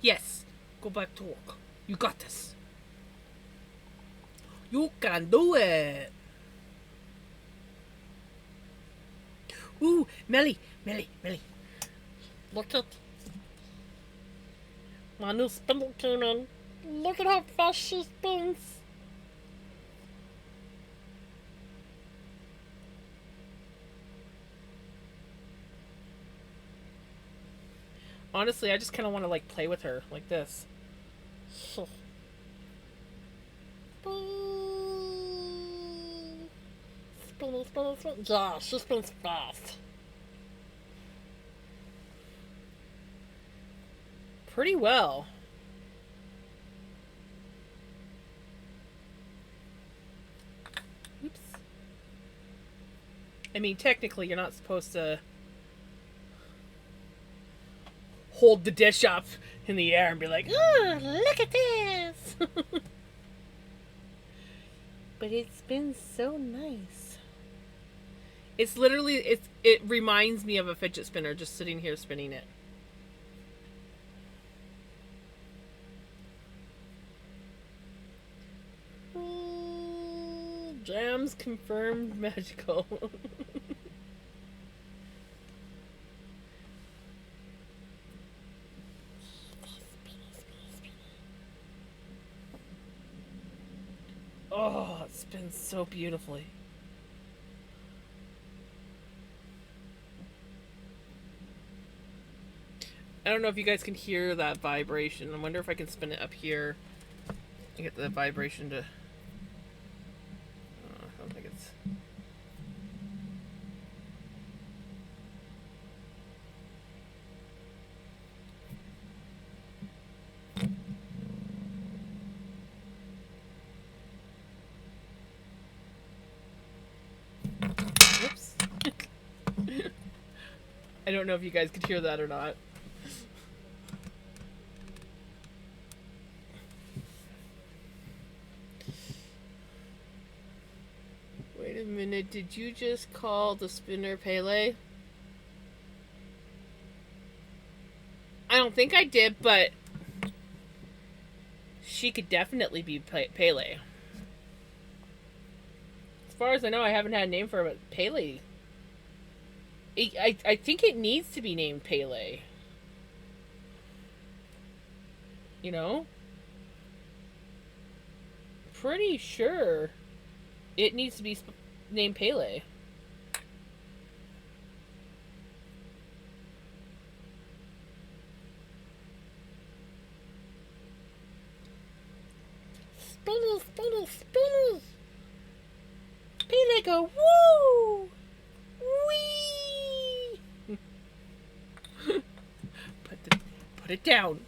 Yes, go back to work. You got this. You can do it. Ooh, Melly.
Look at my new spindle came in. Look at how fast she spins.
Honestly, I just kind of want to like play with her like this.
Spinny, spinny, spinny. Yeah, she spins fast.
Pretty well. Oops. I mean, technically, you're not supposed to hold the dish up in the air and be like, "Oh, look at this." But it spins so nice. It's literally it reminds me of a fidget spinner just sitting here spinning it. Jams confirmed magical. Oh, it spins so beautifully. I don't know if you guys can hear that vibration. I wonder if I can spin it up here and get the vibration to. I don't think it's. Whoops. I don't know if you guys could hear that or not. Wait a minute, did you just call the spinner Pele? I don't think I did, but she could definitely be Pele. As far as I know, I haven't had a name for her, but Pele. I think it needs to be named Pele. You know? Pretty sure it needs to be named Pele.
Spinny, spinny, spinny.
Pele go, woo! Wee! Put it down.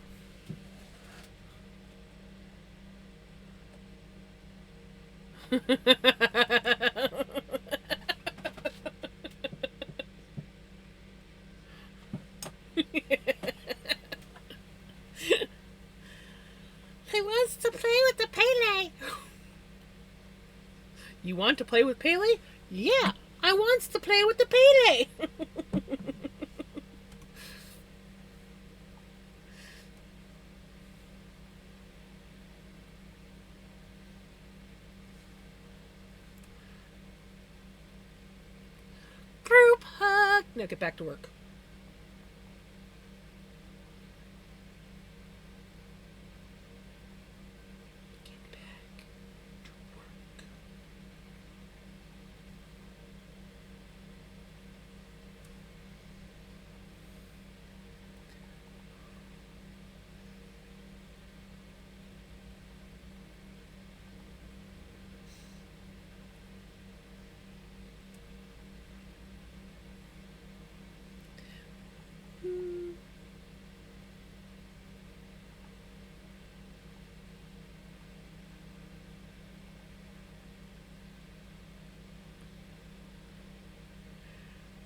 He wants to play with the Pele.
You want to play with Pele? Yeah, I wants to play with the Pele. Group hug. Now get back to work. Get back to work.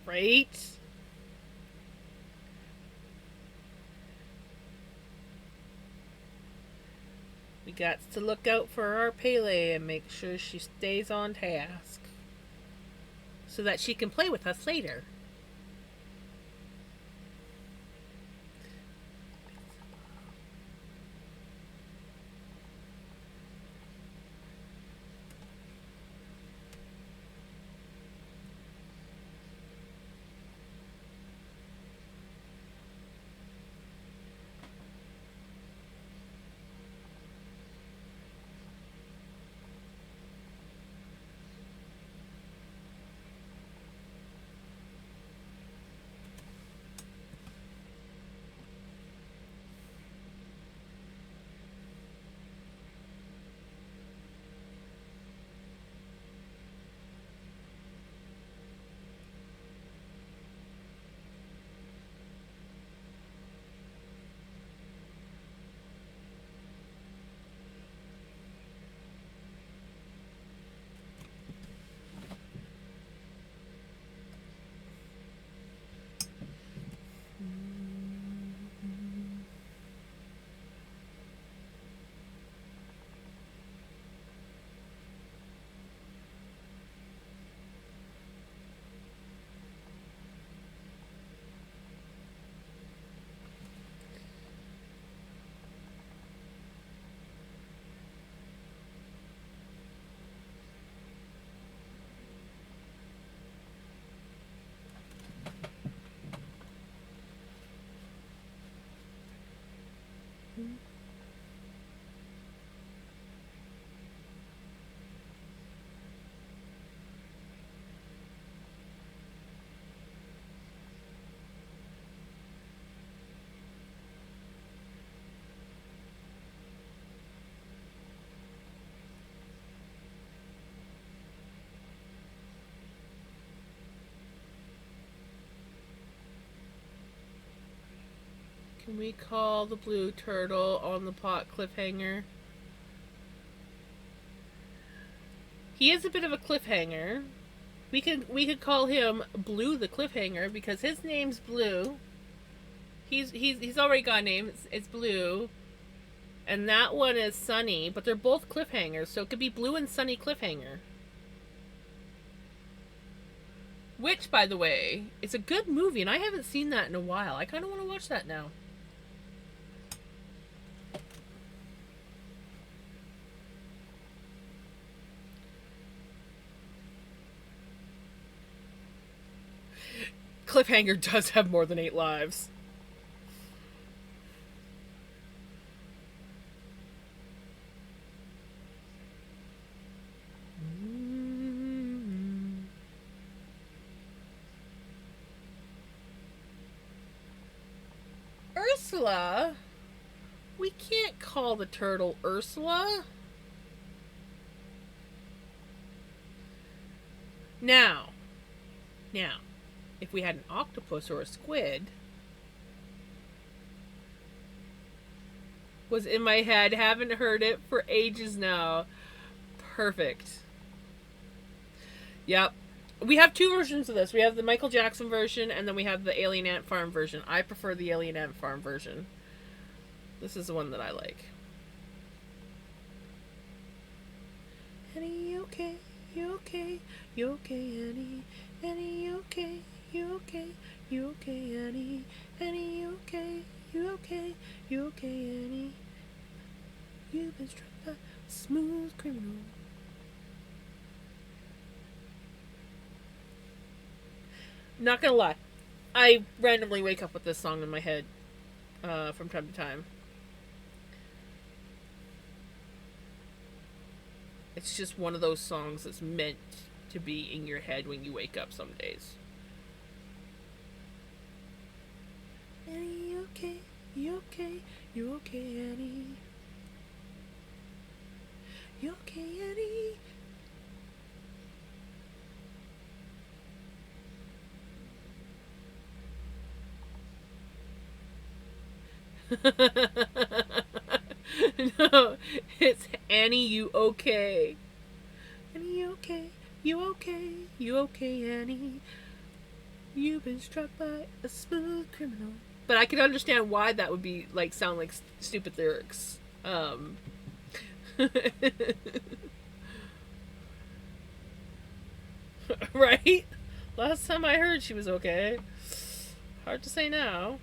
Right? We got to look out for our Pele and make sure she stays on task so that she can play with us later. We call the blue turtle on the pot cliffhanger. He is a bit of a cliffhanger. We could call him Blue the Cliffhanger because his name's Blue. He's already got a name. It's Blue, and that one is Sunny. But they're both cliffhangers, so it could be Blue and Sunny Cliffhanger. Which, by the way, is a good movie, and I haven't seen that in a while. I kind of want to watch that now. Cliffhanger does have more than 8 lives. Ursula? We can't call the turtle Ursula. Now, if we had an octopus or a squid, was in my head, haven't heard it for ages now. Perfect. Yep. We have 2 versions of this. We have the Michael Jackson version, and then we have the Alien Ant Farm version. I prefer the Alien Ant Farm version. This is the one that I like. Annie, you okay? You okay? You okay, Annie? Annie, you okay? You okay? You okay, Annie? Annie, you okay? You okay? You okay, Annie? You've been struck by a smooth criminal. Not gonna lie, I randomly wake up with this song in my head from time to time. It's just one of those songs that's meant to be in your head when you wake up some days. Annie, you okay? You okay? You okay, Annie? You okay, Annie? No, it's Annie, you okay? Annie, you okay? You okay? You okay, Annie? You've been struck by a smooth criminal. But I can understand why that would be like sound like stupid lyrics. Right? Last time I heard she was okay. Hard to say now.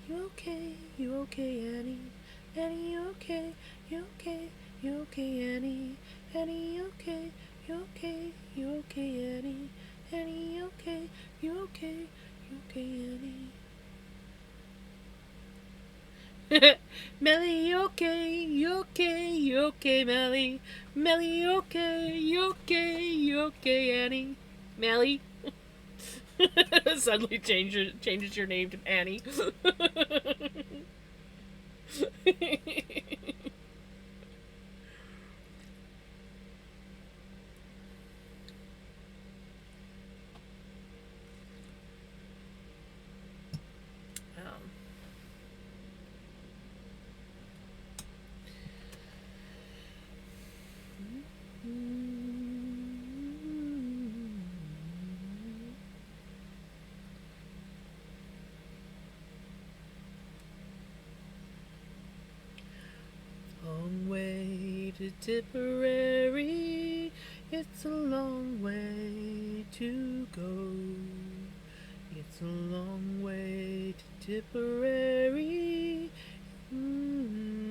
You okay? You okay, Annie? Annie, you okay? You okay? You okay, Annie? Annie, you okay? You okay? You okay, Annie? Annie, you okay? You okay? You okay, Annie? Melly, you okay? You okay? You okay, Melly? Melly, you okay? You okay? You okay, Annie? Melly? Suddenly changes your name to Annie. Long way to Tipperary, it's a long way to go. It's a long way to Tipperary. Mm-hmm.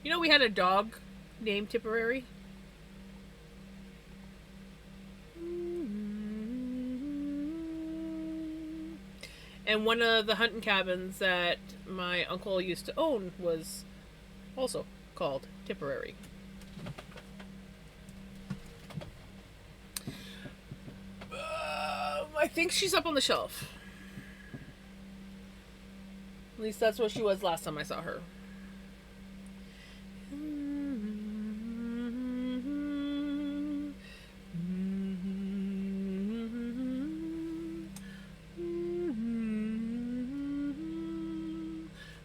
You know, we had a dog named Tipperary. And one of the hunting cabins that my uncle used to own was also called Tipperary. I think she's up on the shelf. At least that's what she was last time I saw her.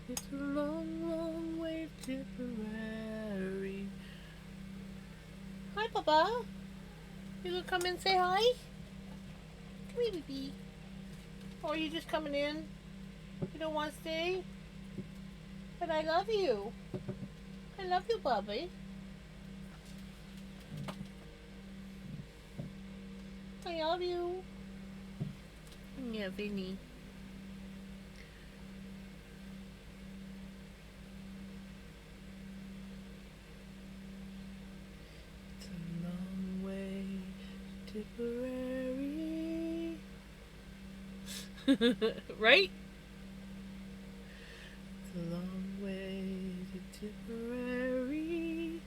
It's a long, long way to Tipperary. Hi, Papa. You gonna come and say hi? Come here, baby. Or are you just coming in? You don't want to stay? But I love you. I love you, Bubby. I love you. Yeah, Vinny. It's a long way to Tipperary. Right? It's a long way to Tipperary.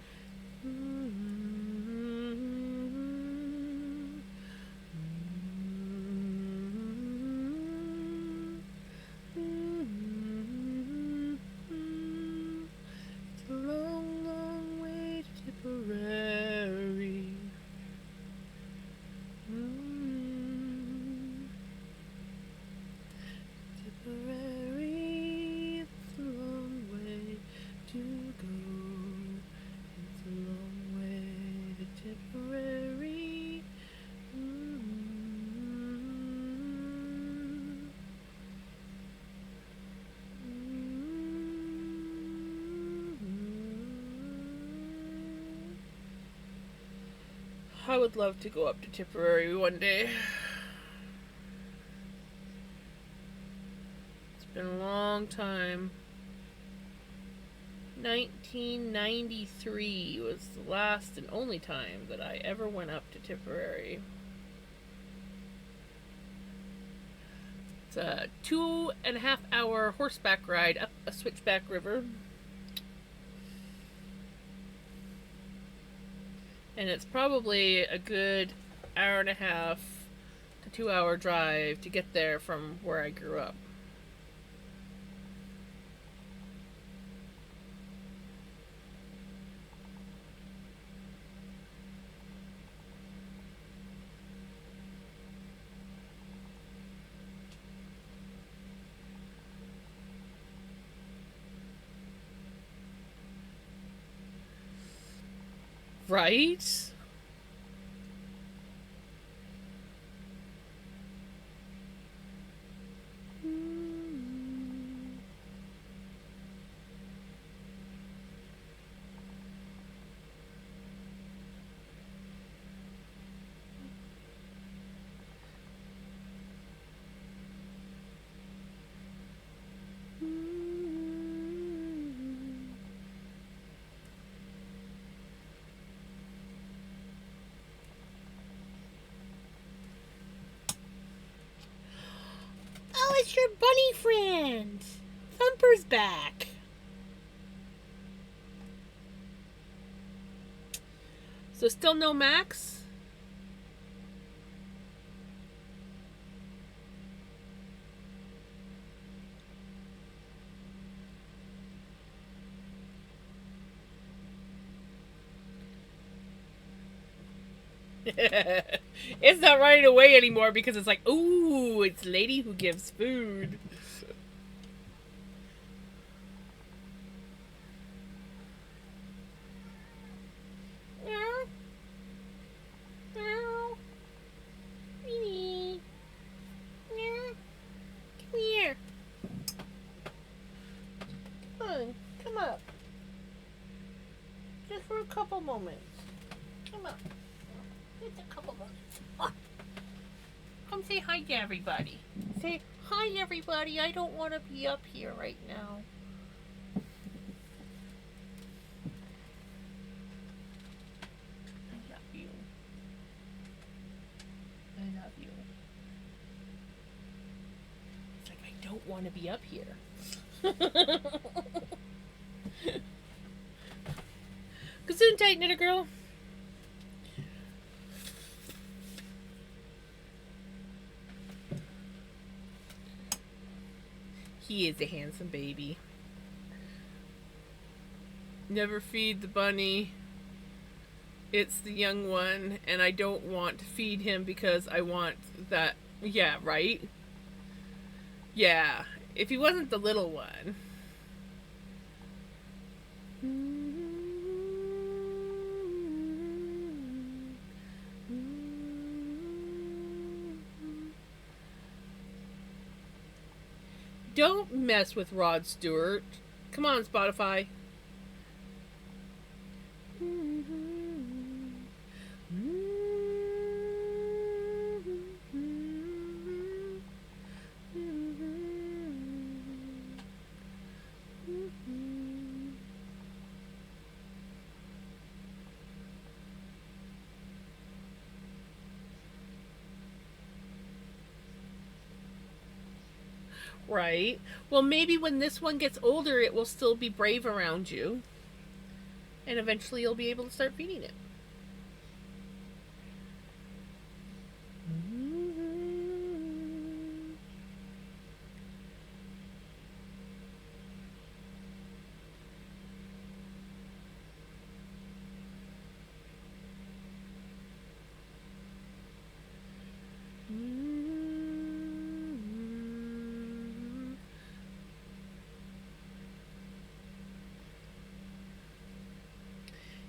It's a long, long way to Tipperary. Tipperary, it's a long way to go. It's a long way to Tipperary. I would love to go up to Tipperary one day. It's been a long time. 1993 was the last and only time that I ever went up to Tipperary. It's a 2.5 hour horseback ride up a switchback river. And it's probably a good hour and a half to 2 hour drive to get there from where I grew up. Right? Oh, it's your bunny friend. Thumper's back. So still no Max? It's not running away anymore because it's like, ooh, it's lady who gives food. Meow. Meow. Minnie. Meow. Come here. Come on, come up. Just for a couple moments. Come up. Just a couple moments. Oh. Come say hi to everybody. Say, hi everybody, I don't want to be up here right now. I love you. I love you. It's like I want to be up here. Gesundheit, little girl. He is a handsome baby. Never feed the bunny. It's the young one, and I don't want to feed him because I want that. Yeah, right? Yeah, if he wasn't the little one. Don't mess with Rod Stewart. Come on, Spotify. Right. Well, maybe when this one gets older, it will still be brave around you. And eventually you'll be able to start feeding it.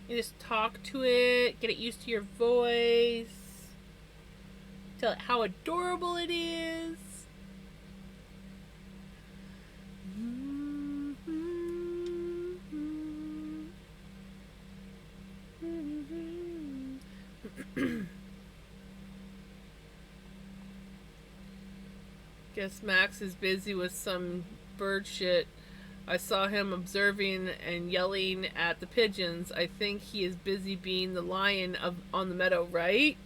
You just talk to it, get it used to your voice, tell it how adorable it is. Guess Max is busy with some bird shit. I saw him observing and yelling at the pigeons. I think he is busy being the lion on the meadow, right?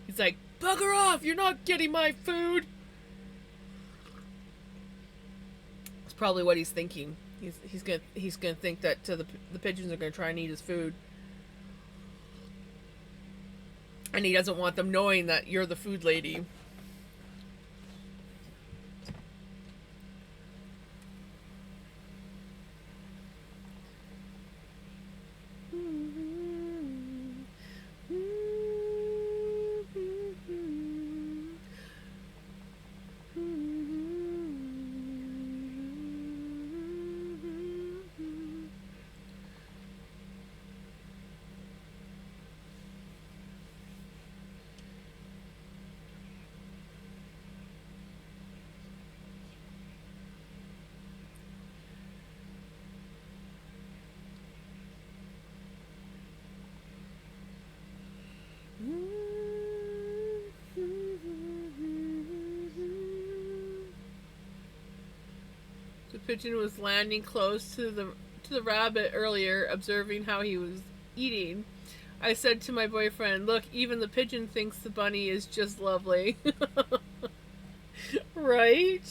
He's like, bugger off! You're not getting my food! That's probably what he's thinking. He's gonna think that the pigeons are gonna try and eat his food. And he doesn't want them knowing that you're the food lady. The pigeon was landing close to the rabbit earlier, observing how he was eating. I said to my boyfriend, "Look, even the pigeon thinks the bunny is just lovely." Right?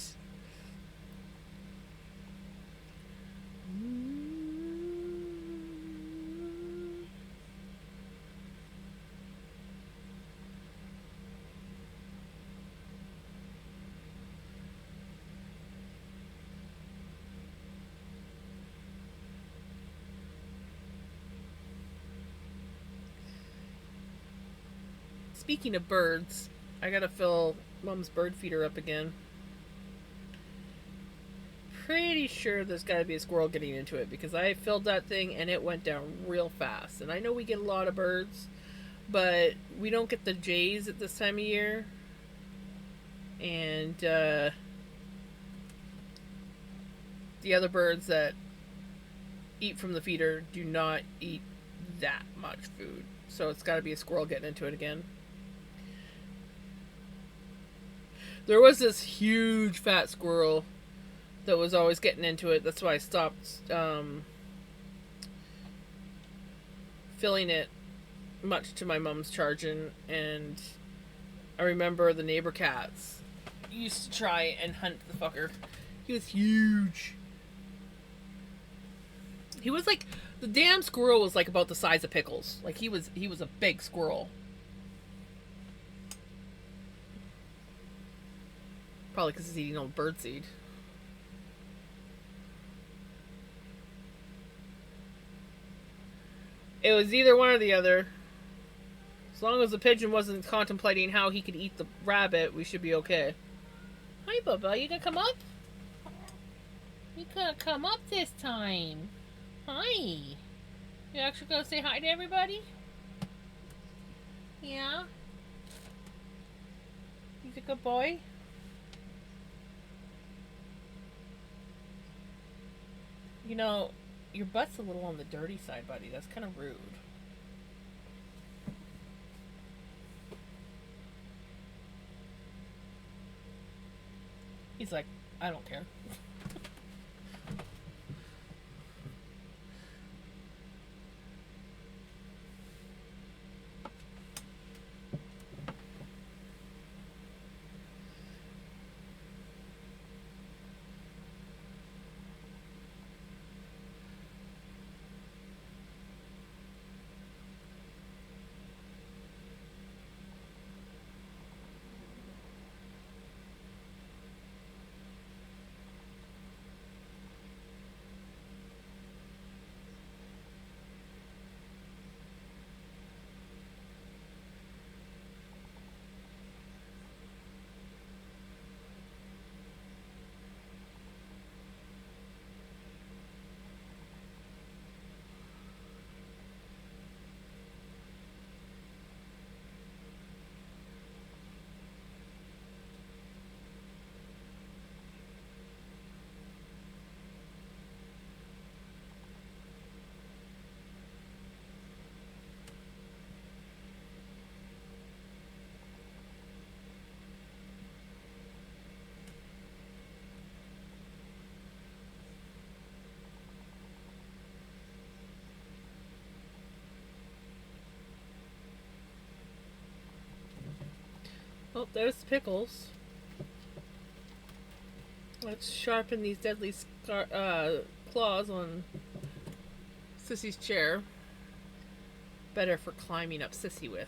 Speaking of birds, I gotta fill Mom's bird feeder up again. Pretty sure there's gotta be a squirrel getting into it because I filled that thing and it went down real fast. And I know we get a lot of birds, but we don't get the jays at this time of year. And the other birds that eat from the feeder do not eat that much food. So it's gotta be a squirrel getting into it again. There was this huge fat squirrel that was always getting into it. That's why I stopped filling it much to my mom's charging, and I I remember the neighbor cats used to try and hunt the fucker. He was huge. He was like the damn squirrel was like about the size of pickles. Like he was a big squirrel. Probably because he's eating all birdseed. It was either one or the other. As long as the pigeon wasn't contemplating how he could eat the rabbit, we should be okay. Hi, Bubba. You gonna come up? You gonna come up this time? Hi. You actually gonna say hi to everybody? Yeah. He's a good boy. You know, your butt's a little on the dirty side, buddy. That's kind of rude. He's like, I don't care. Oh, there's the pickles. Let's sharpen these deadly claws on Sissy's chair. Better for climbing up Sissy with.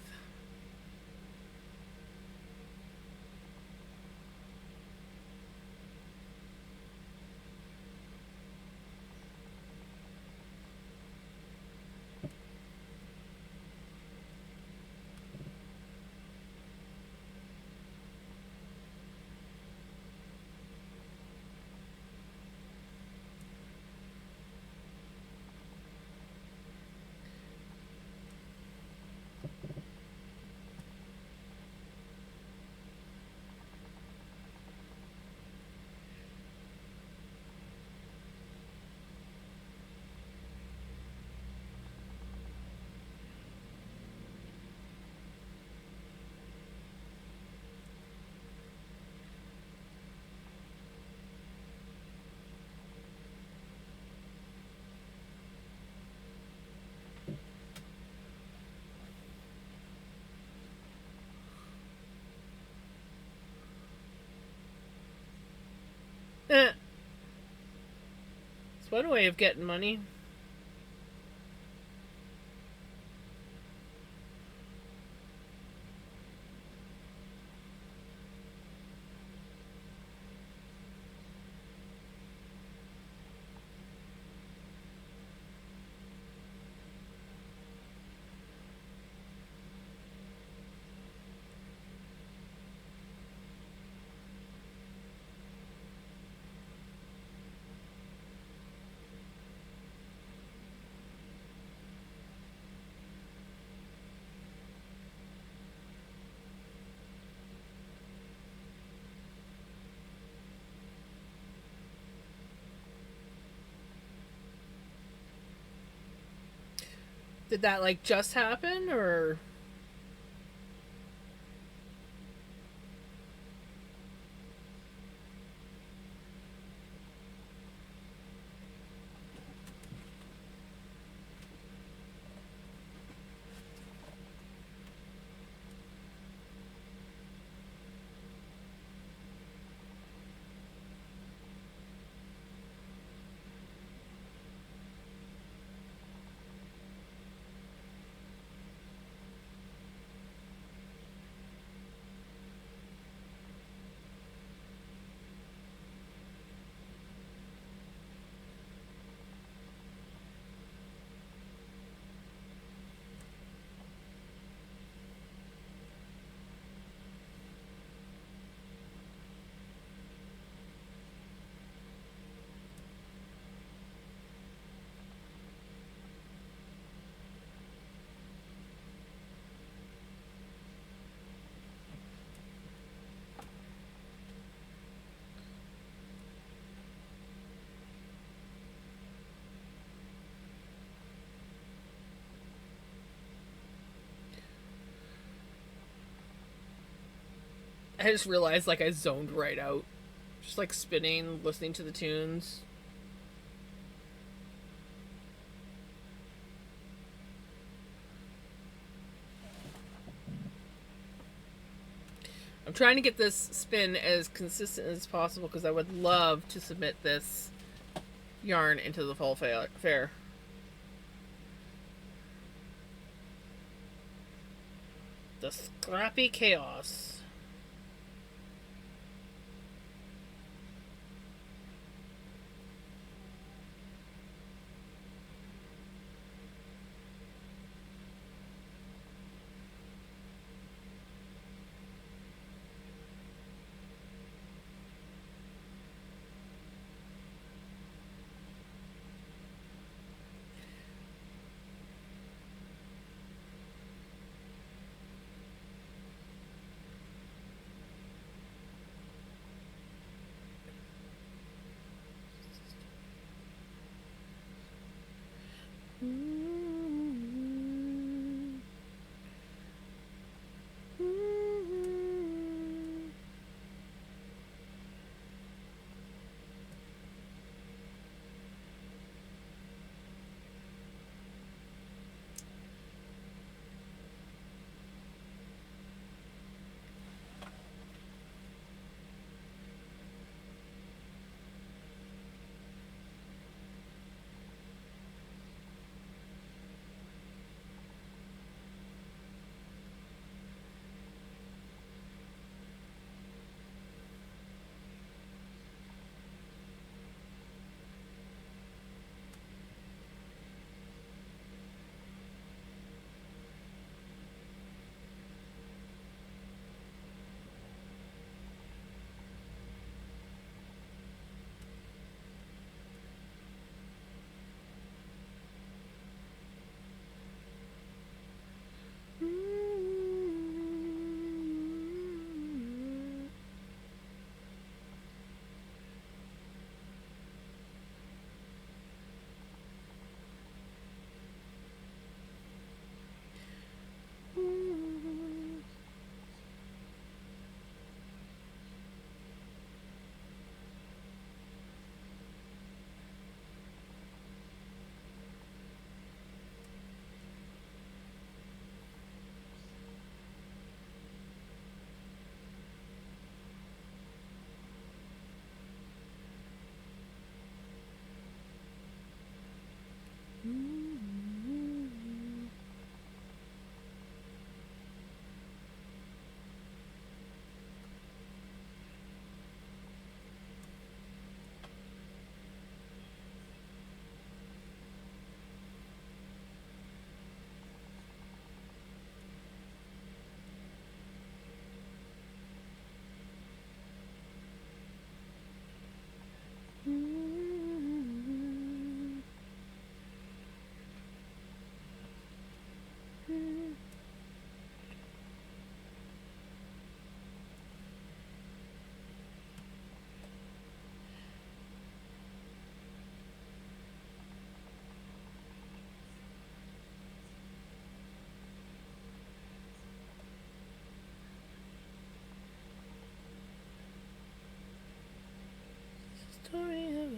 It's one way of getting money. Did that like just happen or I just realized like I zoned right out. Just like spinning, listening to the tunes. I'm trying to get this spin as consistent as possible because I would love to submit this yarn into the fall fair. The Scrappy Chaos. Story of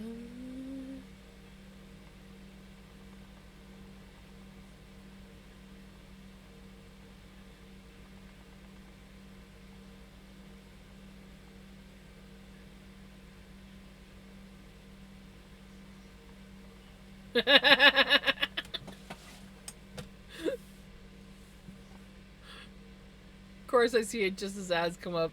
Of course, I see it just as ads come up.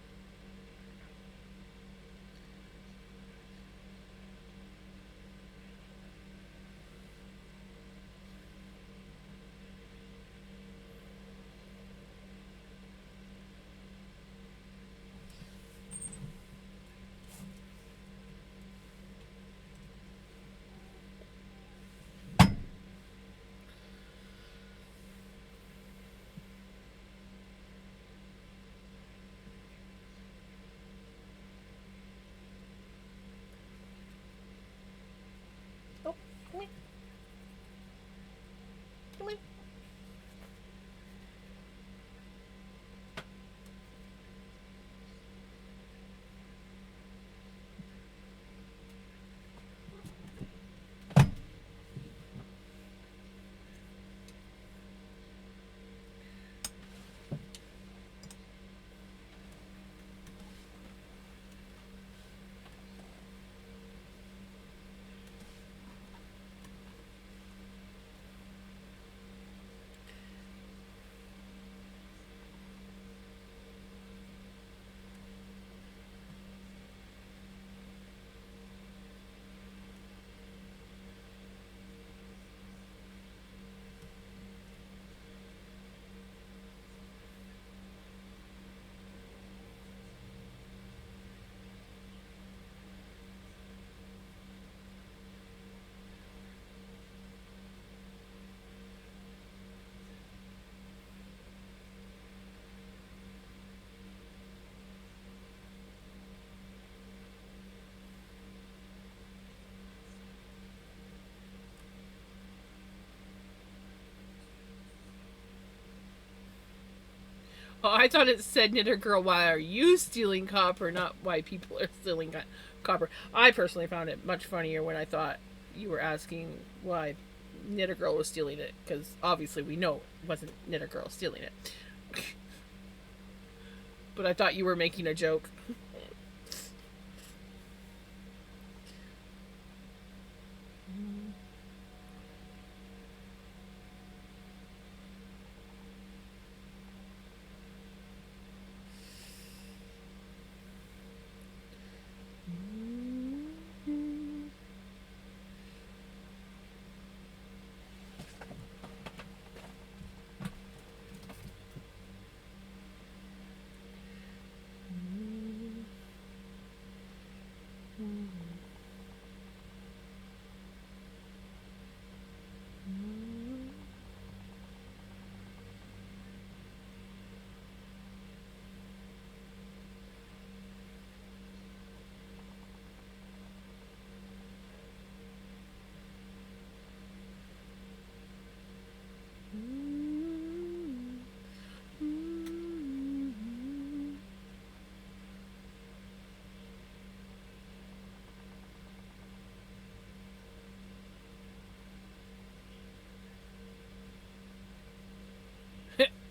Oh, I thought it said Knitter Girl, why are you stealing copper, not why people are stealing copper. I personally found it much funnier when I thought you were asking why Knitter Girl was stealing it, because obviously we know it wasn't Knitter Girl stealing it. But I thought you were making a joke.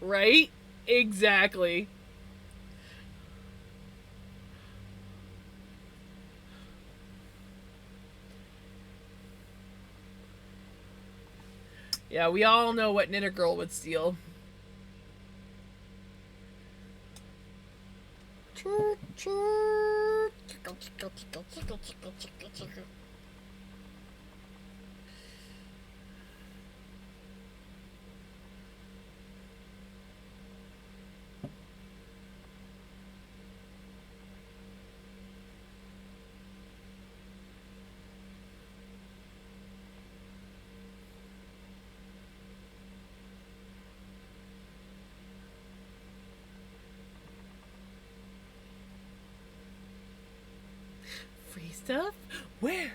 Right? Exactly. Yeah, we all know what Knitter Girl would steal.
Choo choo. Tickle tickle tickle tickle tickle tickle tickle.
Free stuff? Where?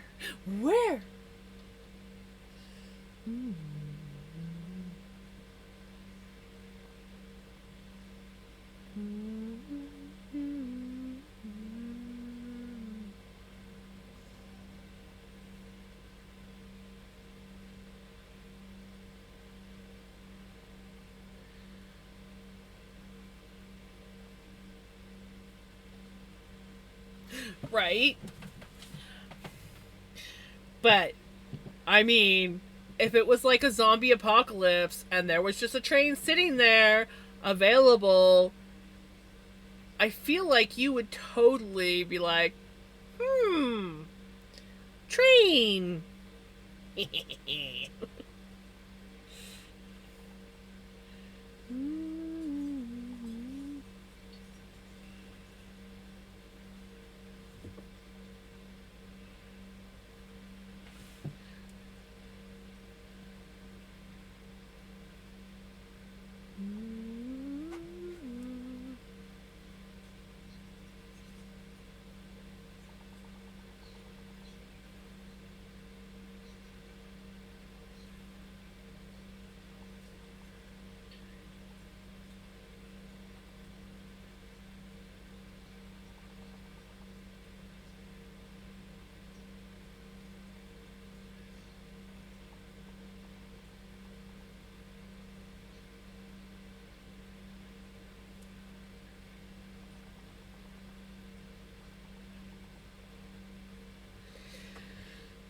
Where? Mm. Right? But, I mean, if it was like a zombie apocalypse and there was just a train sitting there available, I feel like you would totally be like, train.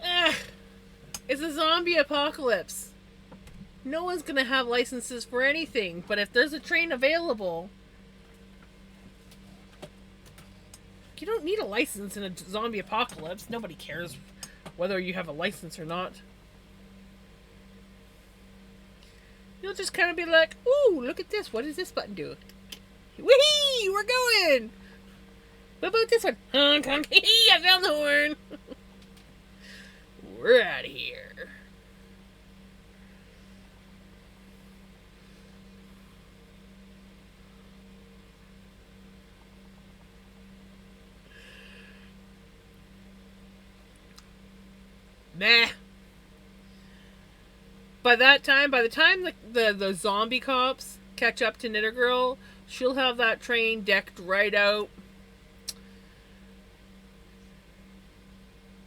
Ah, it's a zombie apocalypse. No one's gonna have licenses for anything, but if there's a train available, you don't need a license in a zombie apocalypse. Nobody cares whether you have a license or not. You'll just kind of be like, ooh, look at this. What does this button do? Whee! We're going! What about this one? Honk, honk. I found the horn. We're out of here. Nah. By the time the zombie cops catch up to Knitter Girl, She'll have that train decked right out.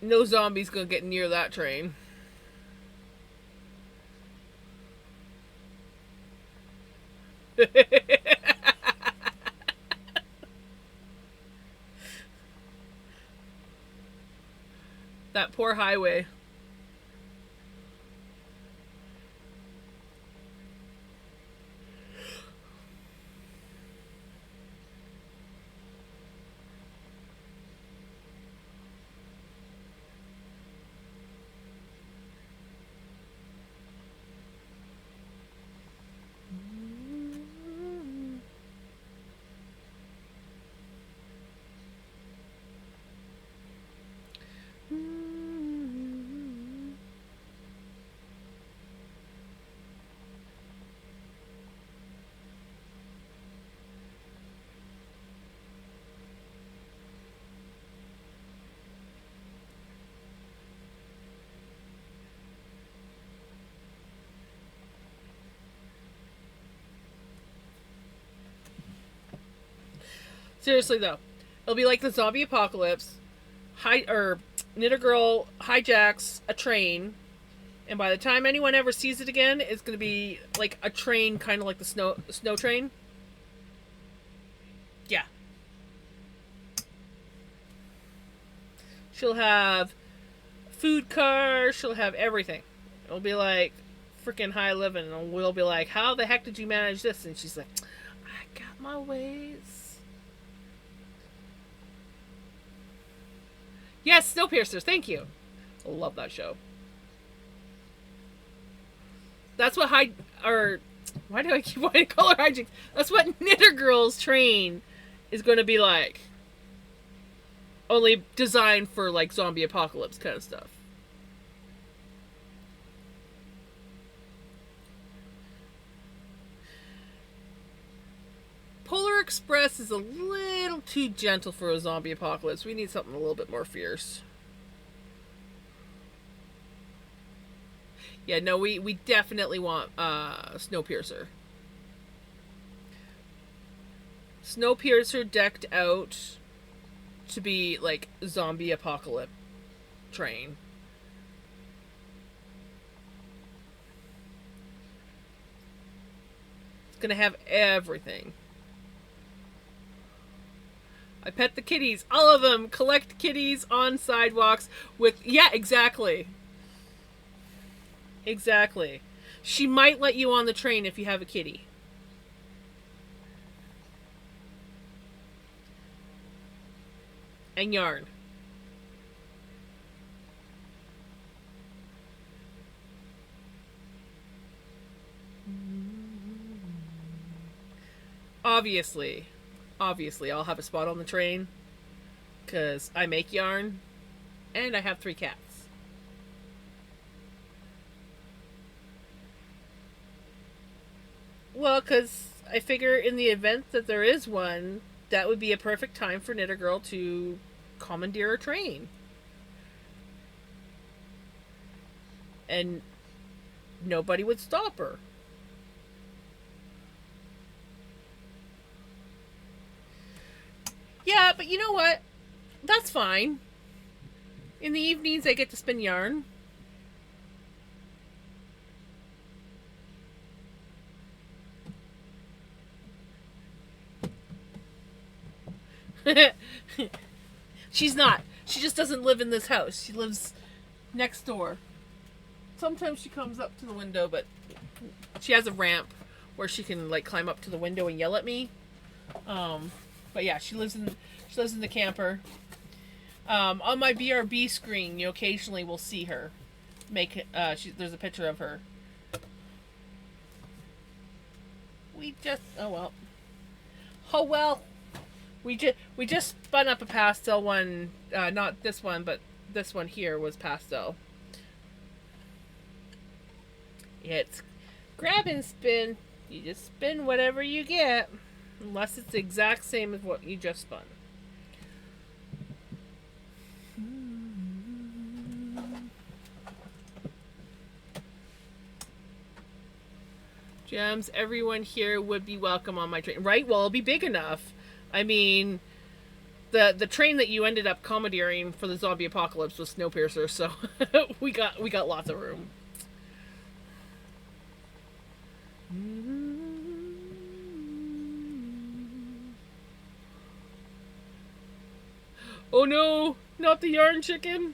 No zombie's gonna get near that train. That poor highway. Seriously though, it'll be like the zombie apocalypse. Knitter Girl hijacks a train, and by the time anyone ever sees it again, it's gonna be like a train, kind of like the snow train. Yeah, she'll have food car. She'll have everything. It'll be like freaking high living, and we'll be like, "How the heck did you manage this?" And she's like, "I got my ways." Yes, Snowpiercers. Thank you. I love that show. That's what or why do I keep wanting to call her hijinks? That's what Knitter Girl's train is going to be like. Only designed for like zombie apocalypse kind of stuff. Polar Express is a little too gentle for a zombie apocalypse. We need something a little bit more fierce. Yeah, no, we definitely want Snowpiercer. Snowpiercer decked out to be like zombie apocalypse train. It's gonna have everything. I pet the kitties, all of them. Collect kitties on sidewalks with exactly. Exactly. She might let you on the train if you have a kitty. And yarn. Obviously. Obviously, I'll have a spot on the train. Because I make yarn. And I have 3 cats. Well, because I figure in the event that there is one, that would be a perfect time for Knitter Girl to commandeer a train. And nobody would stop her. Yeah, but you know what? That's fine. In the evenings, I get to spin yarn. She's not. She just doesn't live in this house. She lives next door. Sometimes she comes up to the window, but she has a ramp where she can like climb up to the window and yell at me. But yeah, she lives in the camper. On my BRB screen, you occasionally will see her. There's a picture of her. Oh well. Oh well. We just spun up a pastel one. Not this one, but this one here was pastel. It's grab and spin. You just spin whatever you get, unless it's the exact same as what you just spun. Gems, everyone here would be welcome on my train. Right? Well, it'll be big enough. I mean, the train that you ended up commandeering for the zombie apocalypse was Snowpiercer, so we got lots of room. Oh no, not the yarn chicken.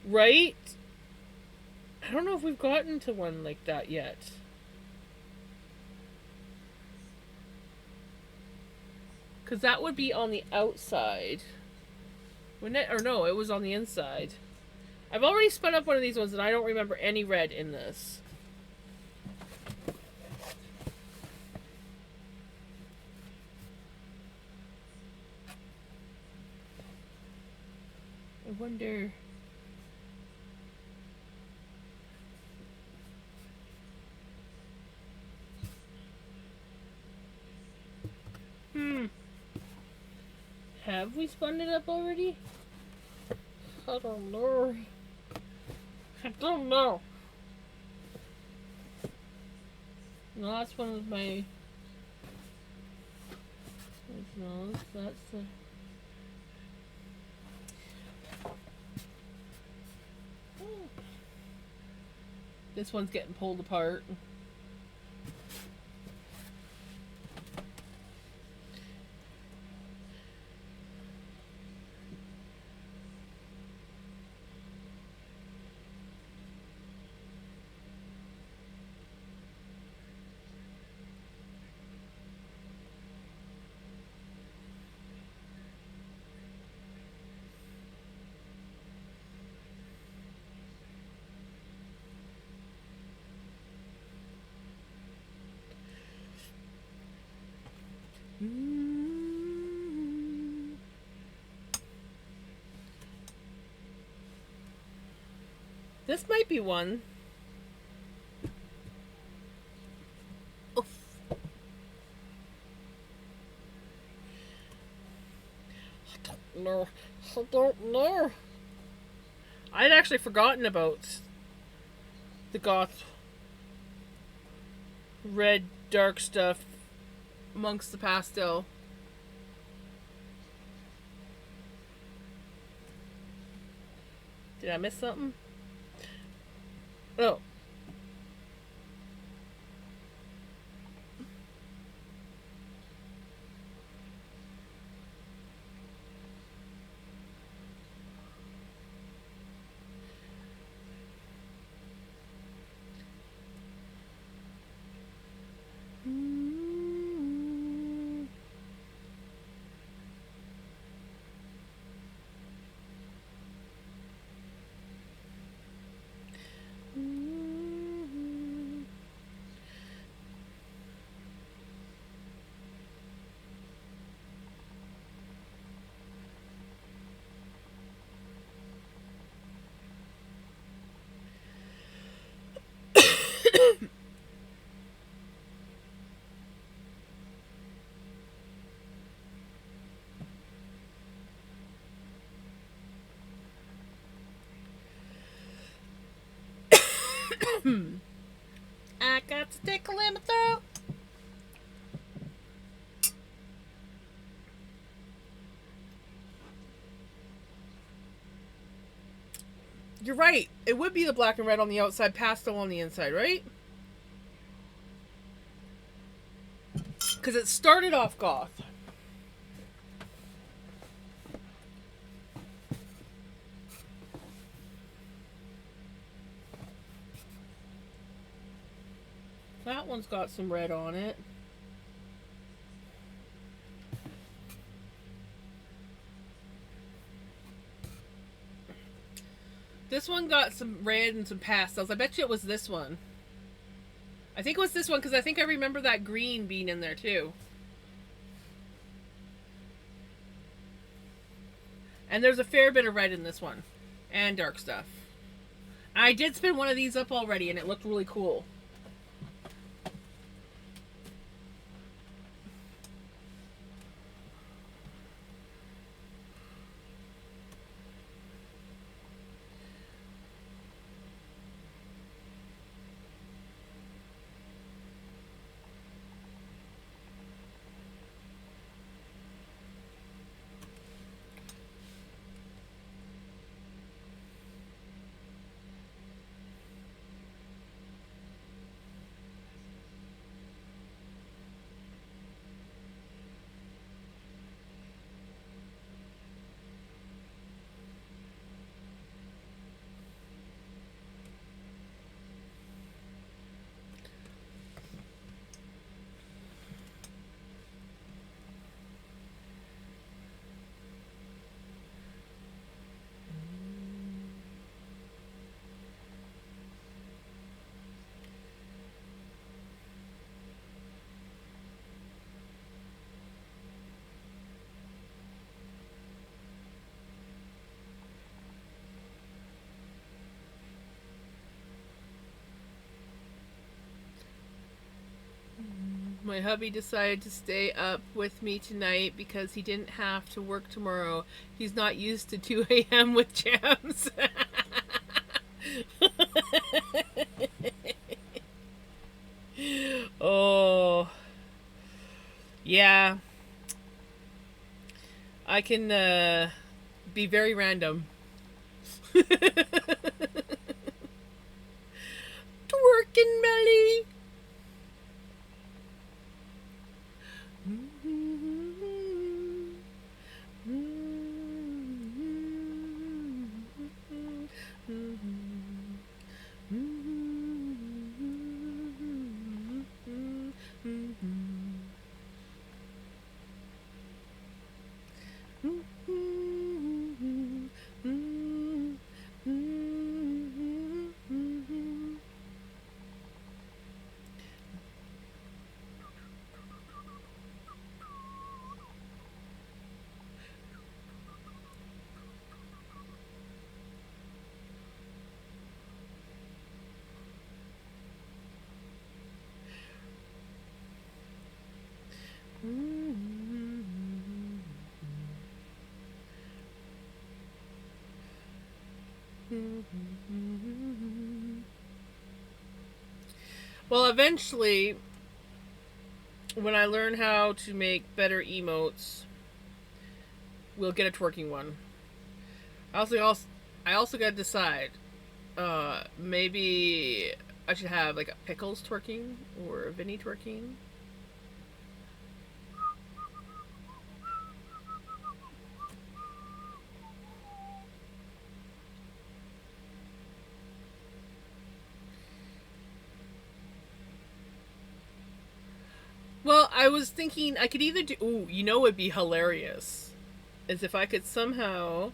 Right? I don't know if we've gotten to one like that yet. Because that would be on the outside. Wouldn't it? Or no, it was on the inside. I've already spun up one of these ones and I don't remember any red in this. I wonder... Have we spun it up already? I don't know. I don't know. No, that's one of my... No, that's the... This one's getting pulled apart. This might be one. Oof. I don't know. I don't know. I'd actually forgotten about the goth red dark stuff amongst the pastel. Did I miss something? Oh. I got to tickle in my throat. You're right. It would be the black and red on the outside, pastel on the inside, right? Because it started off goth. That one's got some red on it. This one got some red and some pastels. I bet you it was this one. I think it was this one because I think I remember that green being in there too. And there's a fair bit of red in this one. And dark stuff. I did spin one of these up already and it looked really cool. My hubby decided to stay up with me tonight because he didn't have to work tomorrow. He's not used to 2 a.m. with jams. Oh, yeah. I can be very random. Twerking Melly. Well, eventually, when I learn how to make better emotes, we'll get a twerking one. I also got to decide. Maybe I should have like a pickles twerking or a Vinny twerking. Well, I was thinking I could either do. Ooh, you know, it'd be hilarious, is if I could somehow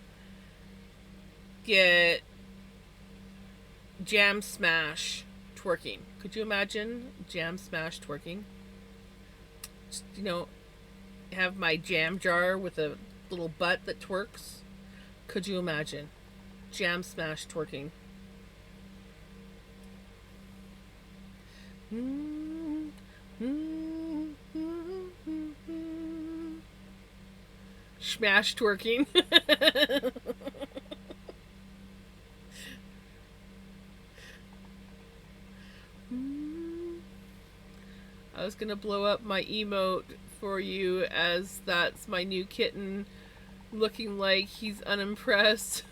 get Jam Smash twerking. Could you imagine Jam Smash twerking? Just, have my jam jar with a little butt that twerks. Could you imagine Jam Smash twerking? Smash twerking. I was gonna blow up my emote for you as that's my new kitten looking like he's unimpressed.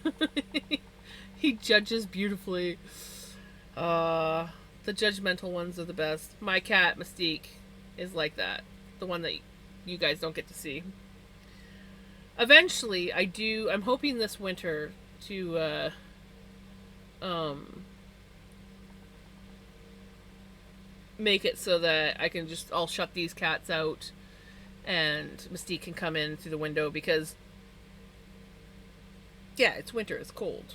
He judges beautifully. The judgmental ones are the best. My cat, Mystique, is like that. The one that you guys don't get to see. Eventually, I'm hoping this winter to, make it so that I'll shut these cats out and Mystique can come in through the window because, yeah, it's winter, it's cold.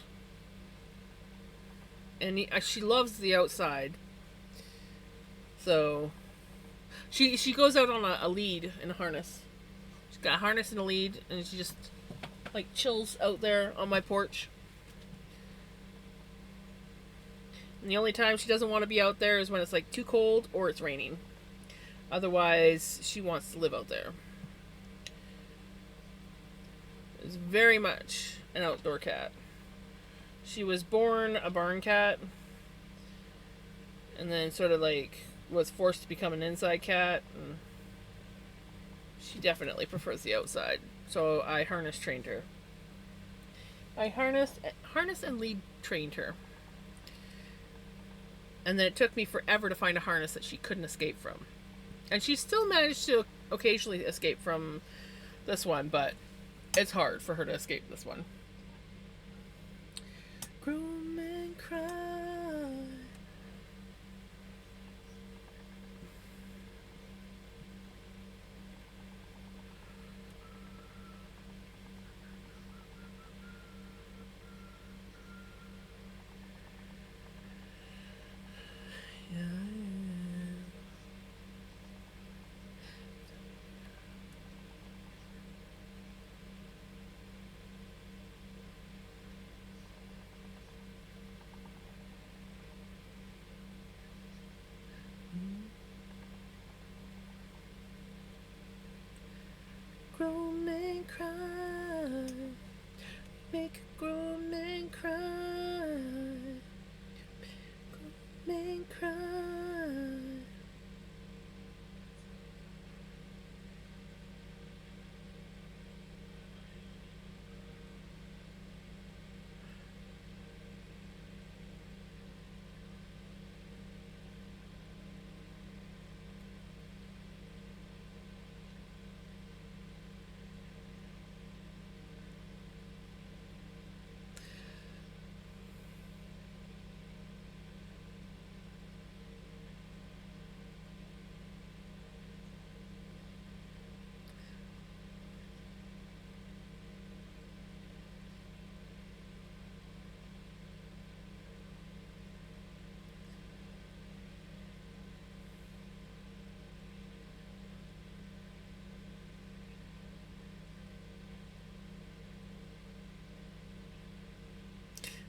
And she loves the outside. So, she goes out on a lead in a harness. She's got a harness and a lead, and she just, like, chills out there on my porch. And the only time she doesn't want to be out there is when it's, like, too cold or it's raining. Otherwise, she wants to live out there. It's very much an outdoor cat. She was born a barn cat, and then sort of like was forced to become an inside cat. And she definitely prefers the outside, so I harness trained her. I harness and lead trained her, and then it took me forever to find a harness that she couldn't escape from, and she still managed to occasionally escape from this one, but it's hard for her to escape this one. Groom and cry. cry. Make a grown man cry. Grown man cry.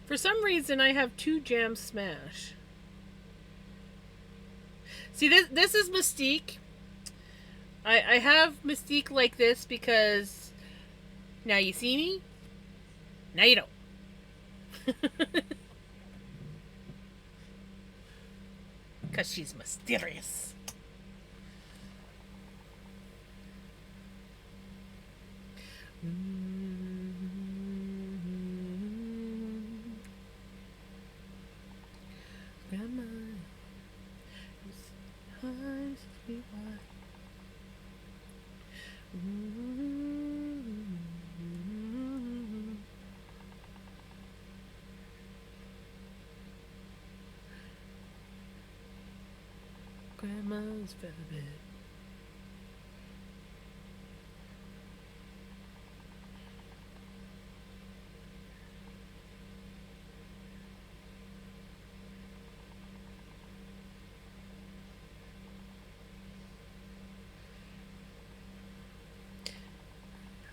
For some reason, I have 2 Jam Smash. See, this is Mystique. I have Mystique like this because now you see me, now you don't. Because she's mysterious. Grandma, eyes be wide. Grandma's feather bed.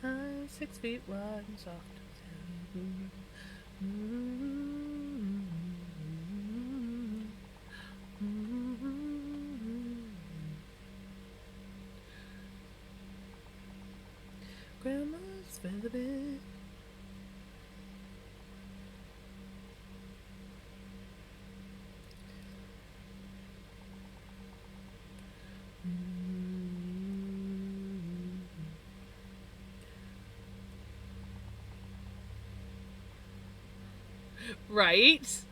I'm 6 feet wide and soft. Grandma's feather bed. Right?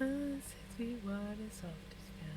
I'm 6 feet wide and soft as candy.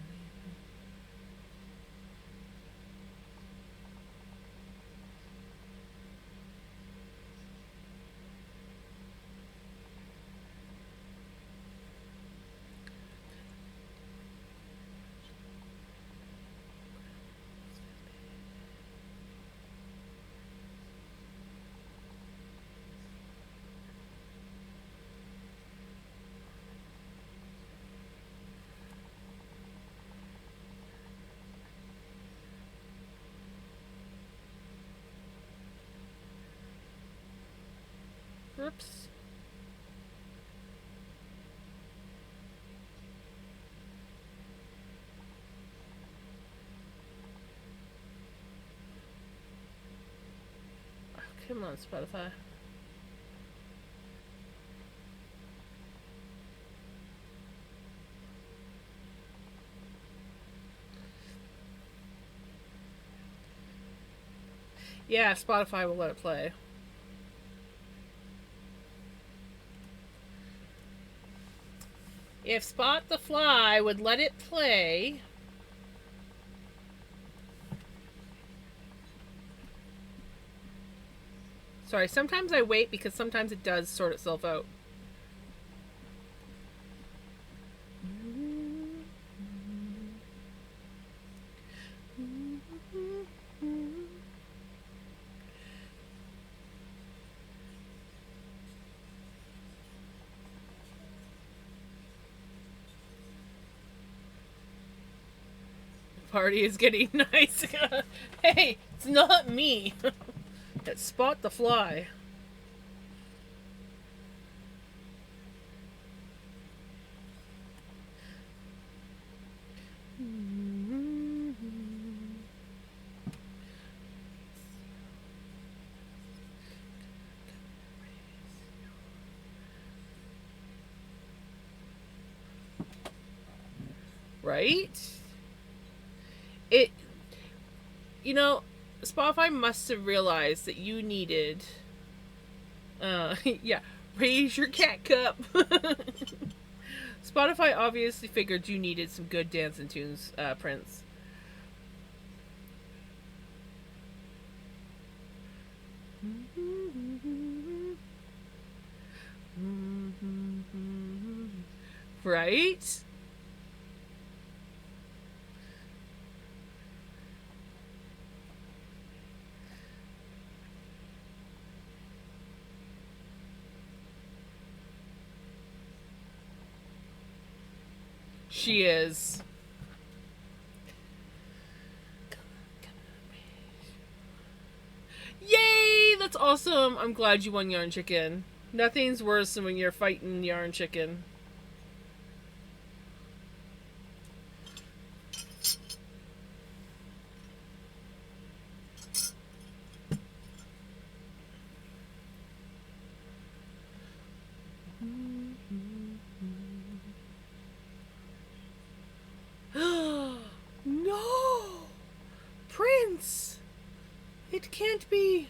Oops. Oh, come on, Spotify. Yeah, Spotify will let it play. If Spot the Fly would let it play. Sorry, sometimes I wait because sometimes it does sort itself out. Party is getting nice. Hey, it's not me. It's Spot the Fly. Right? It, you know, Spotify must have realized that you needed, yeah, raise your cat cup. Spotify obviously figured you needed some good dancing tunes, Prince. Right? She is. Yay! That's awesome. I'm glad you won Yarn Chicken. Nothing's worse than when you're fighting Yarn Chicken. No! Prince! It can't be.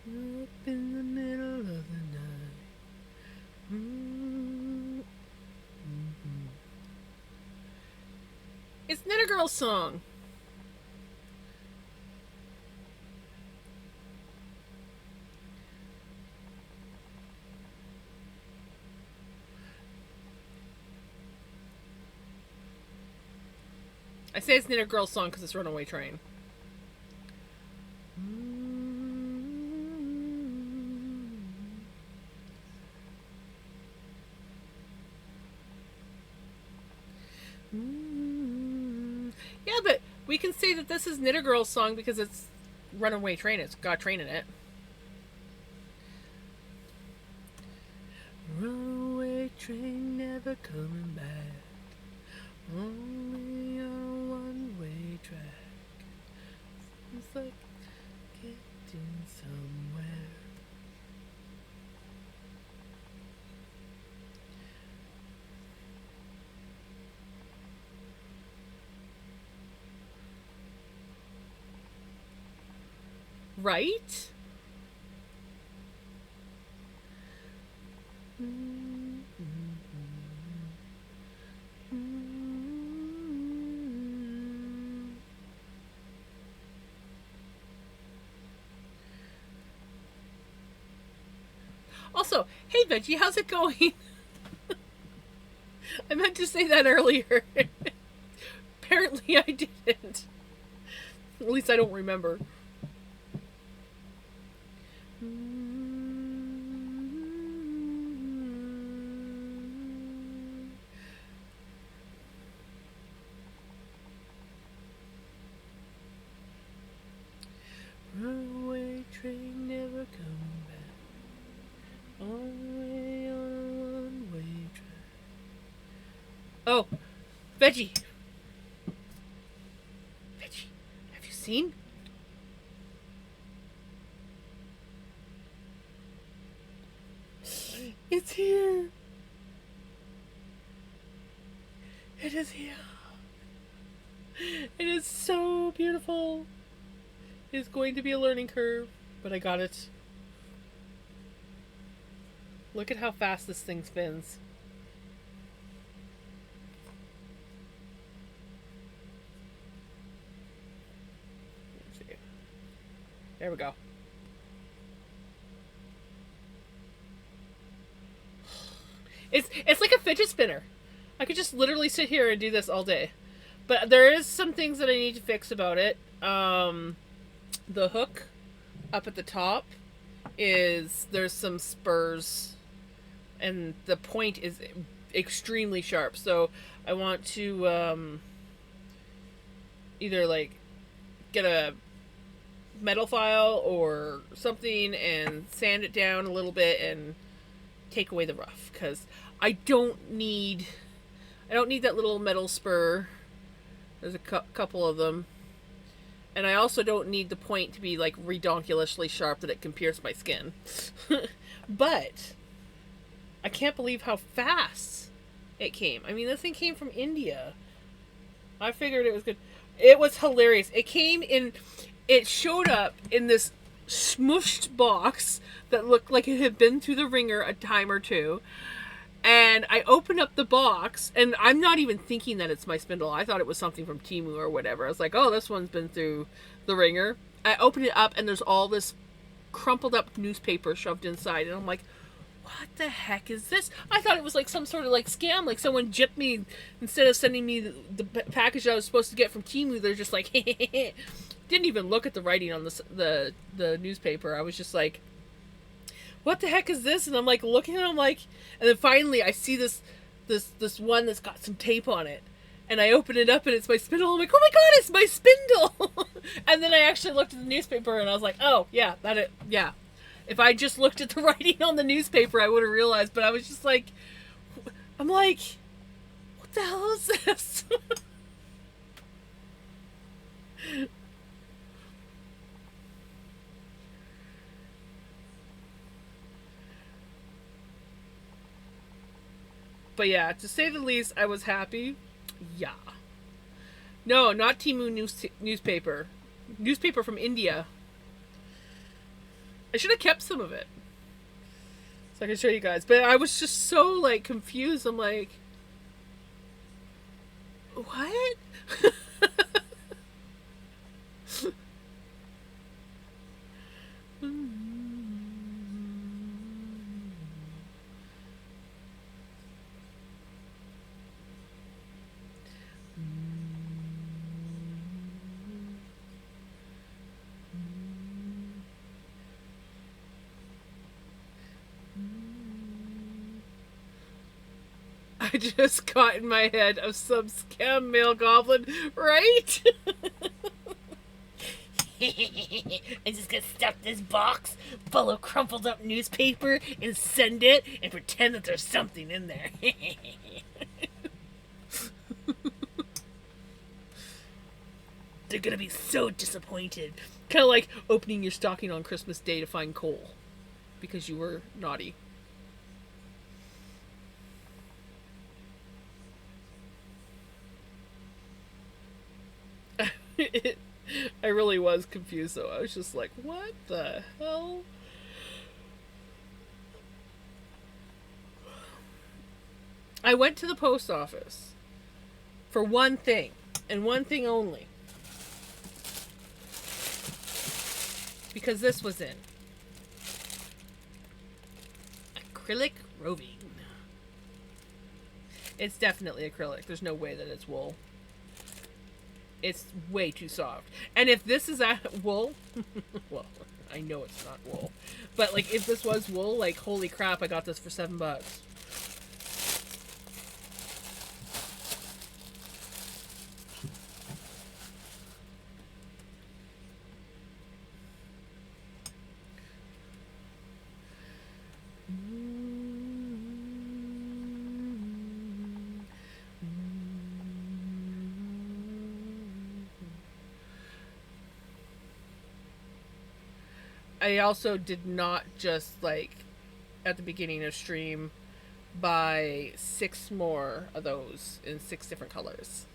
Up in the middle of the night. It's Knit a Girl's song. I say it's Knit a Girl's song because it's Runaway Train. Yeah, but we can say that this is Knit a Girl's song because it's Runaway Train. It's got train in it. Runaway train never coming back. Only on a one-way track. Seems like getting somewhere. Right? Also, hey Veggie, how's it going? I meant to say that earlier. Apparently I didn't. At least I don't remember. Runaway train never coming back. Only on a one-way track. Oh, Veggie. Veggie, have you seen? It's here. It is here. It is so beautiful. It's going to be a learning curve. But I got it. Look at how fast this thing spins. Let's see. There we go. It's like a fidget spinner. I could just literally sit here and do this all day. But there is some things that I need to fix about it. The hook up at the top is there's some spurs, and the point is extremely sharp. So I want to either like get a metal file or something and sand it down a little bit and take away the rough, because I don't need that little metal spur. There's a couple of them. And I also don't need the point to be like redonkulously sharp that it can pierce my skin. But I can't believe how fast it came. I mean, this thing came from India. I figured it was good. It was hilarious. It showed up in this smooshed box that looked like it had been through the ringer a time or two. And I opened up the box, and I'm not even thinking that it's my spindle. I thought it was something from Temu or whatever. I was like, oh, this one's been through the ringer. I opened it up, and there's all this crumpled up newspaper shoved inside. And I'm like, what the heck is this? I thought it was like some sort of like scam. Like someone gypped me. Instead of sending me the package I was supposed to get from Temu, they're just like, didn't even look at the writing on the newspaper. I was just like, what the heck is this? And I'm like looking at it, I'm like, and then finally I see this one that's got some tape on it. And I open it up and it's my spindle. I'm like, oh my god, it's my spindle! And then I actually looked at the newspaper and I was like, oh, yeah, yeah. If I just looked at the writing on the newspaper, I would have realized. But I was just like, I'm like, what the hell is this? But yeah, to say the least, I was happy. Yeah. No, not Temu newspaper. Newspaper from India. I should have kept some of it, so I can show you guys. But I was just so like confused. I'm like, what? I just got in my head of some scam male goblin, right?
I'm just gonna stuff this box full of crumpled up newspaper and send it and pretend that there's something in there. They're gonna be so disappointed.
Kind of like opening your stocking on Christmas Day to find coal because you were naughty. I really was confused though. I was just like, what the hell? I went to the post office for one thing, and one thing only. Because this was in acrylic roving. It's definitely acrylic. There's no way that it's wool. It's way too soft. And if this is wool, well, I know it's not wool. But like if this was wool, like holy crap, I got this for $7. I also did not just like at the beginning of stream buy 6 more of those in 6 different colors.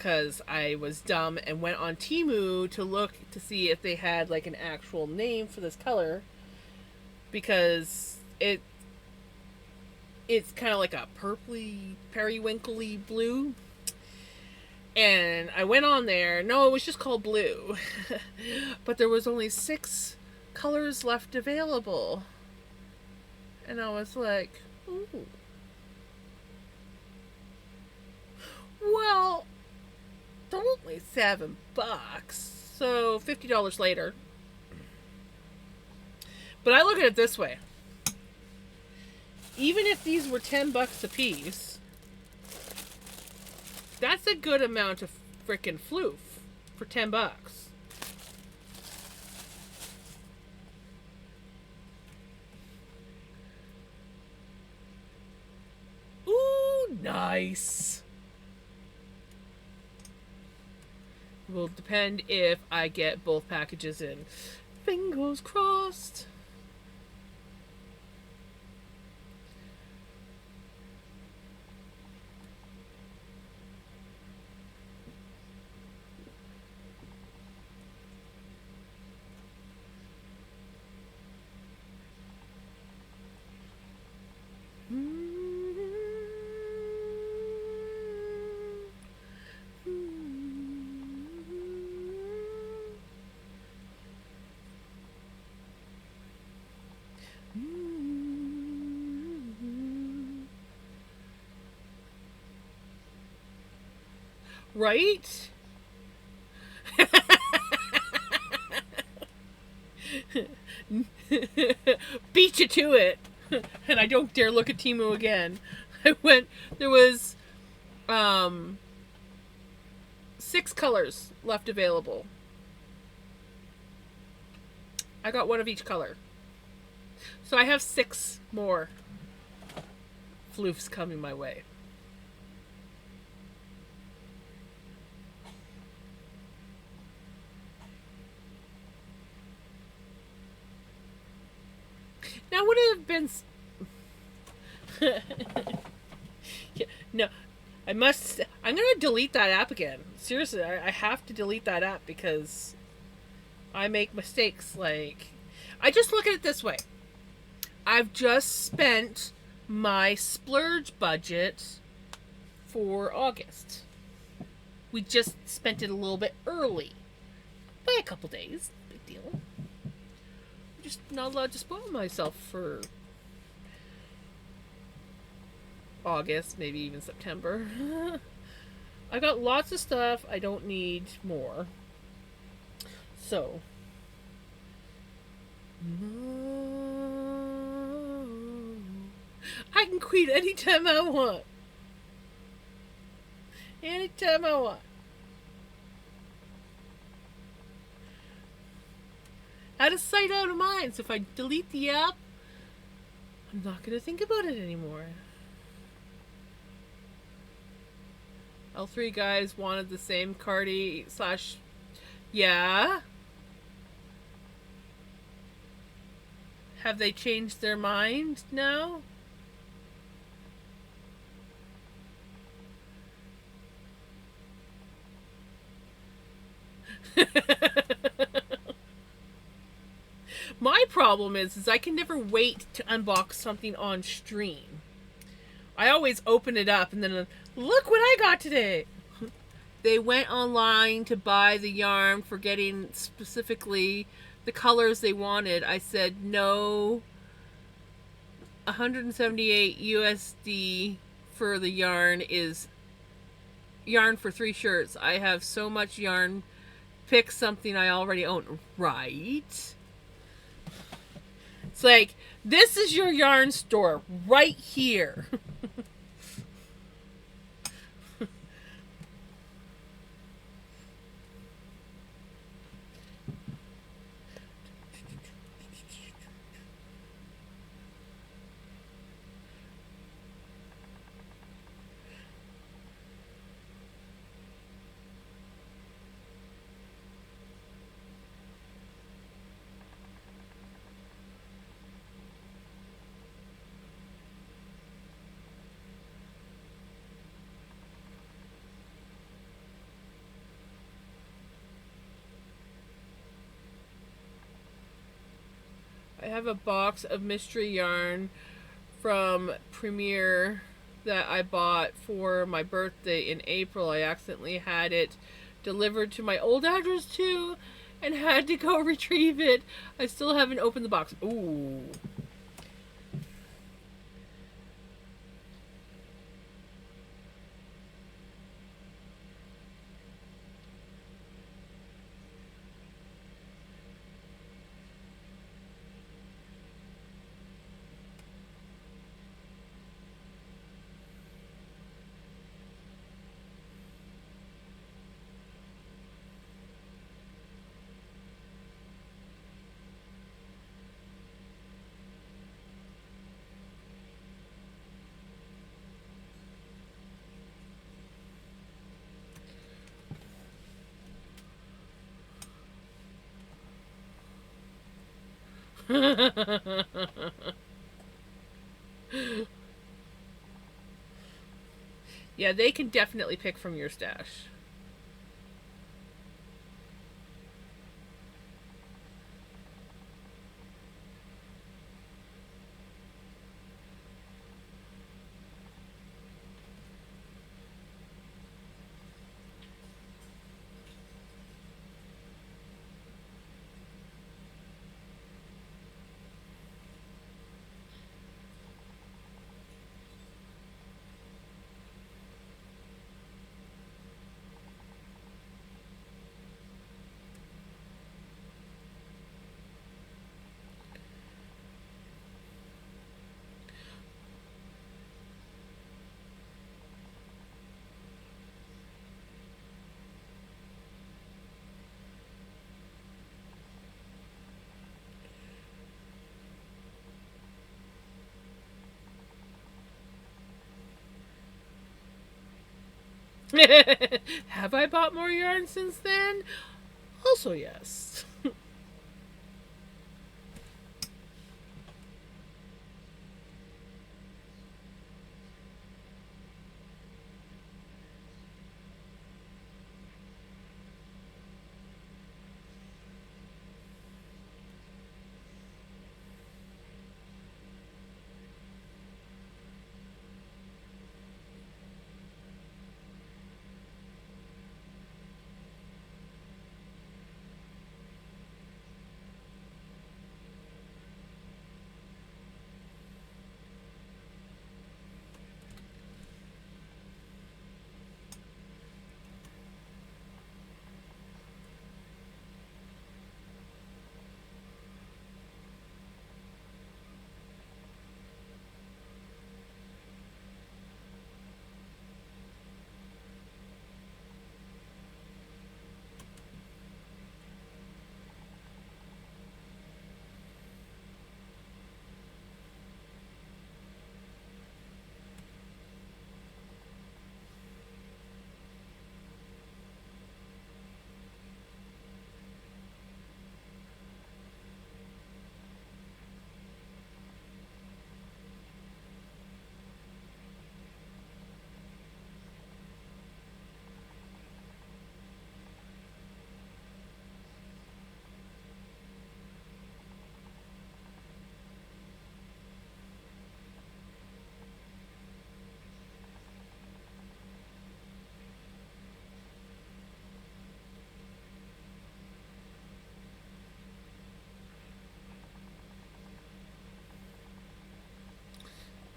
because I was dumb and went on Temu to look to see if they had like an actual name for this color, because it's kind of like a purpley periwinkly blue. And I went on there. No, it was just called blue. But there was only 6 colors left available. And I was like, ooh. Well, they're only $7. So $50 later. But I look at it this way. Even if these were $10 a piece, that's a good amount of frickin' floof for $10. Ooh, nice. Will depend if I get both packages in. Fingers crossed. Right? Beat you to it. And I don't dare look at Temu again. There was 6 colors left available. I got one of each color. So I have 6 more floofs coming my way. Now would it have been yeah, no, I'm gonna delete that app again. Seriously, I have to delete that app because I make mistakes. Like, I just look at it this way. I've just spent my splurge budget for August. We just spent it a little bit early. By a couple days. Big deal. I'm just not allowed to spoil myself for August, maybe even September. I got lots of stuff. I don't need more. So. I can quit anytime I want. Anytime I want. Out of sight, out of mind. So if I delete the app, I'm not going to think about it anymore. L3 guys wanted the same Cardi / yeah. Have they changed their mind now? My problem is I can never wait to unbox something on stream. I always open it up and then look what I got today. They went online to buy the yarn, forgetting specifically the colors they wanted. I said no. 178 USD for the yarn is yarn for 3 shirts. I have so much yarn. Pick something I already own. Right? It's like, this is your yarn store right here. have a box of mystery yarn from Premier that I bought for my birthday in April. I accidentally had it delivered to my old address too and had to go retrieve it. I still haven't opened the box. Ooh. Yeah, they can definitely pick from your stash. Have I bought more yarn since then? Also, yes.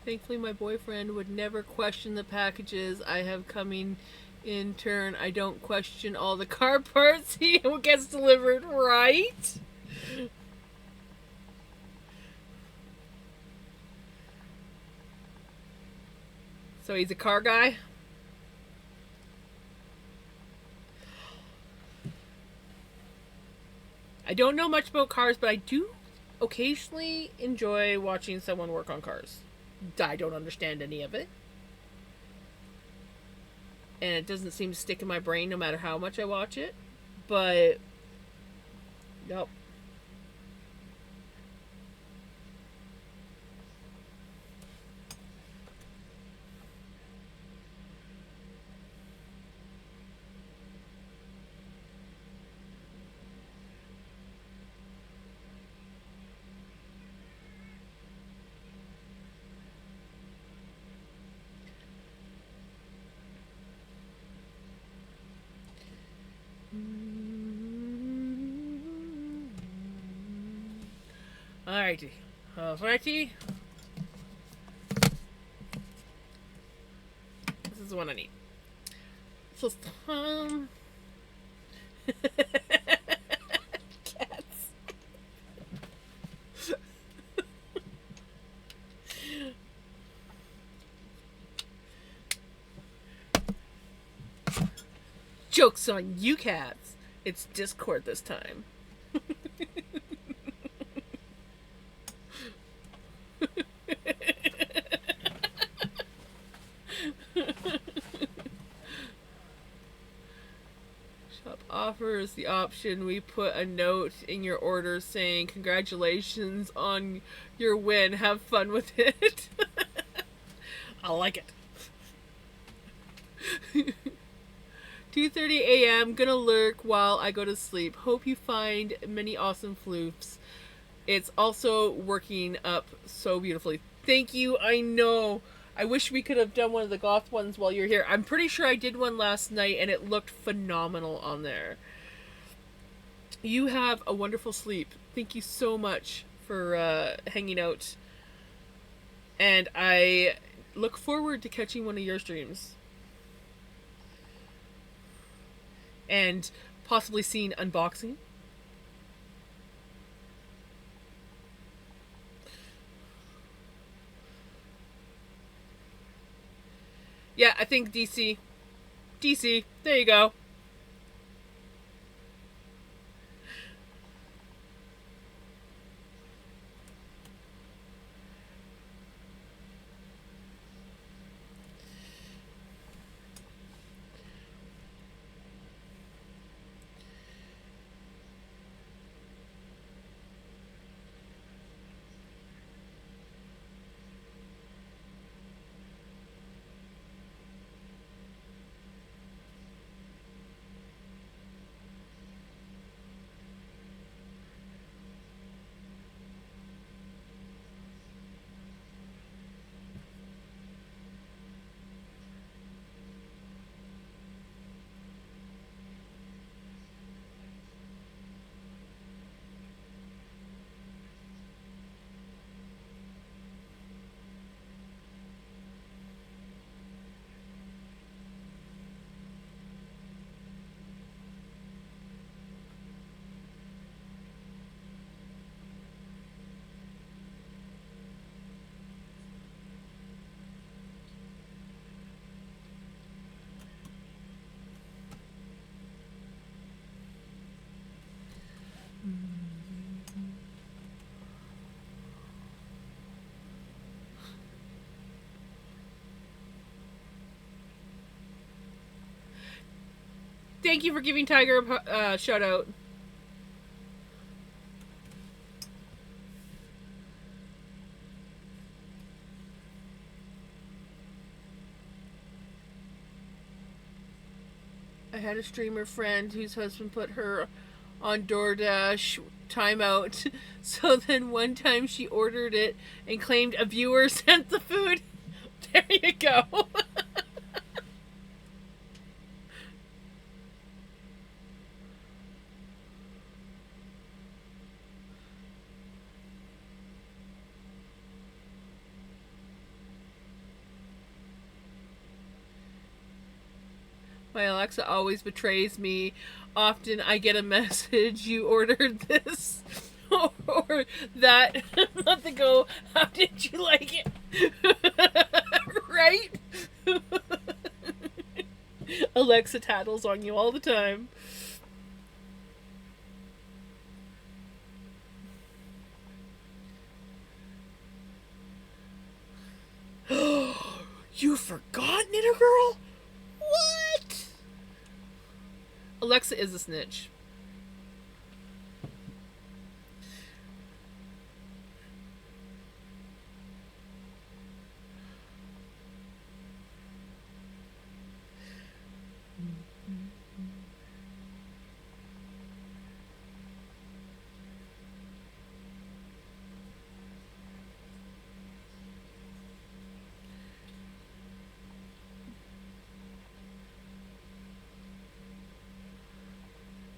Thankfully, my boyfriend would never question the packages I have coming in turn. I don't question all the car parts he gets delivered, right? So he's a car guy? I don't know much about cars, but I do occasionally enjoy watching someone work on cars. I don't understand any of it. And it doesn't seem to stick in my brain no matter how much I watch it. But, yep. Alrighty. Alrighty. This is the one I need. So, cats. Joke's on you, cats. It's Discord this time. Shop offers the option. We put a note in your order saying, "Congratulations on your win. Have fun with it."
I like it.
2:30 a.m. Gonna lurk while I go to sleep. Hope you find many awesome floofs. It's also working up so beautifully. Thank you. I know. I wish we could have done one of the goth ones while you're here. I'm pretty sure I did one last night and it looked phenomenal on there. You have a wonderful sleep. Thank you so much for hanging out. And I look forward to catching one of your streams. And possibly seeing unboxing. Yeah, I think DC. DC. There you go. Thank you for giving Tiger a shout out. I had a streamer friend whose husband put her on DoorDash timeout. So then one time she ordered it and claimed a viewer sent the food. There you go. My Alexa always betrays me. Often I get a message, you ordered this or that a month ago. How did you like it? Right? Alexa tattles on you all the time. You forgot, Knitter Girl? What? Alexa is a snitch.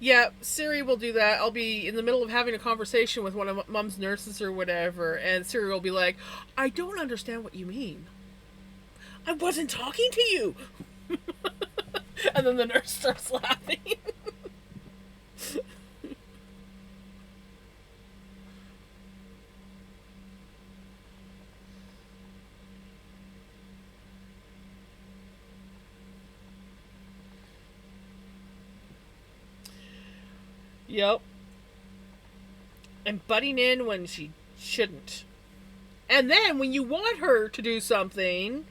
Yeah, Siri will do that. I'll be in the middle of having a conversation with one of Mom's nurses or whatever, and Siri will be like, "I don't understand what you mean. I wasn't talking to you." And then the nurse starts laughing. Yep. And butting in when she shouldn't. And then when you want her to do something,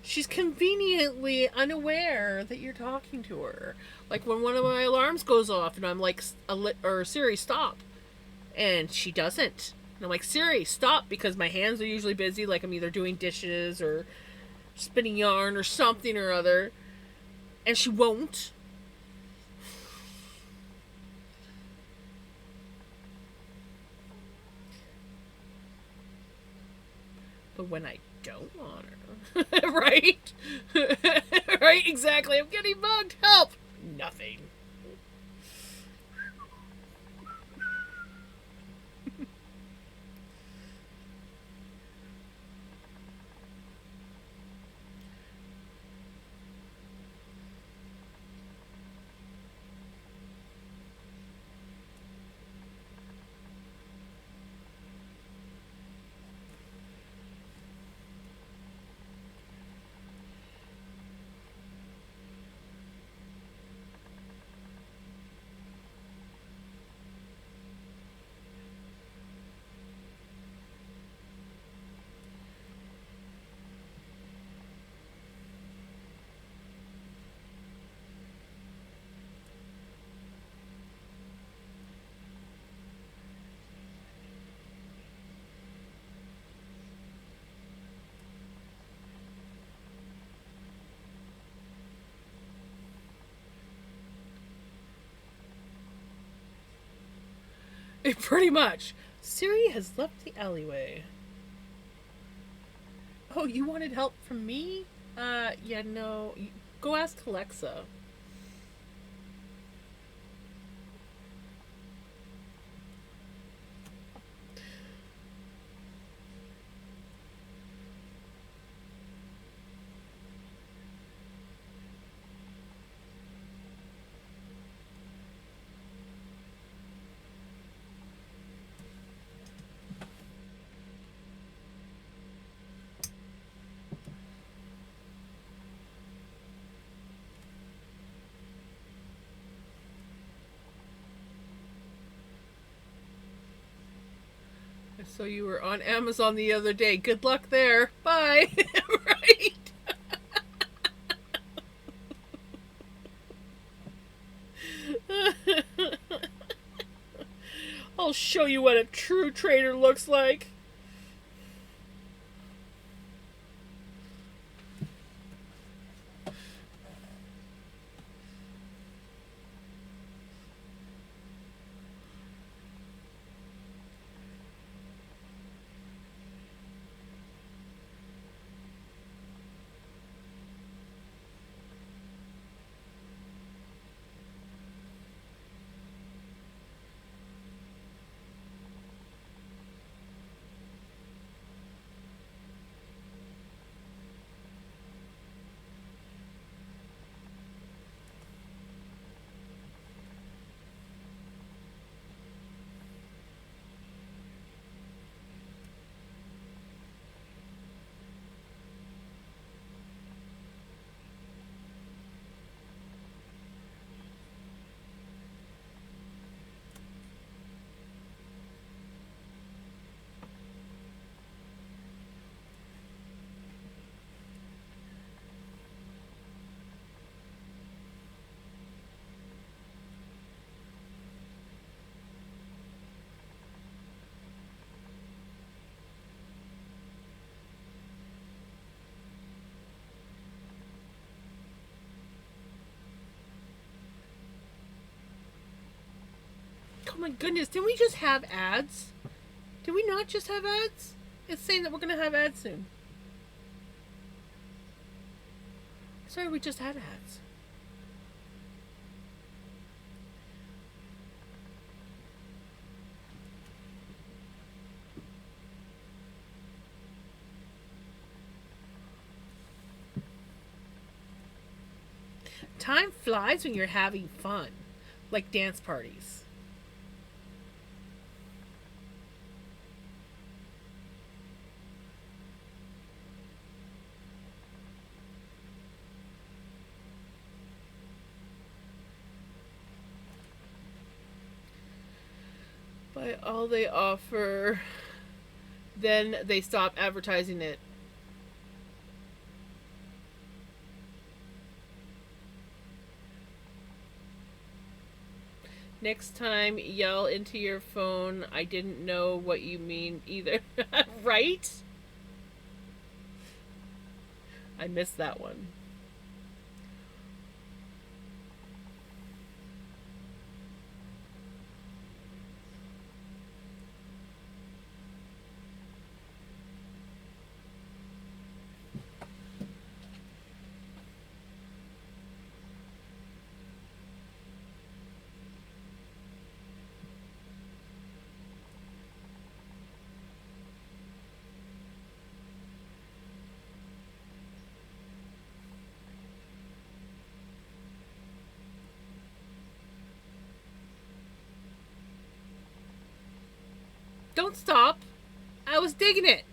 she's conveniently unaware that you're talking to her. Like when one of my alarms goes off and I'm like, or Siri, stop. And she doesn't. And I'm like, Siri, stop, because my hands are usually busy, like I'm either doing dishes or spinning yarn or something or other. And she won't. But when I don't want her, right? Right, exactly. I'm getting mugged. Help! Nothing. Pretty much. Siri has left the alleyway. Oh, you wanted help from me? Yeah, no. Go ask Alexa. So you were on Amazon the other day. Good luck there. Bye. Right? I'll show you what a true trader looks like. Oh my goodness, didn't we just have ads? Did we not just have ads? It's saying that we're gonna have ads soon. Sorry, we just had ads. Time flies when you're having fun, like dance parties. Buy all they offer, then they stop advertising it. Next time, yell into your phone, I didn't know what you mean either. Right? I missed that one. Don't stop. I was digging it.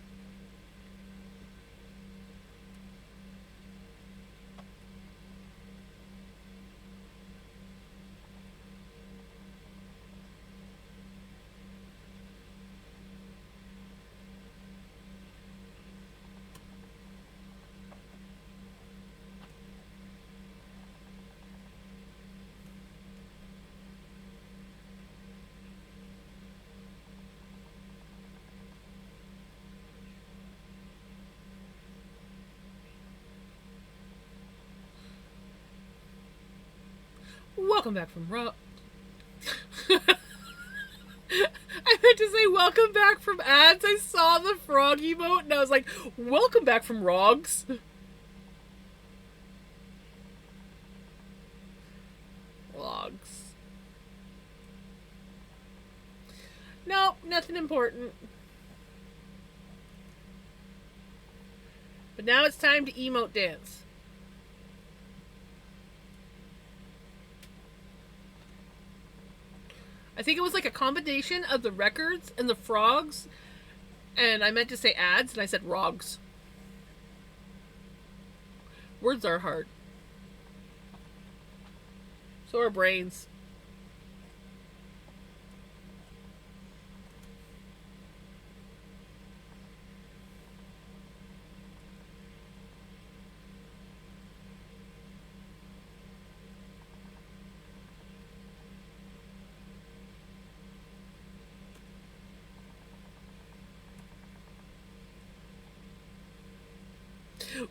Welcome back from Raw. I meant to say welcome back from ads. I saw the frog emote and I was like, welcome back from Rogs. Logs. No, nothing important. But now it's time to emote dance. I think it was like a combination of the records and the frogs, and I meant to say ads, and I said rogs. Words are hard. So are brains.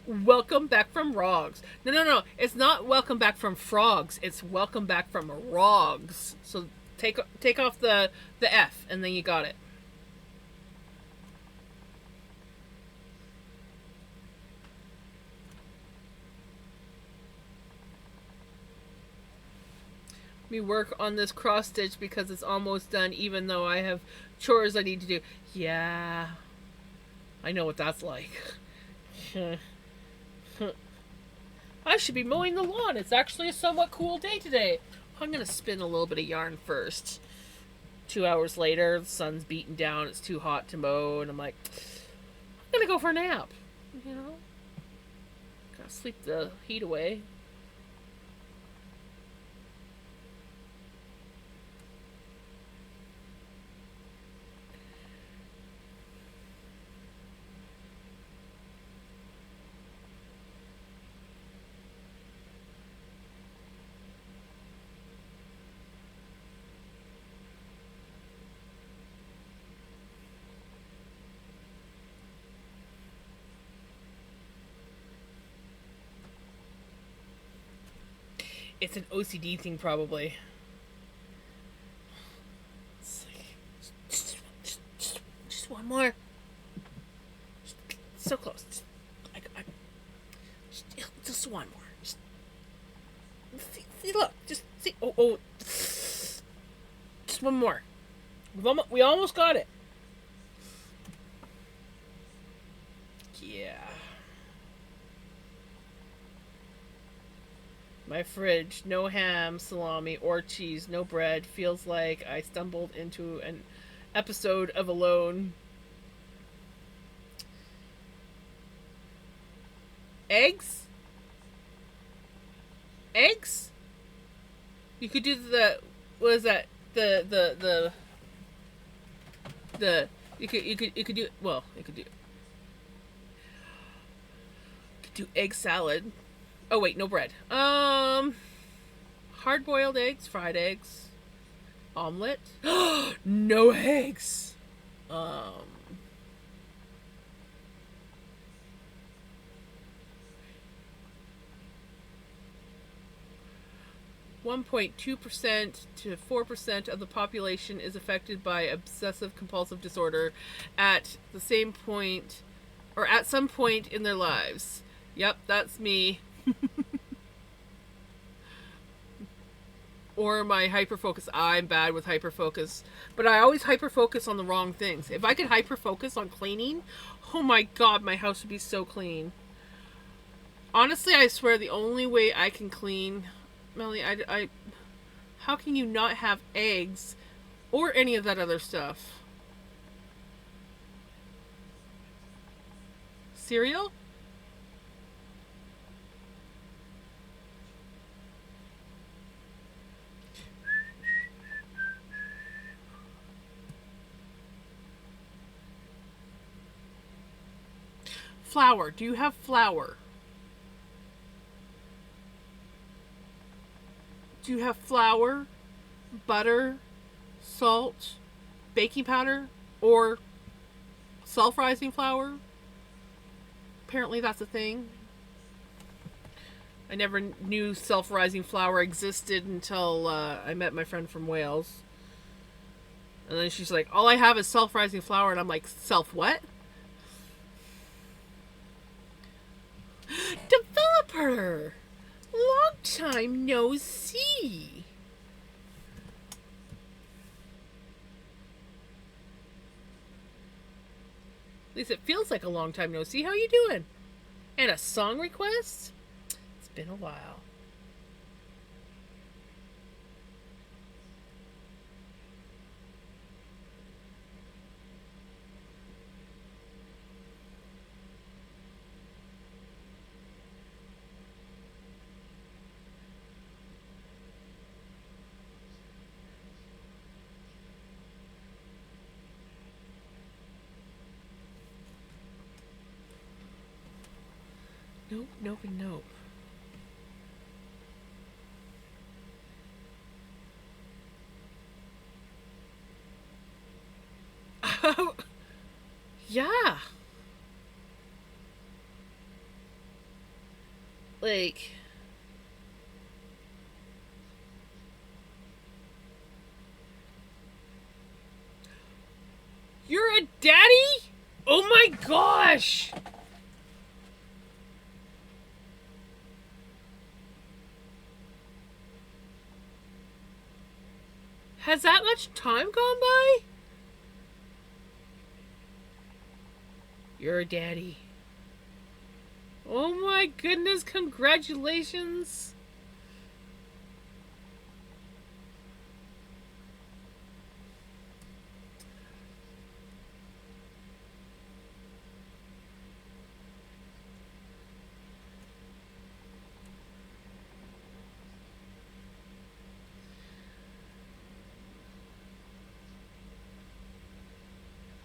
Welcome back from Rogs. No. It's not welcome back from frogs. It's welcome back from Rogs. So take off the F, and then you got it. Me work on this cross stitch because it's almost done, even though I have chores I need to do. Yeah, I know what that's like. I should be mowing the lawn. It's actually a somewhat cool day today. I'm gonna spin a little bit of yarn first. 2 hours later, the sun's beating down. It's too hot to mow, and I'm like, I'm gonna go for a nap. You know, gotta sleep the heat away. It's an OCD thing, probably. Just one more. So close. Just one more. See, look. Just see. Oh. Just one more. We almost got it. Yeah. My fridge, no ham, salami, or cheese, no bread. Feels like I stumbled into an episode of Alone. Eggs? Eggs? You could do the what is that? The you could do well, you could do egg salad. Oh wait, no bread. Hard boiled eggs, fried eggs, omelet. No eggs. Um 1.2% to 4% of the population is affected by obsessive compulsive disorder at the same point or at some point in their lives. Yep, that's me. Or my hyperfocus. I'm bad with hyperfocus, but I always hyperfocus on the wrong things. If I could hyperfocus on cleaning, oh my god, my house would be so clean. Honestly, I swear the only way I can clean, Melly, how can you not have eggs or any of that other stuff? Cereal? Flour. Do you have flour? Do you have flour, butter, salt, baking powder, or self-rising flour? Apparently that's a thing. I never knew self-rising flour existed until I met my friend from Wales. And then she's like, all I have is self-rising flour. And I'm like, self what? Developer! Long time no see. At least it feels like a long time no see. How you doing? And a song request? It's been a while. Nope, nope, and nope. Yeah. Like, you're a daddy? Oh my gosh! Has that much time gone by? You're a daddy. Oh my goodness, congratulations.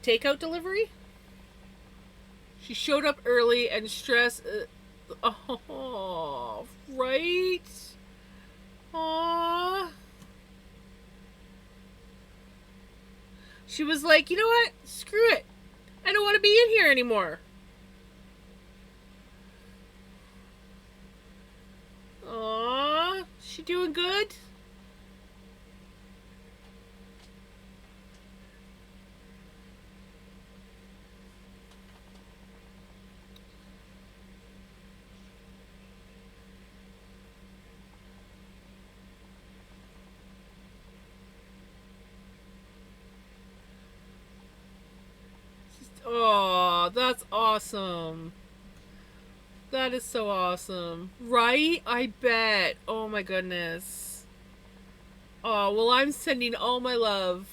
Takeout delivery? She showed up early and stressed. Oh, right? Aww. She was like, you know what? Screw it. I don't want to be in here anymore. Aww. She doing good? Oh, that's awesome. That is so awesome. Right? I bet. Oh my goodness. Oh, well, I'm sending all my love.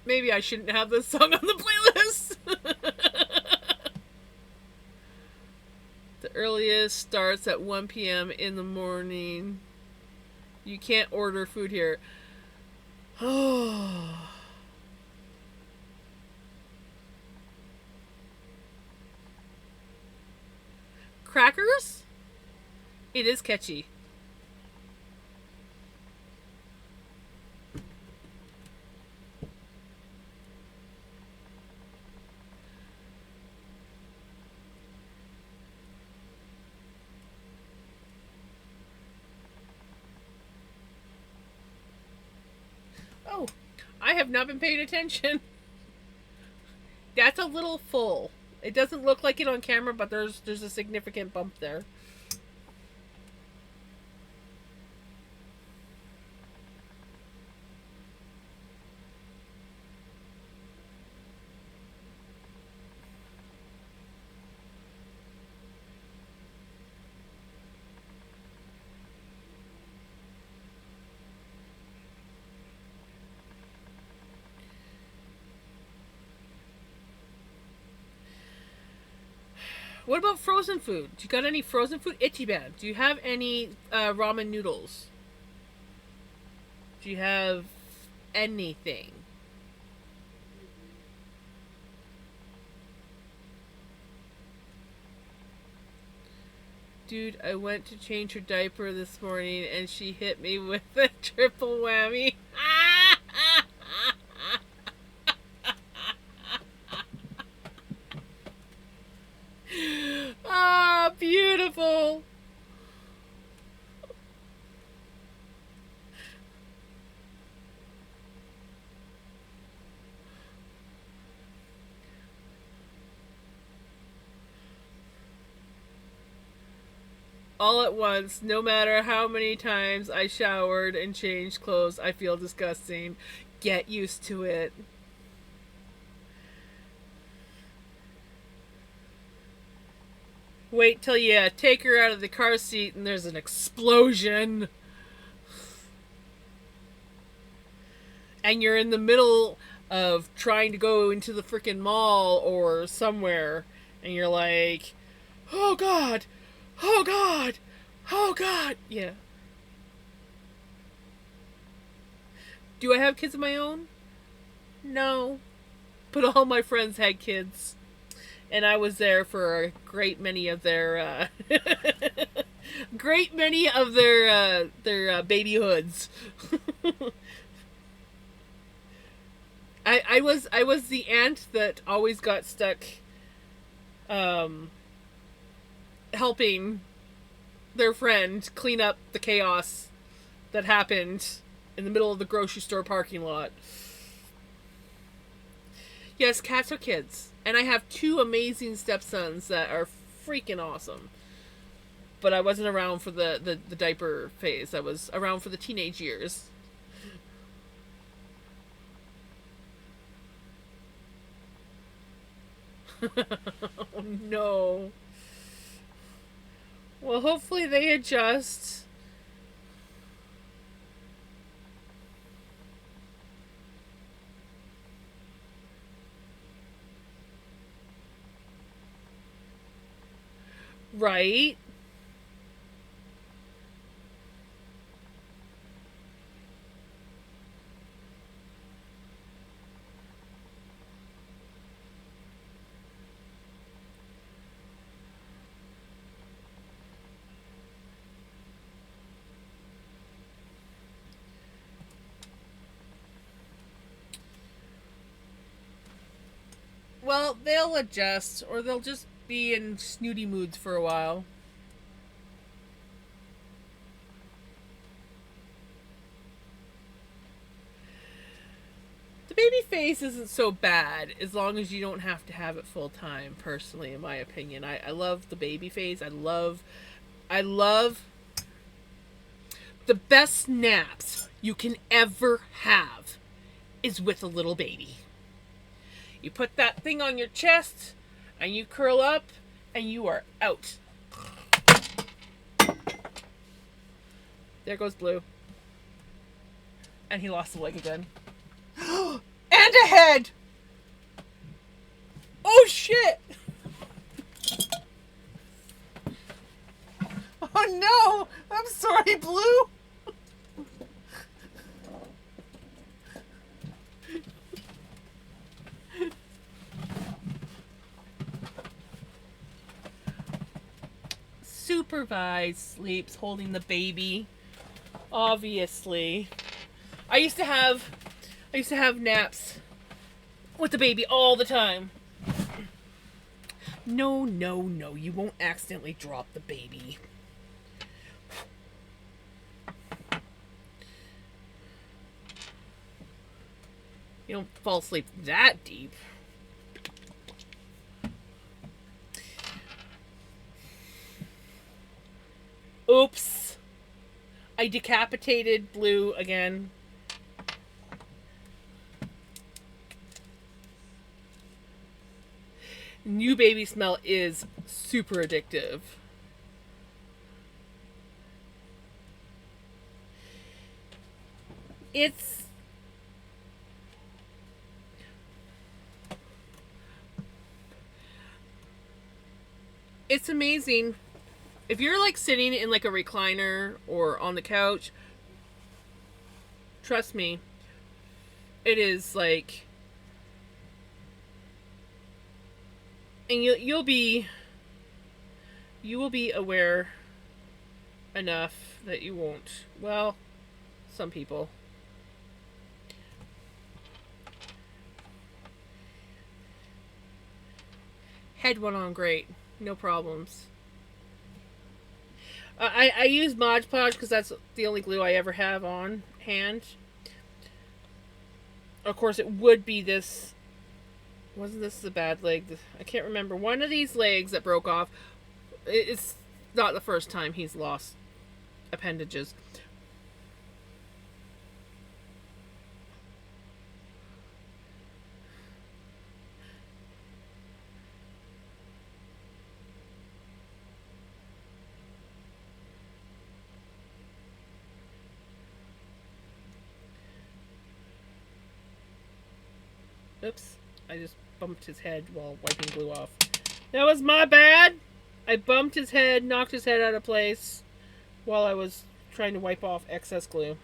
Maybe I shouldn't have this song on the playlist. The earliest starts at 1 p.m. in the morning. You can't order food here. Oh. Crackers? It is catchy. Oh, I have not been paying attention. That's a little full. It doesn't look like it on camera, but there's a significant bump there. What about frozen food? Do you got any frozen food? Ichiban. Do you have any ramen noodles? Do you have anything? Dude, I went to change her diaper this morning and she hit me with a triple whammy. Ah, beautiful. All at once, no matter how many times I showered and changed clothes, I feel disgusting. Get used to it. Wait till you take her out of the car seat and there's an explosion. And you're in the middle of trying to go into the freaking mall or somewhere. And you're like, oh God, oh God, oh God. Yeah. Do I have kids of my own? No. But all my friends had kids. And I was there for a great many of their great many of their babyhoods. I was the aunt that always got stuck um, helping their friend clean up the chaos that happened in the middle of the grocery store parking lot. Yes, cats are kids. And I have two amazing stepsons that are freaking awesome. But I wasn't around for the diaper phase. I was around for the teenage years. Oh no. Well, hopefully they adjust. Right? Well, they'll adjust, or they'll just be in snooty moods for a while. face isn't so bad as long as you don't have to have it full time. Personally, in my opinion, I love the baby face. I love the best naps you can ever have is with a little baby. You put that thing on your chest and you curl up and you are out. There goes Blue. And he lost a leg again. And a head! Oh shit! Oh no! I'm sorry, Blue! Supervised sleeps holding the baby. Obviously. I used to have naps with the baby all the time. No, you won't accidentally drop the baby. You don't fall asleep that deep. Oops. I decapitated Blue again. New baby smell is super addictive. It's amazing. If you're like sitting in like a recliner or on the couch, trust me, it is like, and you will be aware enough that you won't. Well, some people. Head went on great, no problems. I use Mod Podge because that's the only glue I ever have on hand. Of course, it would be this. Wasn't this the bad leg? I can't remember. One of these legs that broke off. It's not the first time he's lost appendages. Oops, I just bumped his head while wiping glue off. That was my bad! I bumped his head, knocked his head out of place while I was trying to wipe off excess glue.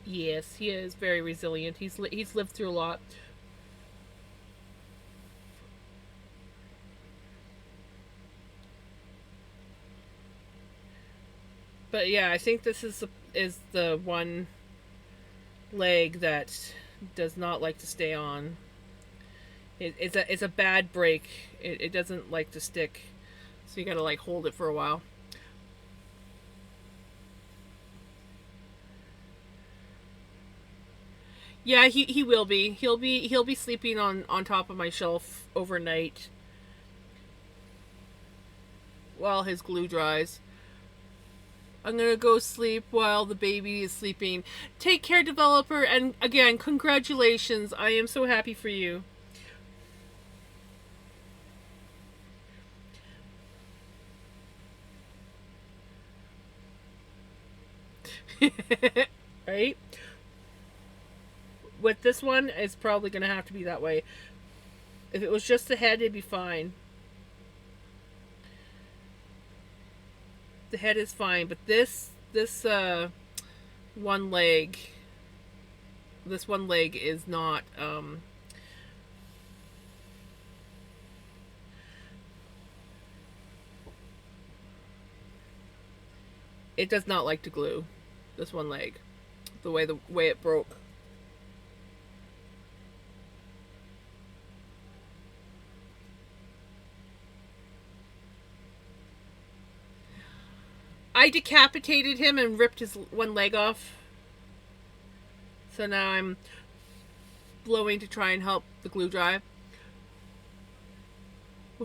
Yes, he is very resilient. He's lived through a lot. But yeah, I think this is the one leg that does not like to stay on. It's a bad break. It doesn't like to stick, so you gotta like hold it for a while. Yeah, he will be. He'll be sleeping on top of my shelf overnight while his glue dries. I'm gonna go sleep while the baby is sleeping. Take care, developer, and again, congratulations. I am so happy for you. Right? With this one, it's probably gonna have to be that way. If it was just the head, it'd be fine. The head is fine, but this one leg is not it does not like to glue. This one leg, the way it broke. I decapitated him and ripped his one leg off. So now I'm blowing to try and help the glue dry.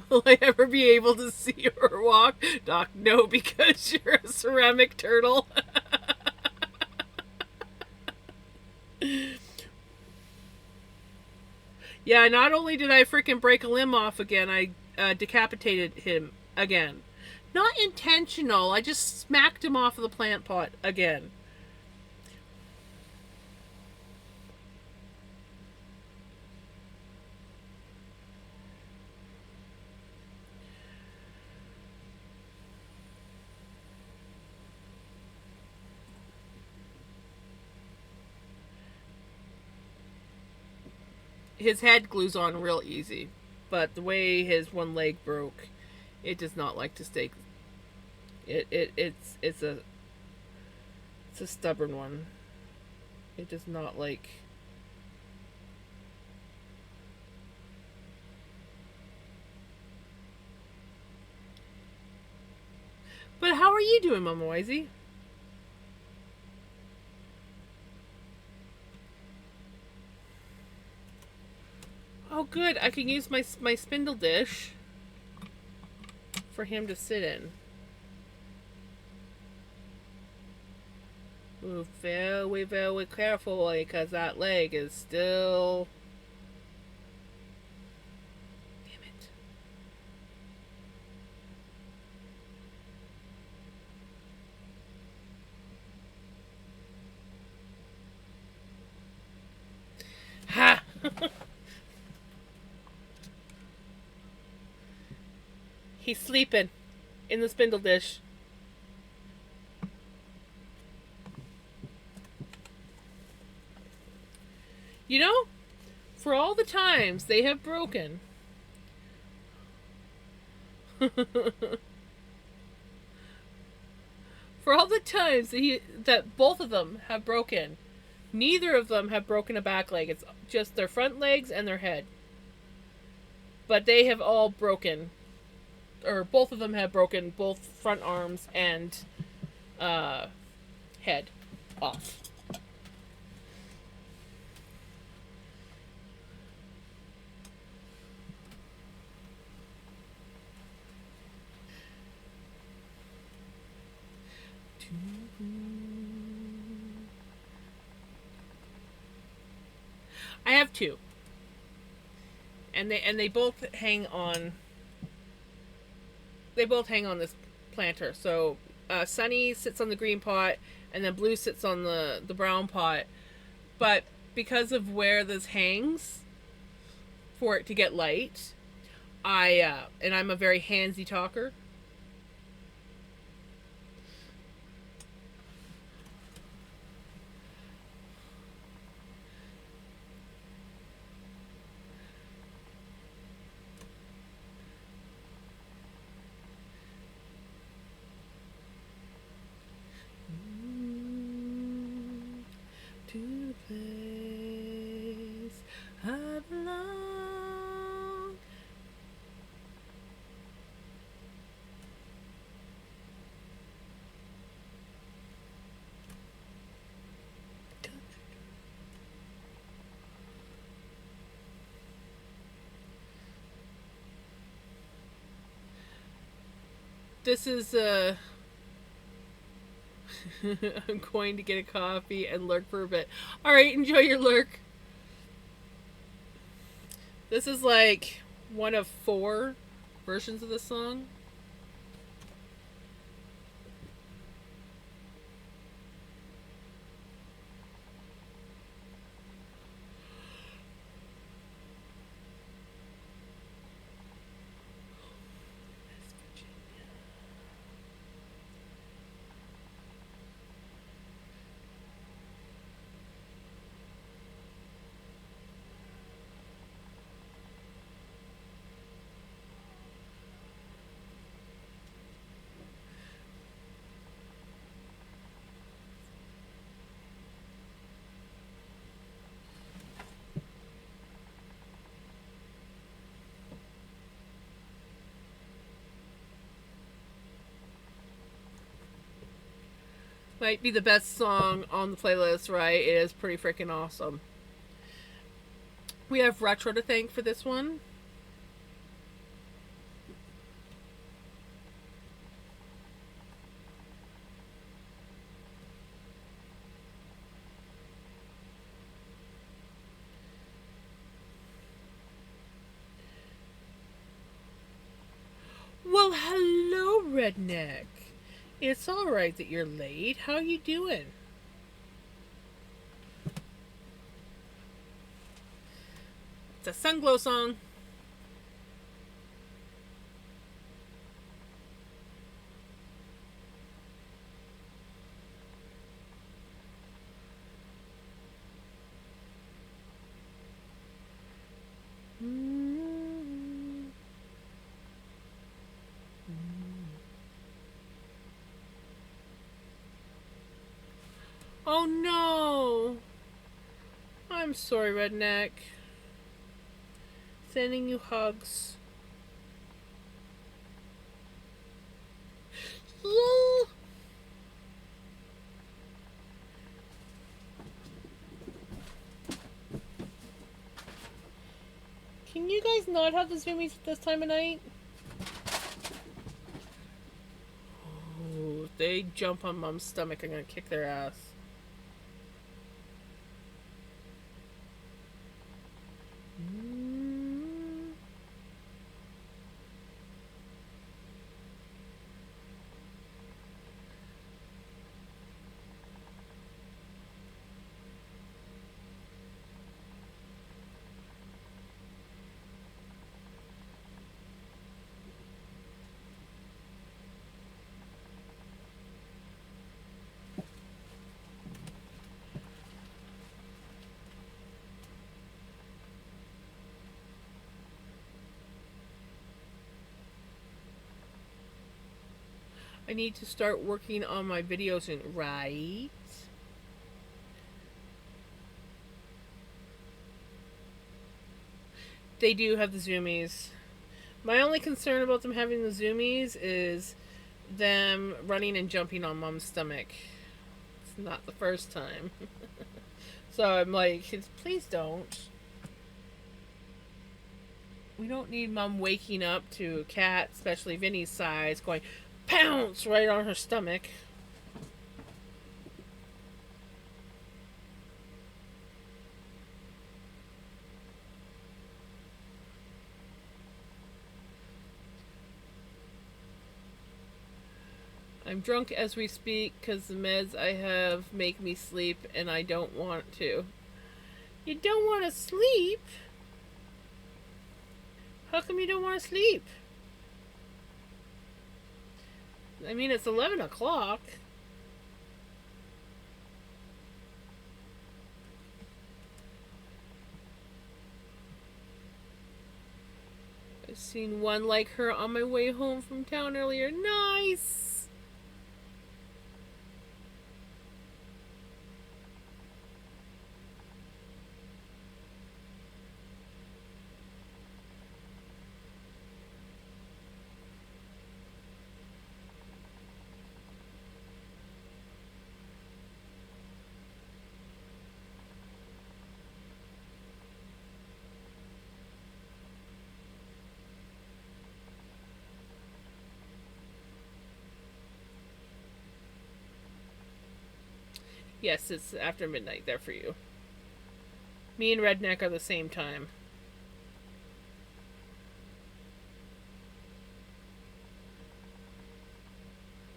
Will I ever be able to see her walk? Doc, no, because you're a ceramic turtle. Yeah, not only did I freaking break a limb off again, I decapitated him again. Not intentional, I just smacked him off of the plant pot again. His head glues on real easy, but the way his one leg broke, it does not like to stay. It's a stubborn one. It does not like. But how are you doing, Mama Wisey? Oh, good. I can use my spindle dish for him to sit in. Move very, very carefully because that leg is still. Damn it. Ha! He's sleeping in the spindle dish. You know, for all the times they have broken. For all the times that both of them have broken, neither of them have broken a back leg. It's just their front legs and their head. But they have all broken, or both of them have broken both front arms and head off. I have two, and they both hang on. They both hang on this planter. So Sunny sits on the green pot, and then Blue sits on the brown pot. But because of where this hangs, for it to get light, and I'm a very handsy talker. To the place I belong. This is I'm going to get a coffee and lurk for a bit. Alright, enjoy your lurk. This is like one of 4 versions of this song. Might be the best song on the playlist, right? It is pretty freaking awesome. We have Retro to thank for this one. Well, hello, Redneck. It's alright that you're late. How you doing? It's a Sunglow song. Oh no! I'm sorry, Redneck. Sending you hugs. Yeah. Can you guys not have the zoomies at this time of night? Oh, if they jump on Mom's stomach, I'm gonna kick their ass. I need to start working on my videos and right. They do have the zoomies. My only concern about them having the zoomies is them running and jumping on Mom's stomach. It's not the first time. So I'm like, please don't. We don't need Mom waking up to a cat, especially Vinny's size, going pounce right on her stomach. I'm drunk as we speak because the meds I have make me sleep and I don't want to. You don't want to sleep? How come you don't want to sleep? I mean, it's 11 o'clock. I've seen one like her on my way home from town earlier. Nice! Yes, it's after midnight there for you. Me and Redneck are the same time.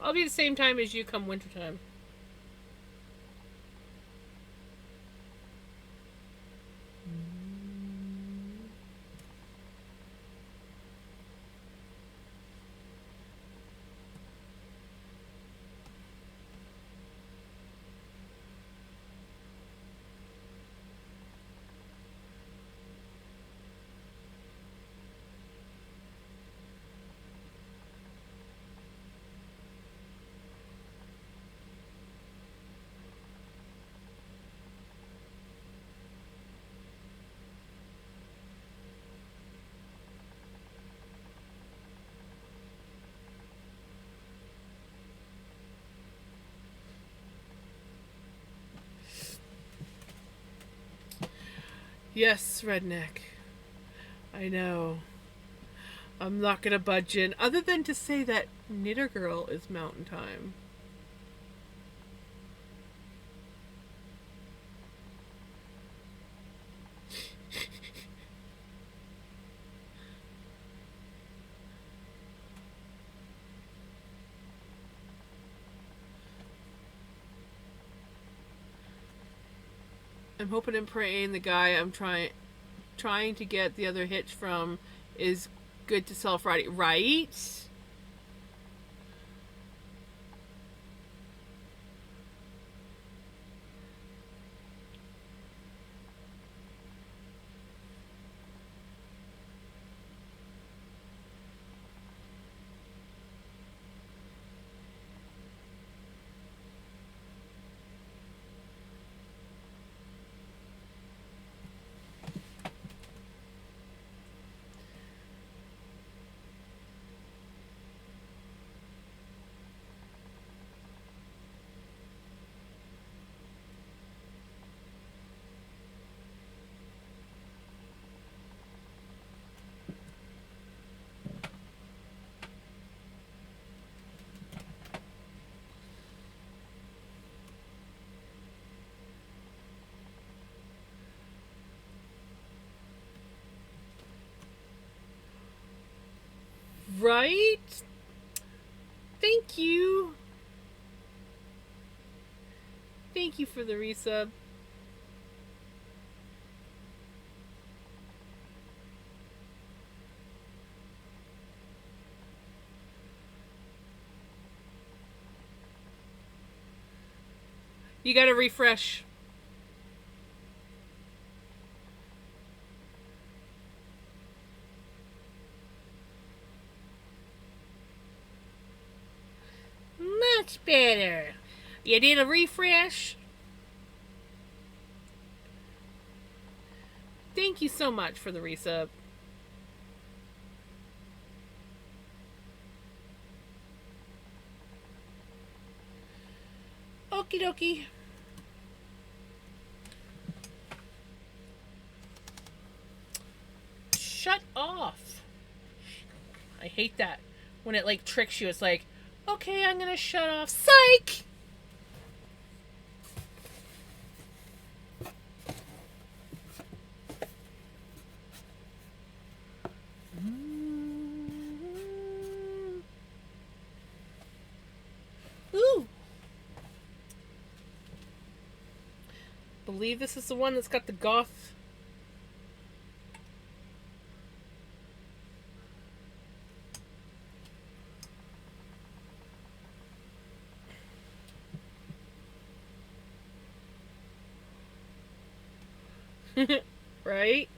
I'll be the same time as you come wintertime. Yes, redneck. I know. I'm not gonna budge in, other than to say that Knitter Girl is mountain time. I'm hoping and praying the guy I'm trying to get the other hitch from is good to sell Friday, right? Right? Thank you. Thank you for the resub. You gotta refresh.
Much better. You need a refresh?
Thank you so much for the resub.
Okie dokie.
Shut off. I hate that. When it like tricks you, it's like, okay, I'm gonna shut off. Psych! Ooh. Believe this is the one that's got the goth. Right?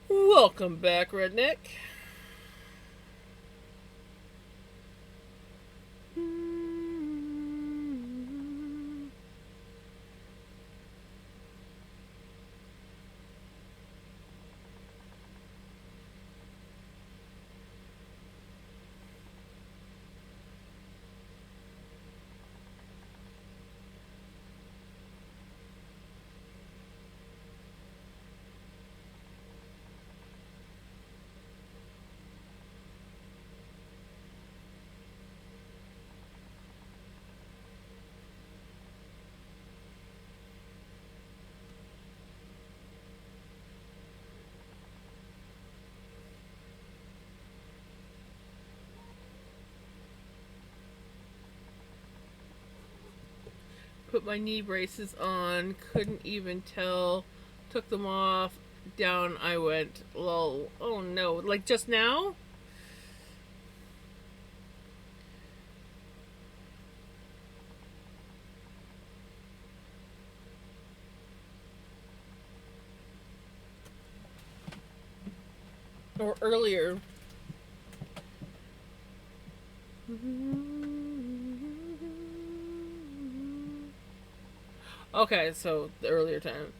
Welcome back, redneck. Put my knee braces on, couldn't even tell, took them off, down I went. Lol. Oh no, like just now? Or earlier. Okay, so the earlier time.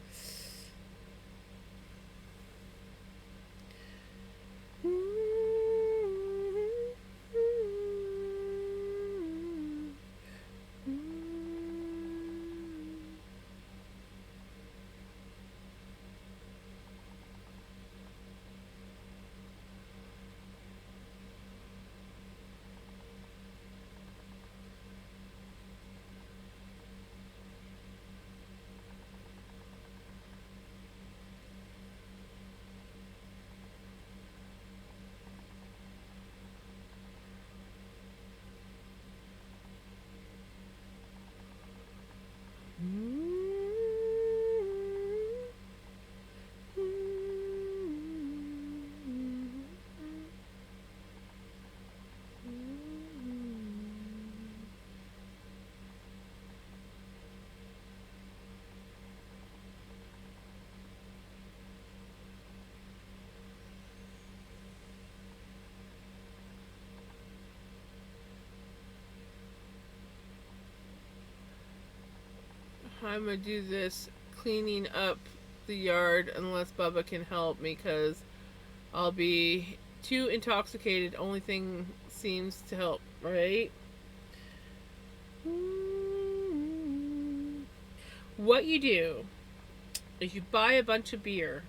I'm gonna do this cleaning up the yard unless Bubba can help me because I'll be too intoxicated. Only thing seems to help, right? What you do is you buy a bunch of beer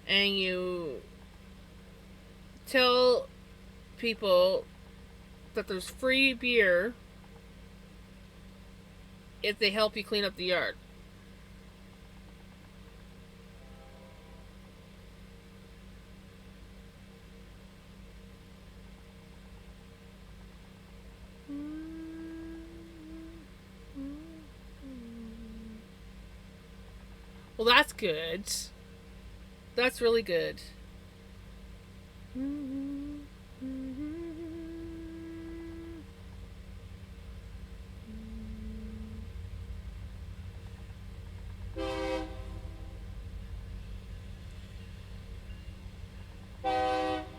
and you tell people that there's free beer if they help you clean up the yard. Well, that's good. That's really good.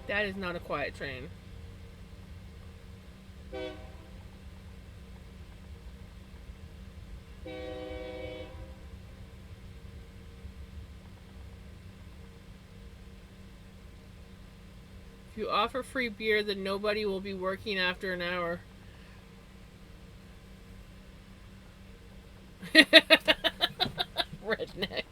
That is not a quiet train. If you offer free beer, then nobody will be working after an hour. Redneck.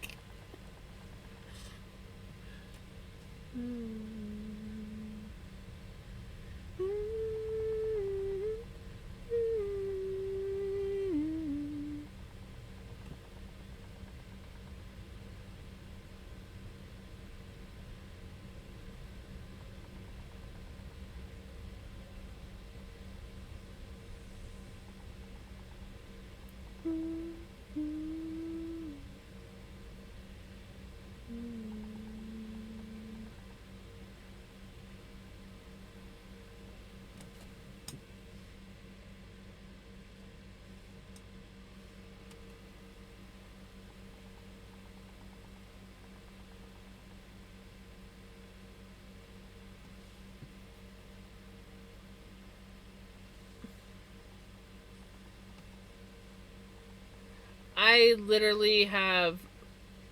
I literally have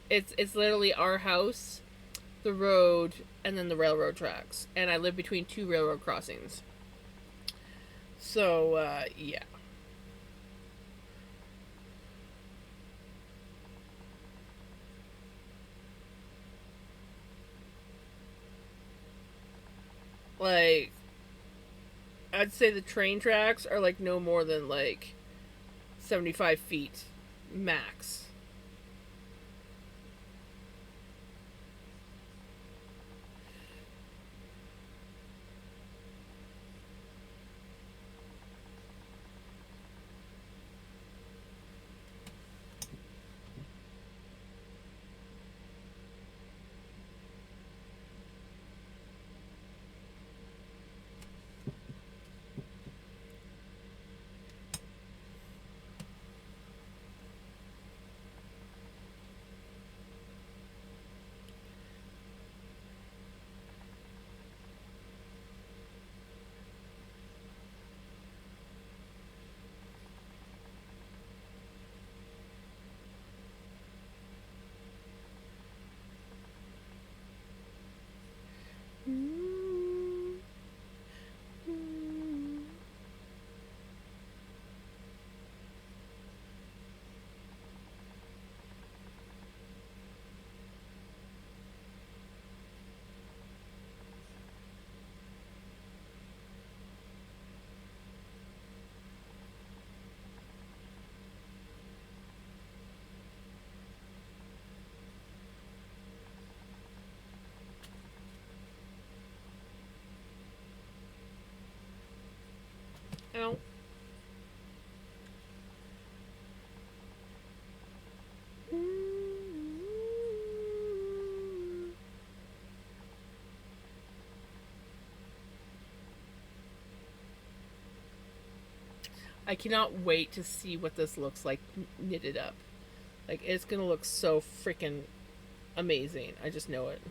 it's literally our house, the road, and then the railroad tracks, and I live between two railroad crossings. So yeah, like I'd say the train tracks are like no more than like 75 feet max. Ow. I cannot wait to see what this looks like knitted up. Like it's gonna look so freaking amazing. I just know it.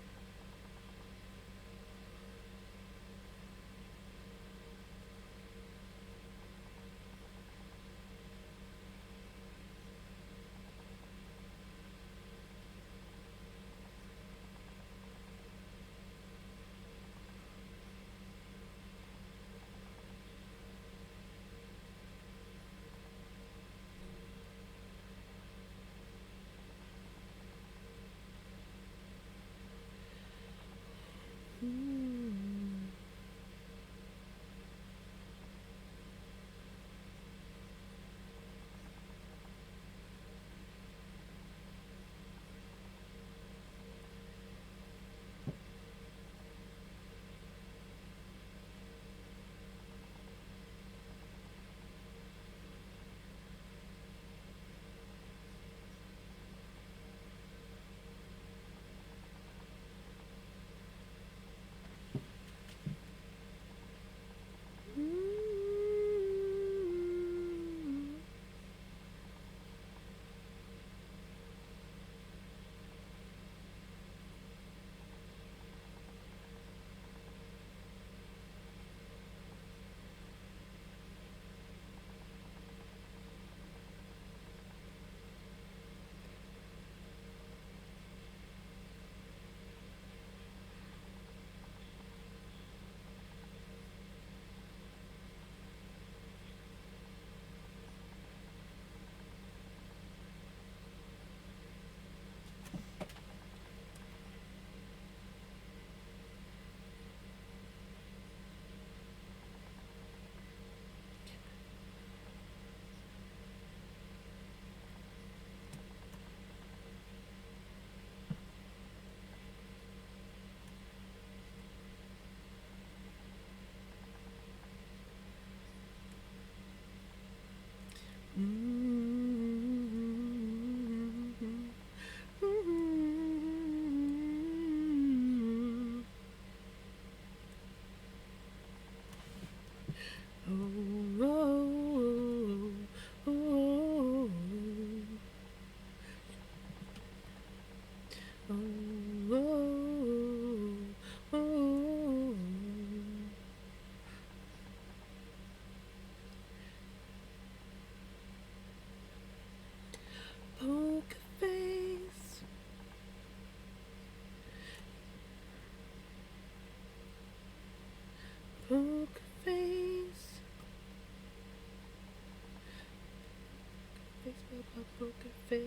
Poker face.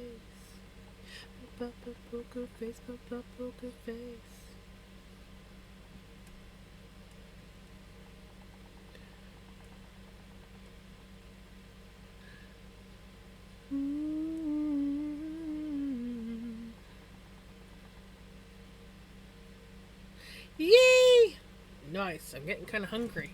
Poker face. Poker face. Yay! Nice. I'm getting kind of hungry.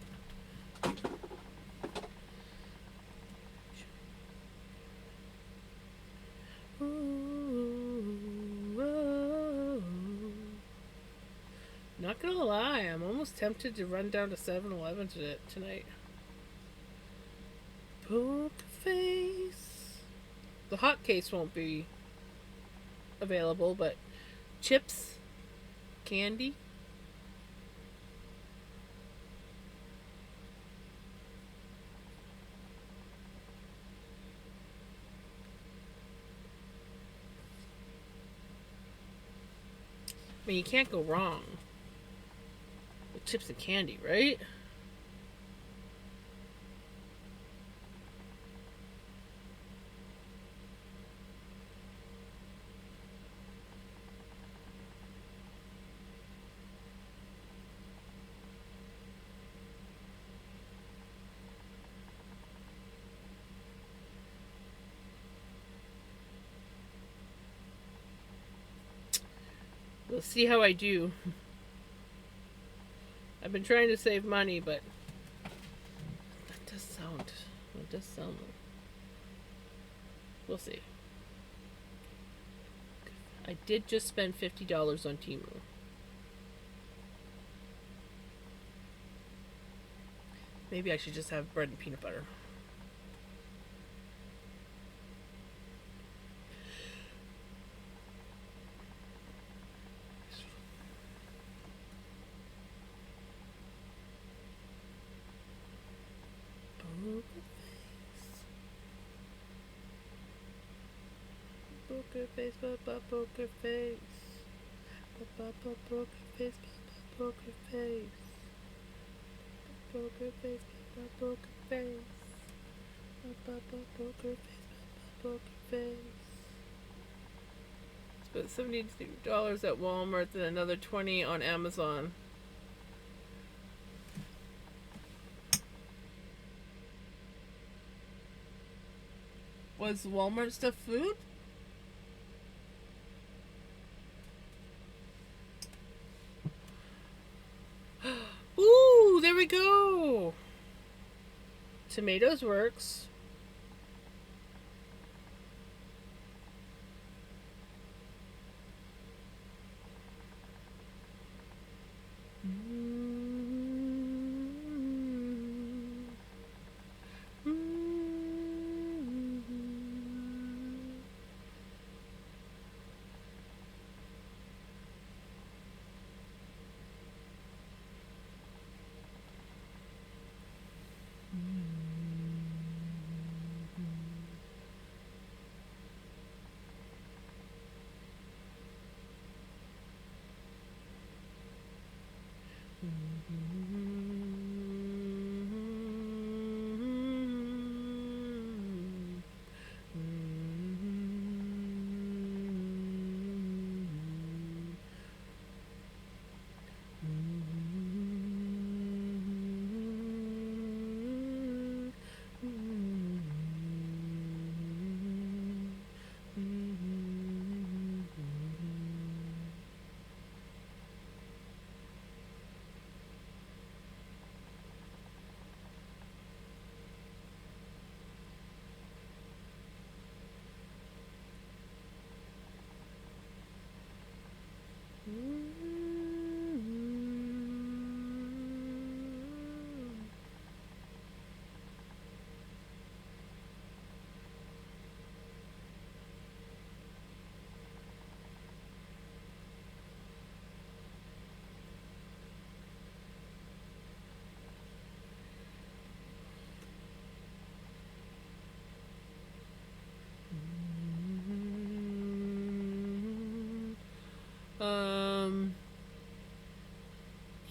Not gonna lie, I'm almost tempted to run down to 7-Eleven tonight. Poker face. The hot case won't be available, but chips, candy. I mean, you can't go wrong with chips and candy, right? We'll see how I do. I've been trying to save money, but that does sound. It does sound. We'll see. I did just spend $50 on Temu. Maybe I should just have bread and peanut butter. Poker face, poker face. Poker face, poker face. Poker face, poker face. Poker face, poker face. Spent $72 at Walmart and another $20 on Amazon. Was Walmart stuff food? Ooh, there we go. Tomatoes works.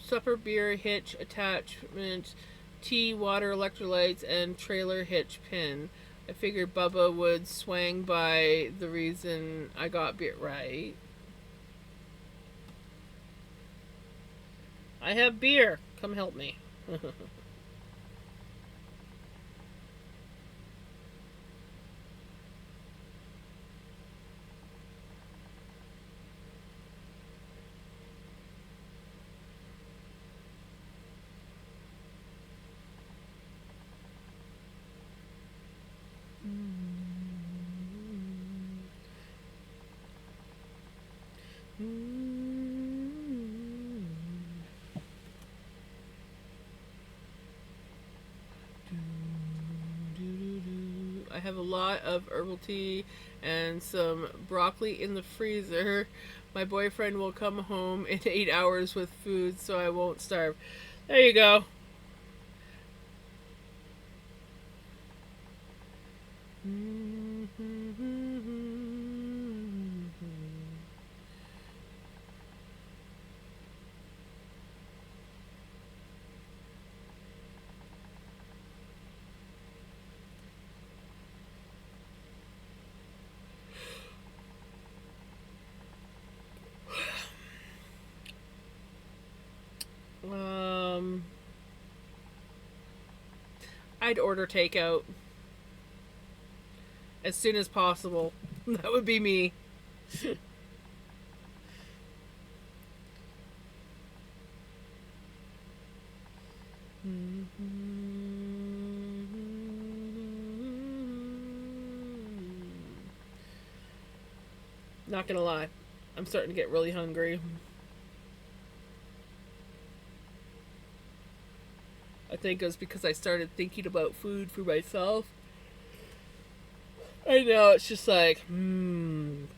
Supper beer hitch attachment, tea, water, electrolytes, and trailer hitch pin. I figured Bubba would swang by the reason I got beer right. I have beer. Come help me. I have a lot of herbal tea and some broccoli in the freezer. My boyfriend will come home in 8 hours with food, so I won't starve. There you go. Um, I'd order takeout as soon as possible. That would be me. Not gonna lie, I'm starting to get really hungry. I think it was because I started thinking about food for myself. I know, it's just like, food.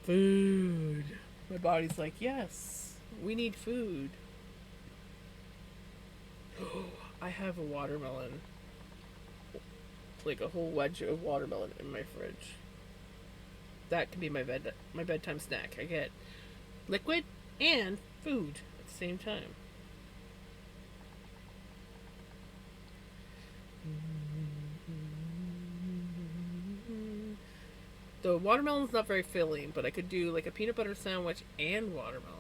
My body's like, yes, we need food. I have a watermelon. Like a whole wedge of watermelon in my fridge. That can be my bedtime snack. I get liquid and food at the same time. The watermelon's not very filling, but I could do like a peanut butter sandwich and watermelon.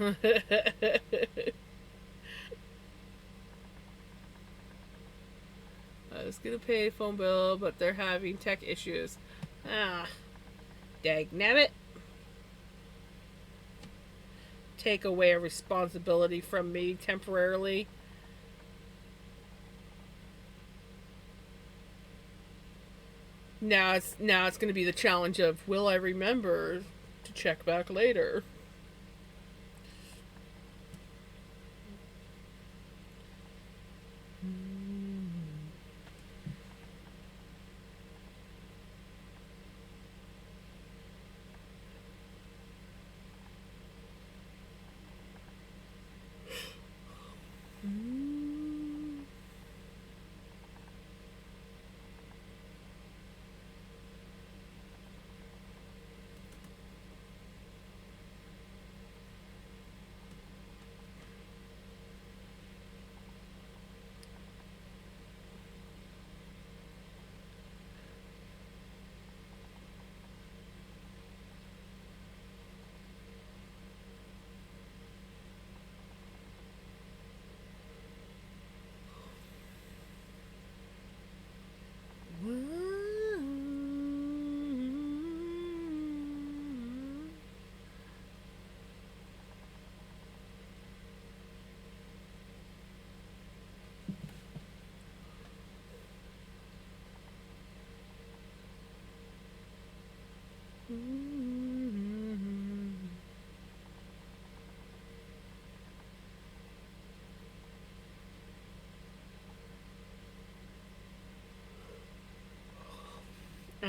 I was gonna pay a phone bill, but they're having tech issues. Ah, dagnabbit. Take away a responsibility from me temporarily. Now it's gonna be the challenge of will I remember to check back later?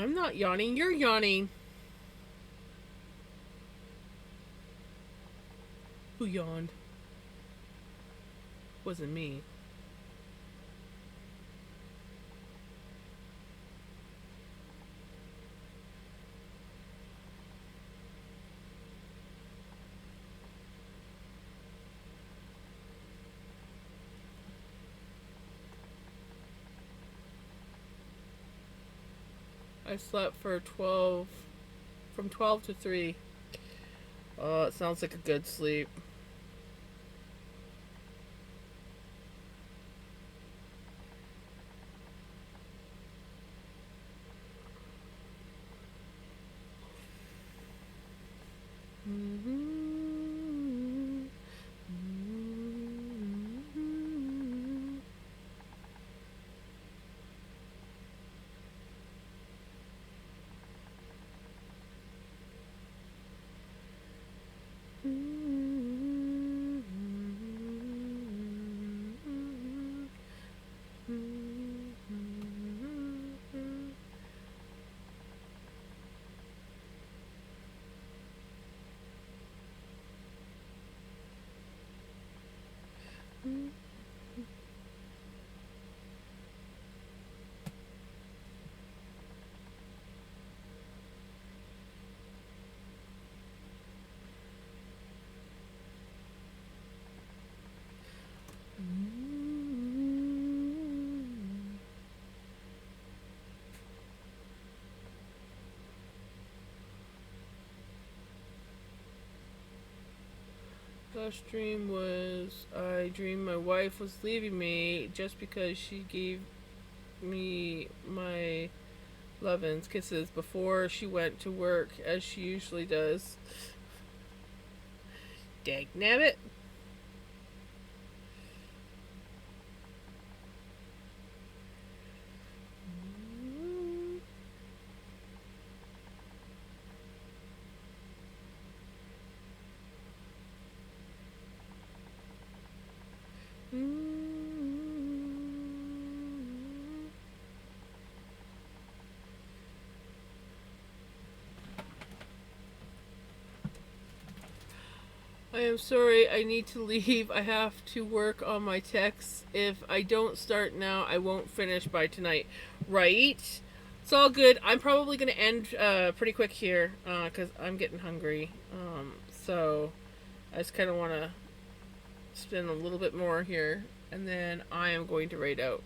I'm not yawning. You're yawning. Who yawned? Wasn't me. I slept for 12, from 12 to 3. Oh, it sounds like a good sleep. Last dream was I dreamed my wife was leaving me just because she gave me my lovin's kisses before she went to work, as she usually does. Dag nabbit. I am sorry, I need to leave. I have to work on my texts. If I don't start now, I won't finish by tonight. Right? It's all good. I'm probably going to end pretty quick here because I'm getting hungry. So I just kind of want to spend a little bit more here, and then I am going to raid out.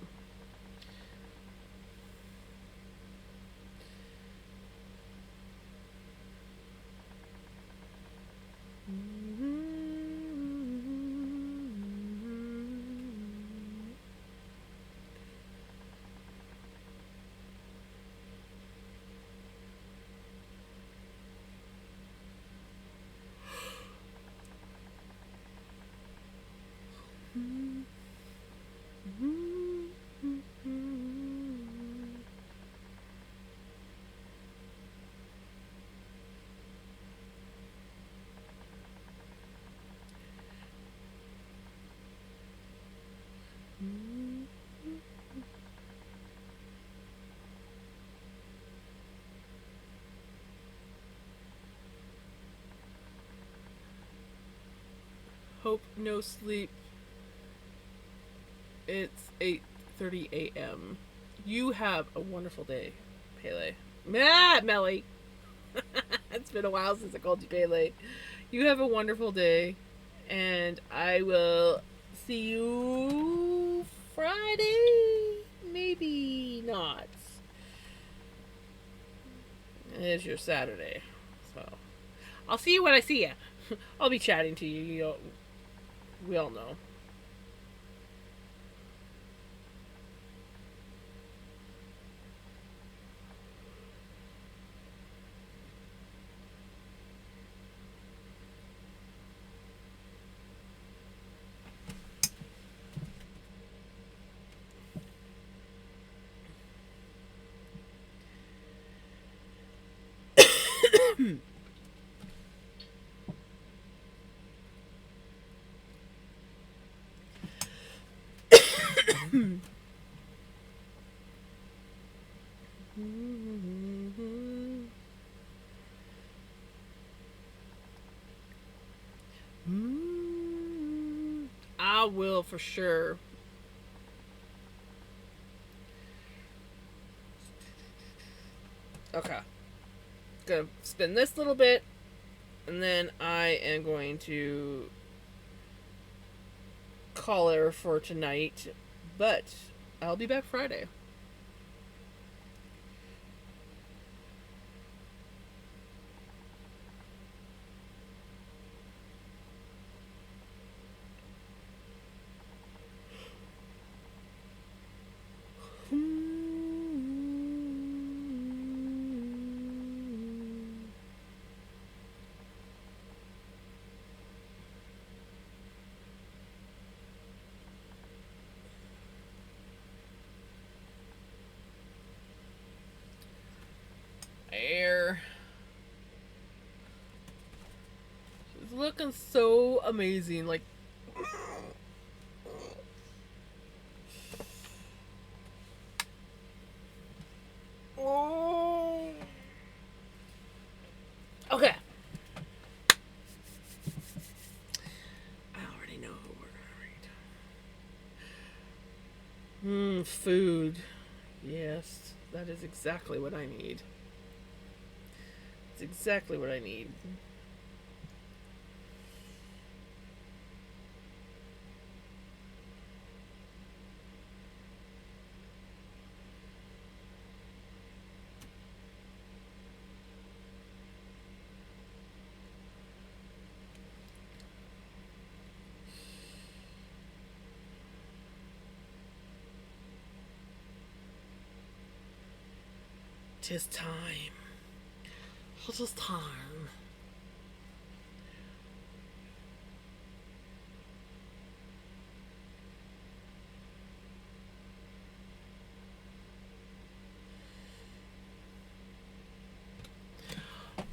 Hope no sleep. It's 8:30 a.m. You have a wonderful day, Pele. Melly. It's been a while since I called you Pele. You have a wonderful day, and I will see you Friday. Maybe not. It is your Saturday, so I'll see you when I see you. I'll be chatting to you. We all know. I will for sure. Okay. Gonna spin this little bit, and then I am going to call her for tonight. But I'll be back Friday. Air. She's looking so amazing. Like, oh. Okay. I already know who we're gonna read. Food. Yes, that is exactly what I need. It's exactly what I need. Tis time. It is time.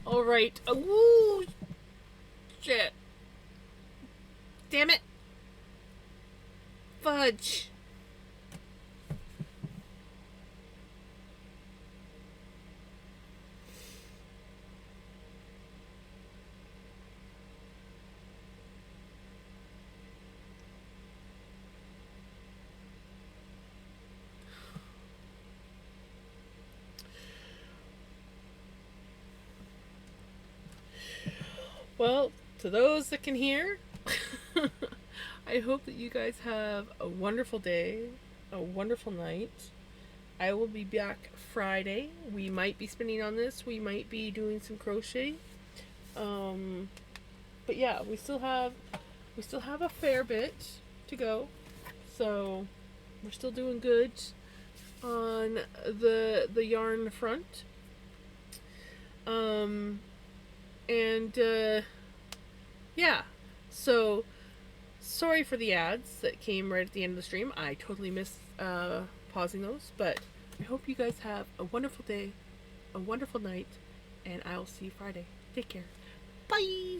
Alright. Woo! Shit. Damn it. Fudge. Well, to those that can hear, I hope that you guys have a wonderful day, a wonderful night. I will be back Friday. We might be spinning on this. We might be doing some crochet. But yeah, we still have a fair bit to go. So we're still doing good on the yarn front. And yeah. So sorry for the ads that came right at the end of the stream. I totally missed pausing those, but I hope you guys have a wonderful day, a wonderful night, and I'll see you Friday. Take care. Bye.